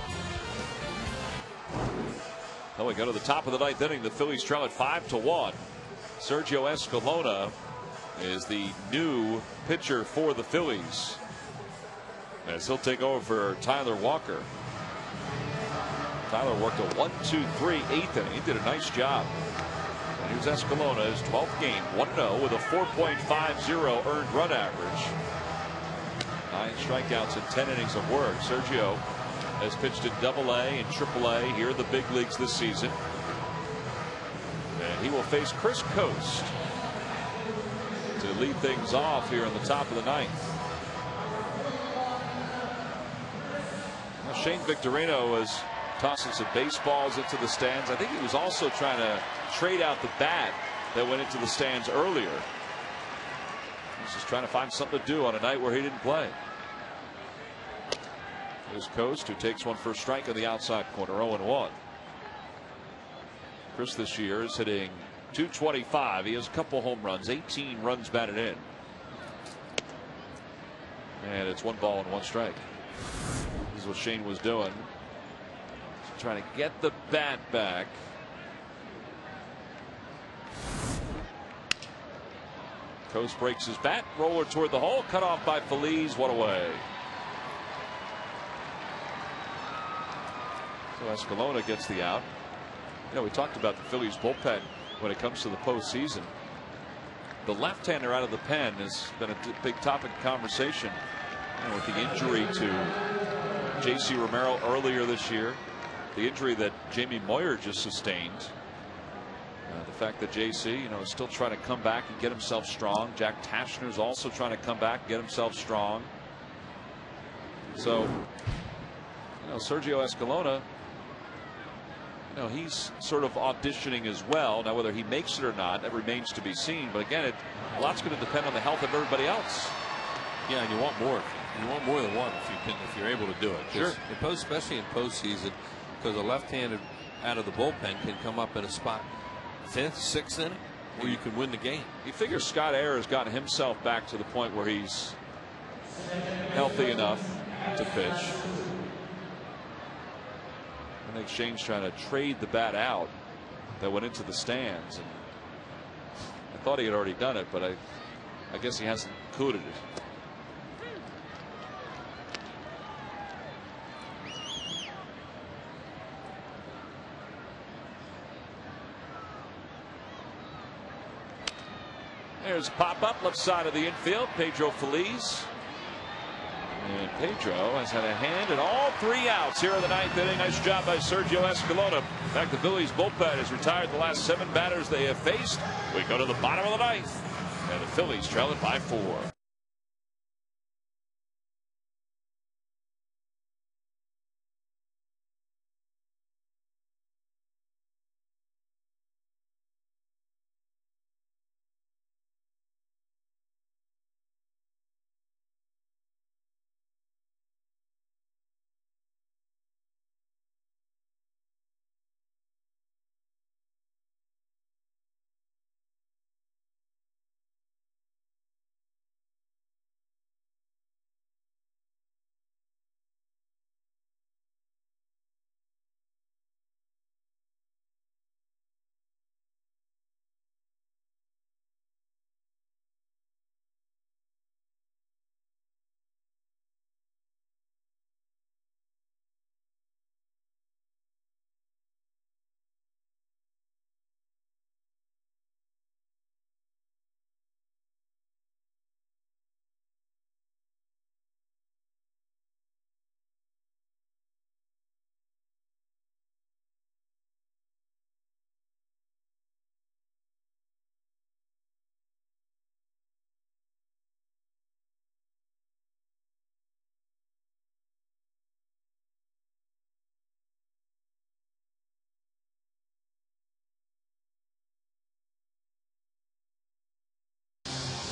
Well, we go to the top of the ninth inning. The Phillies trail at 5-1. Sergio Escalona is the new pitcher for the Phillies, as he'll take over for Tyler Walker. Tyler worked a 1-2-3 eighth inning. He did a nice job. And here's Escalona, his 12th game, 1-0 with a 4.50 earned run average. 9 strikeouts in 10 innings of work. Sergio has pitched in AA and AAA here in the big leagues this season. And he will face Chris Coast to lead things off here in the top of the ninth. Now, Shane Victorino was tossing some baseballs into the stands. I think he was also trying to trade out the bat that went into the stands earlier. He's just trying to find something to do on a night where he didn't play. There's Coast, who takes one for a strike on the outside corner, 0-1. Chris this year is hitting .225. He has a couple home runs, 18 runs batted in. And it's 1 ball and 1 strike. This is what Shane was doing. He's trying to get the bat back. Coast breaks his bat, roller toward the hole, cut off by Feliz, one away. So Escalona gets the out. You know, we talked about the Phillies bullpen when it comes to the postseason. The left-hander out of the pen has been a big topic of conversation. You know, with the injury to J.C. Romero earlier this year, the injury that Jamie Moyer just sustained, the fact that J.C. is still trying to come back and get himself strong. Jack Tashner's also trying to come back and get himself strong. So, Sergio Escalona, he's sort of auditioning as well. Now, whether he makes it or not, that remains to be seen. But again, a lot's going to depend on the health of everybody else. Yeah, and you want more. You want more than one if you're able to do it. Sure. Especially in postseason, because a left-handed out of the bullpen can come up in a spot 5th, 6th inning where you can win the game. You figure Scott Ayer has gotten himself back to the point where he's healthy enough to pitch. I think Shane's trying to trade the bat out that went into the stands. And I thought he had already done it, but I guess he hasn't coded it. There's a pop-up left side of the infield. Pedro Feliz. And Pedro has had a hand in all 3 outs here in the 9th inning. Nice job by Sergio Escalona. In fact, the Phillies bullpen has retired the last 7 batters they have faced. We go to the bottom of the 9th, and the Phillies trail it by 4.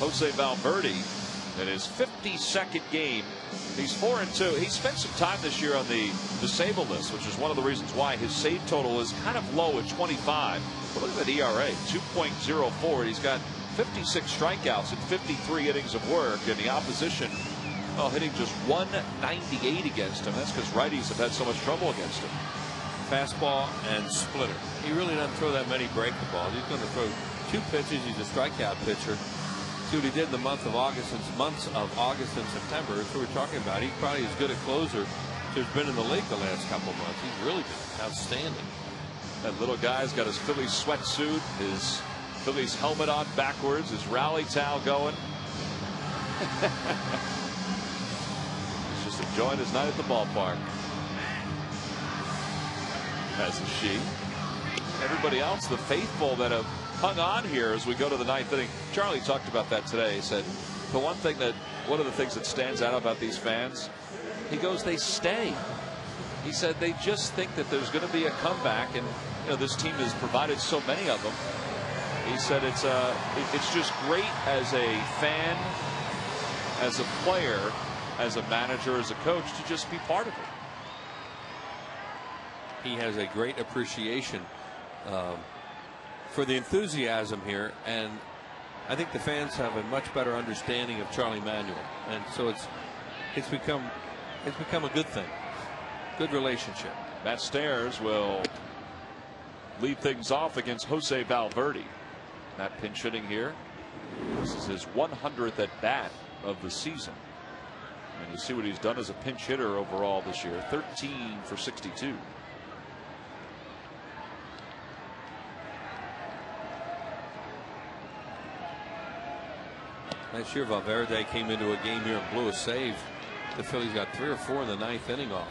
Jose Valverde in his 52nd game. He's 4-2. He spent some time this year on the disabled list, which is one of the reasons why his save total is kind of low at 25. But look at that ERA, 2.04. He's got 56 strikeouts and 53 innings of work, and the opposition, well, hitting just 198 against him. That's because righties have had so much trouble against him. Fastball and splitter. He really doesn't throw that many breaking balls. He's going to throw 2 pitches. He's a strikeout pitcher. See what he did in the months of August and September. That's what we're talking about. He's probably as good a closer as been in the league the last couple of months. He's really been outstanding. That little guy's got his Phillies sweatsuit, his Phillies helmet on backwards, his rally towel going. He's just enjoying his night at the ballpark. As is she. Everybody else, the faithful that have hung on here as we go to the 9th inning. Charlie talked about that today. He said one of the things that stands out about these fans, he goes, they stay. He said they just think that there's going to be a comeback, and this team has provided so many of them. He said it's just great as a fan, as a player, as a manager, as a coach, to just be part of it. He has a great appreciation for the enthusiasm here, and I think the fans have a much better understanding of Charlie Manuel, and so it's become a good thing, good relationship. Matt Stairs will lead things off against Jose Valverde. Matt pinch hitting here. This is his 100th at bat of the season, and you see what he's done as a pinch hitter overall this year. 13 for 62. Last year, Valverde came into a game here and blew a save. The Phillies got 3 or 4 in the 9th inning off.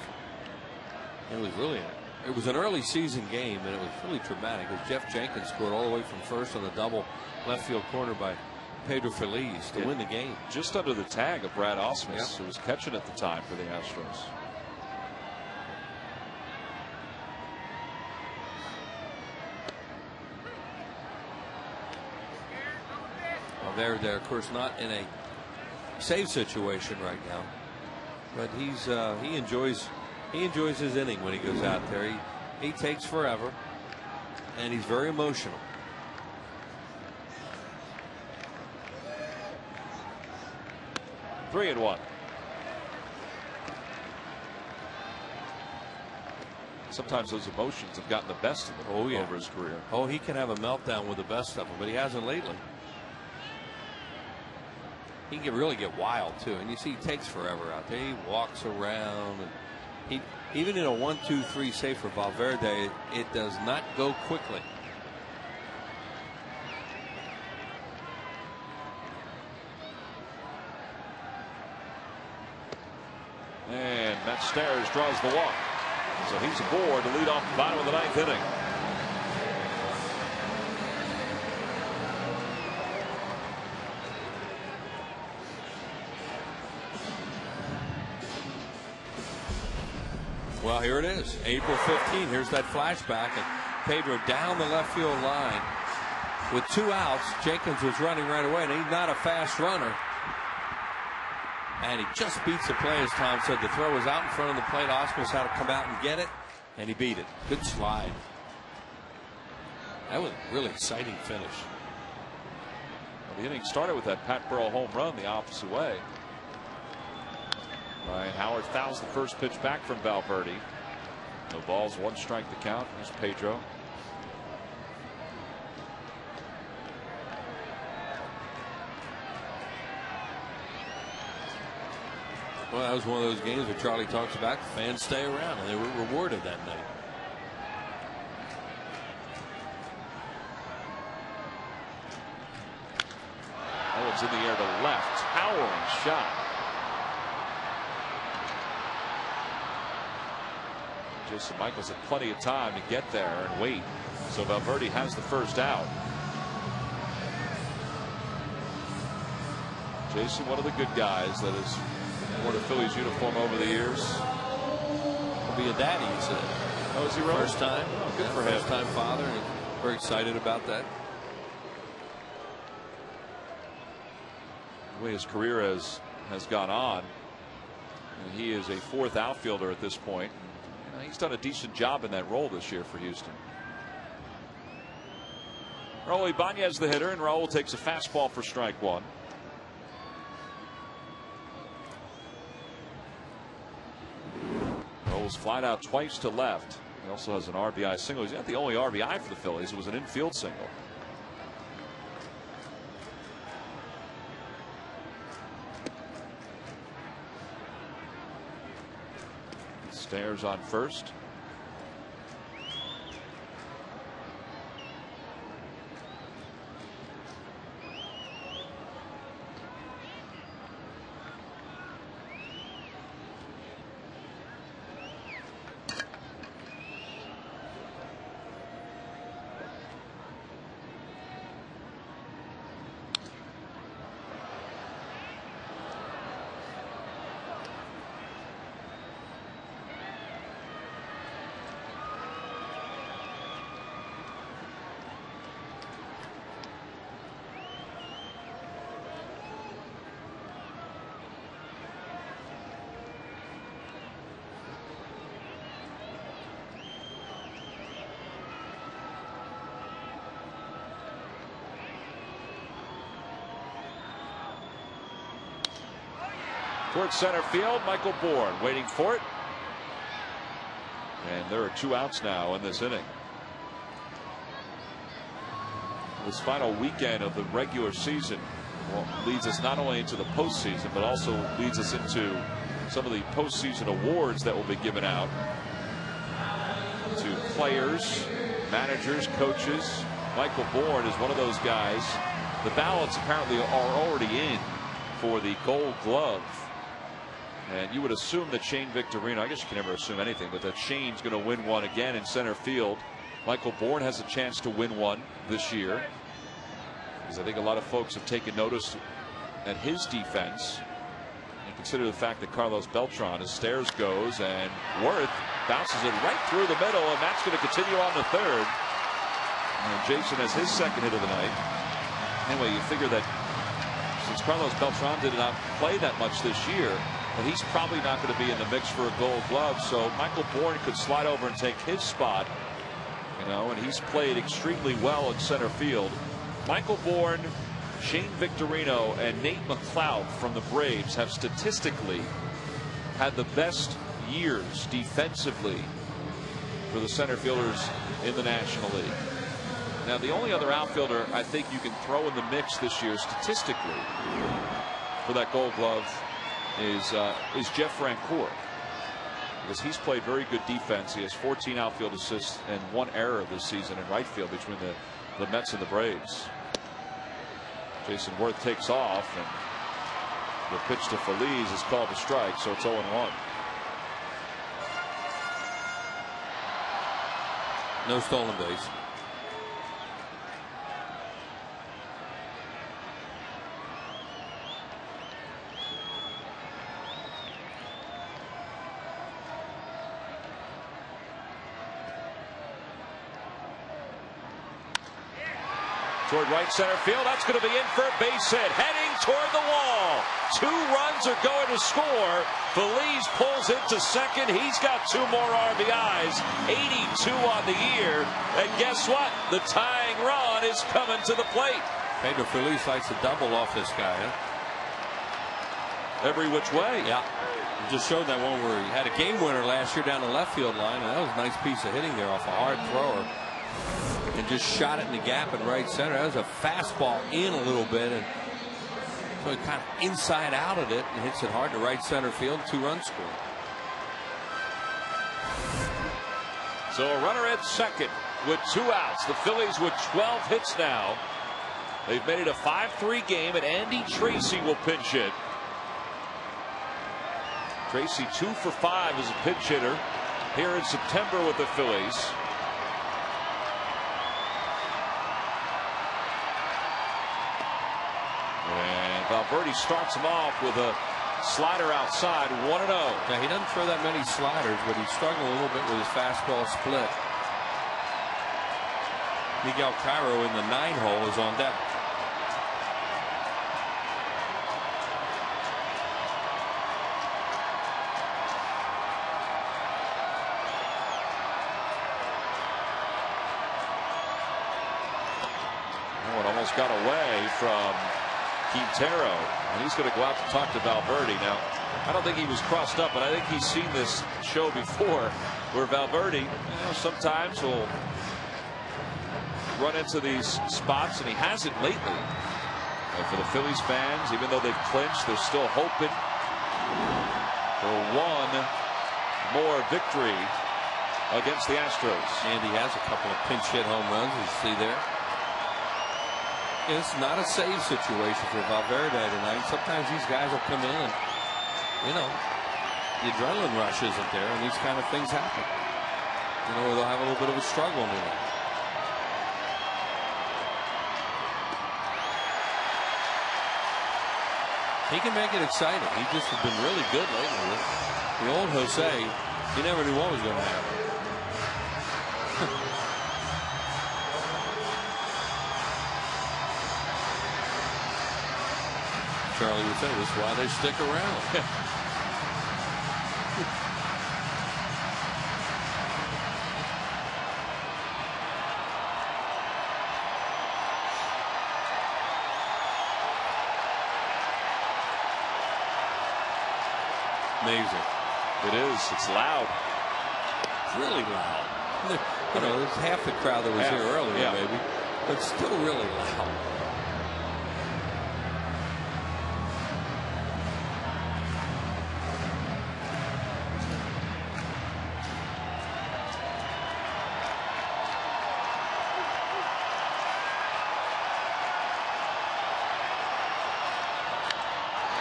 It was an early season game, and it was really dramatic. Because Jeff Jenkins scored all the way from first on a double left field corner by Pedro Feliz to win the game. Just under the tag of Brad Ausmus, who was catching at the time for the Astros. They're of course not in a save situation right now, but he enjoys his inning when he goes out there. He takes forever, and he's very emotional. Three and one. Sometimes those emotions have gotten the best of him over his career. Oh, he can have a meltdown with the best of them, but he hasn't lately. He can really get wild too, and you see he takes forever out there. He walks around, and even in a 1-2-3 save for Valverde, it does not go quickly. And Matt Stairs draws the walk, so he's aboard to lead off the bottom of the 9th inning. Well, here it is, April 15. Here's that flashback, and Pedro down the left field line with 2 outs. Jenkins was running right away, and he's not a fast runner. And he just beats the play, as Tom said. The throw was out in front of the plate. Ausmus had to come out and get it, and he beat it. Good slide. That was a really exciting finish. Well, the inning started with that Pat Burrell home run the opposite way. Ryan Howard fouls the first pitch back from Valverde. No balls, 1 strike to count. Here's Pedro. Well, that was one of those games where Charlie talks about the fans stay around, and they were rewarded that night. That one's in the air to left. Towering shot. Jason Michaels had plenty of time to get there and wait. So Valverde has the first out. Jason, one of the good guys that has worn a Phillies uniform over the years. He'll be a daddy, he said. Oh, is he really? First time. Oh, good for him. First time father, and very excited about that. the way his career has gone on. And he is a fourth outfielder at this point. He's done a decent job in that role this year for Houston. Raul Ibanez the hitter, and Raul takes a fastball for strike one. Raul's flied out twice to left. He also has an RBI single. He's not the only RBI for the Phillies. It was an infield single. Stairs on first. Towards center field, Michael Bourne waiting for it. And there are 2 outs now in this inning. This final weekend of the regular season leads us not only into the postseason, but also leads us into some of the postseason awards that will be given out to players, managers, coaches. Michael Bourne is one of those guys. The ballots apparently are already in for the Gold Glove. And you would assume that Shane Victorino, I guess you can never assume anything, but that Shane's going to win one again in center field. Michael Bourne has a chance to win one this year, because I think a lot of folks have taken notice at his defense. And consider the fact that Carlos Beltran, as Stairs goes, and Worth bounces it right through the middle, and that's going to continue on the third. And Jason has his second hit of the night. Anyway, you figure that since Carlos Beltran did not play that much this year, but he's probably not going to be in the mix for a Gold Glove. So Michael Bourne could slide over and take his spot, and he's played extremely well in center field. Michael Bourne, Shane Victorino, and Nate McLeod from the Braves have statistically had the best years defensively for the center fielders in the National League. Now, the only other outfielder I think you can throw in the mix this year statistically for that Gold Glove is Jeff Francoeur, because he's played very good defense. He has 14 outfield assists and 1 error this season in right field between the Mets and the Braves. Jason Worth takes off, and the pitch to Feliz is called a strike, so it's 0-1. No stolen base. Toward right center field, that's going to be in for a base hit. Heading toward the wall. 2 runs are going to score. Feliz pulls into second. He's got 2 more RBIs. 82 on the year. And guess what? The tying run is coming to the plate. Pedro Feliz likes to double off this guy, huh? Every which way. Yeah. He just showed that one where he had a game winner last year down the left field line, and that was a nice piece of hitting there off a hard thrower. And just shot it in the gap in right center. That was a fastball in a little bit, and so he kind of inside out of it and hits it hard to right center field. 2 runs scored. So a runner at second with 2 outs. The Phillies with 12 hits now. They've made it a 5-3 game, and Andy Tracy will pinch hit. Tracy 2 for 5 as a pinch hitter here in September with the Phillies. And Valverde starts him off with a slider outside, 1-0. Now, he doesn't throw that many sliders, but he's struggling a little bit with his fastball split. Miguel Cairo in the 9 hole is on deck. almost got away from Quintero, and he's going to go out to talk to Valverde. Now, I don't think he was crossed up, but I think he's seen this show before where Valverde sometimes will run into these spots, and he hasn't lately. And for the Phillies fans, even though they've clinched, they're still hoping for one more victory against the Astros. And he has a couple of pinch hit home runs, as you see there. It's not a save situation for Valverde tonight. Sometimes these guys will come in and, the adrenaline rush isn't there, and these kind of things happen. They'll have a little bit of a struggle tonight. He can make it exciting. He just has been really good lately. The old Jose, you never knew what was going to happen. Charlie would say this is why they stick around. Amazing. It is. It's loud. It's really loud. There's half the crowd that was here earlier, maybe, but still really loud.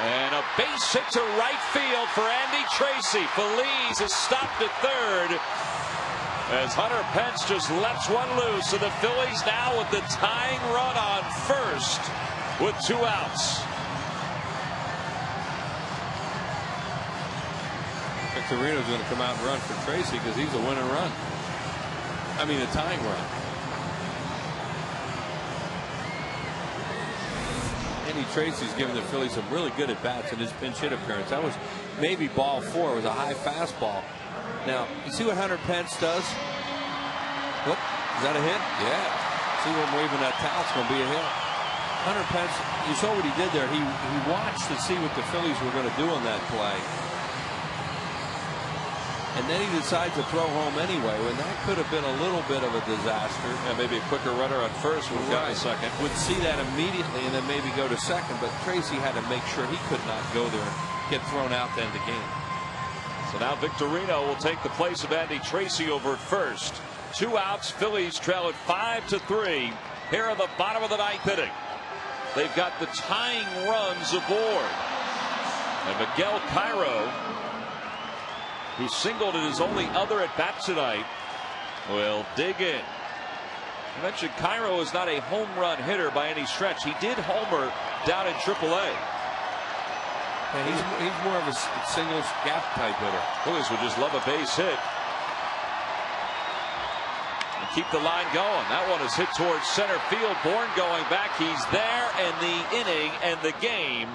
And a base hit to right field for Andy Tracy. Feliz is stopped at third as Hunter Pence just lets one loose. So the Phillies now with the tying run on first with 2 outs. Victorino's going to come out and run for Tracy because he's a winning run. I mean, a tying run. Andy Tracy's given the Phillies some really good at-bats in his pinch hit appearance. That was maybe ball 4. It was a high fastball. Now, you see what Hunter Pence does? Whoop, is that a hit? Yeah. See him waving that towel. It's going to be a hit. Hunter Pence, you saw what he did there. He watched to see what the Phillies were going to do on that play. And then he decides to throw home anyway, when that could have been a little bit of a disaster. And maybe a quicker runner at first would have gotten a second. Would see that immediately and then maybe go to second, but Tracy had to make sure he could not go there and get thrown out to end the game. So now Victorino will take the place of Andy Tracy over at first. 2 outs. Phillies trail at 5-3 here in the bottom of the 9th inning. They've got the tying runs aboard. And Miguel Cairo, who singled in his only other at bat tonight, will dig in. I mentioned Cairo is not a home run hitter by any stretch. He did homer down in AAA. And he's more of a singles gap type hitter. Phillies would just love a base hit and keep the line going. That one is hit towards center field. Bourne going back. He's there, and the inning and the game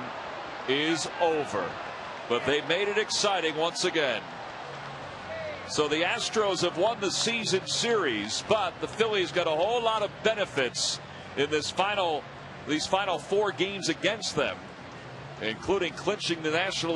is over. But they made it exciting once again. So the Astros have won the season series, but the Phillies got a whole lot of benefits in these final 4 games against them, including clinching the National League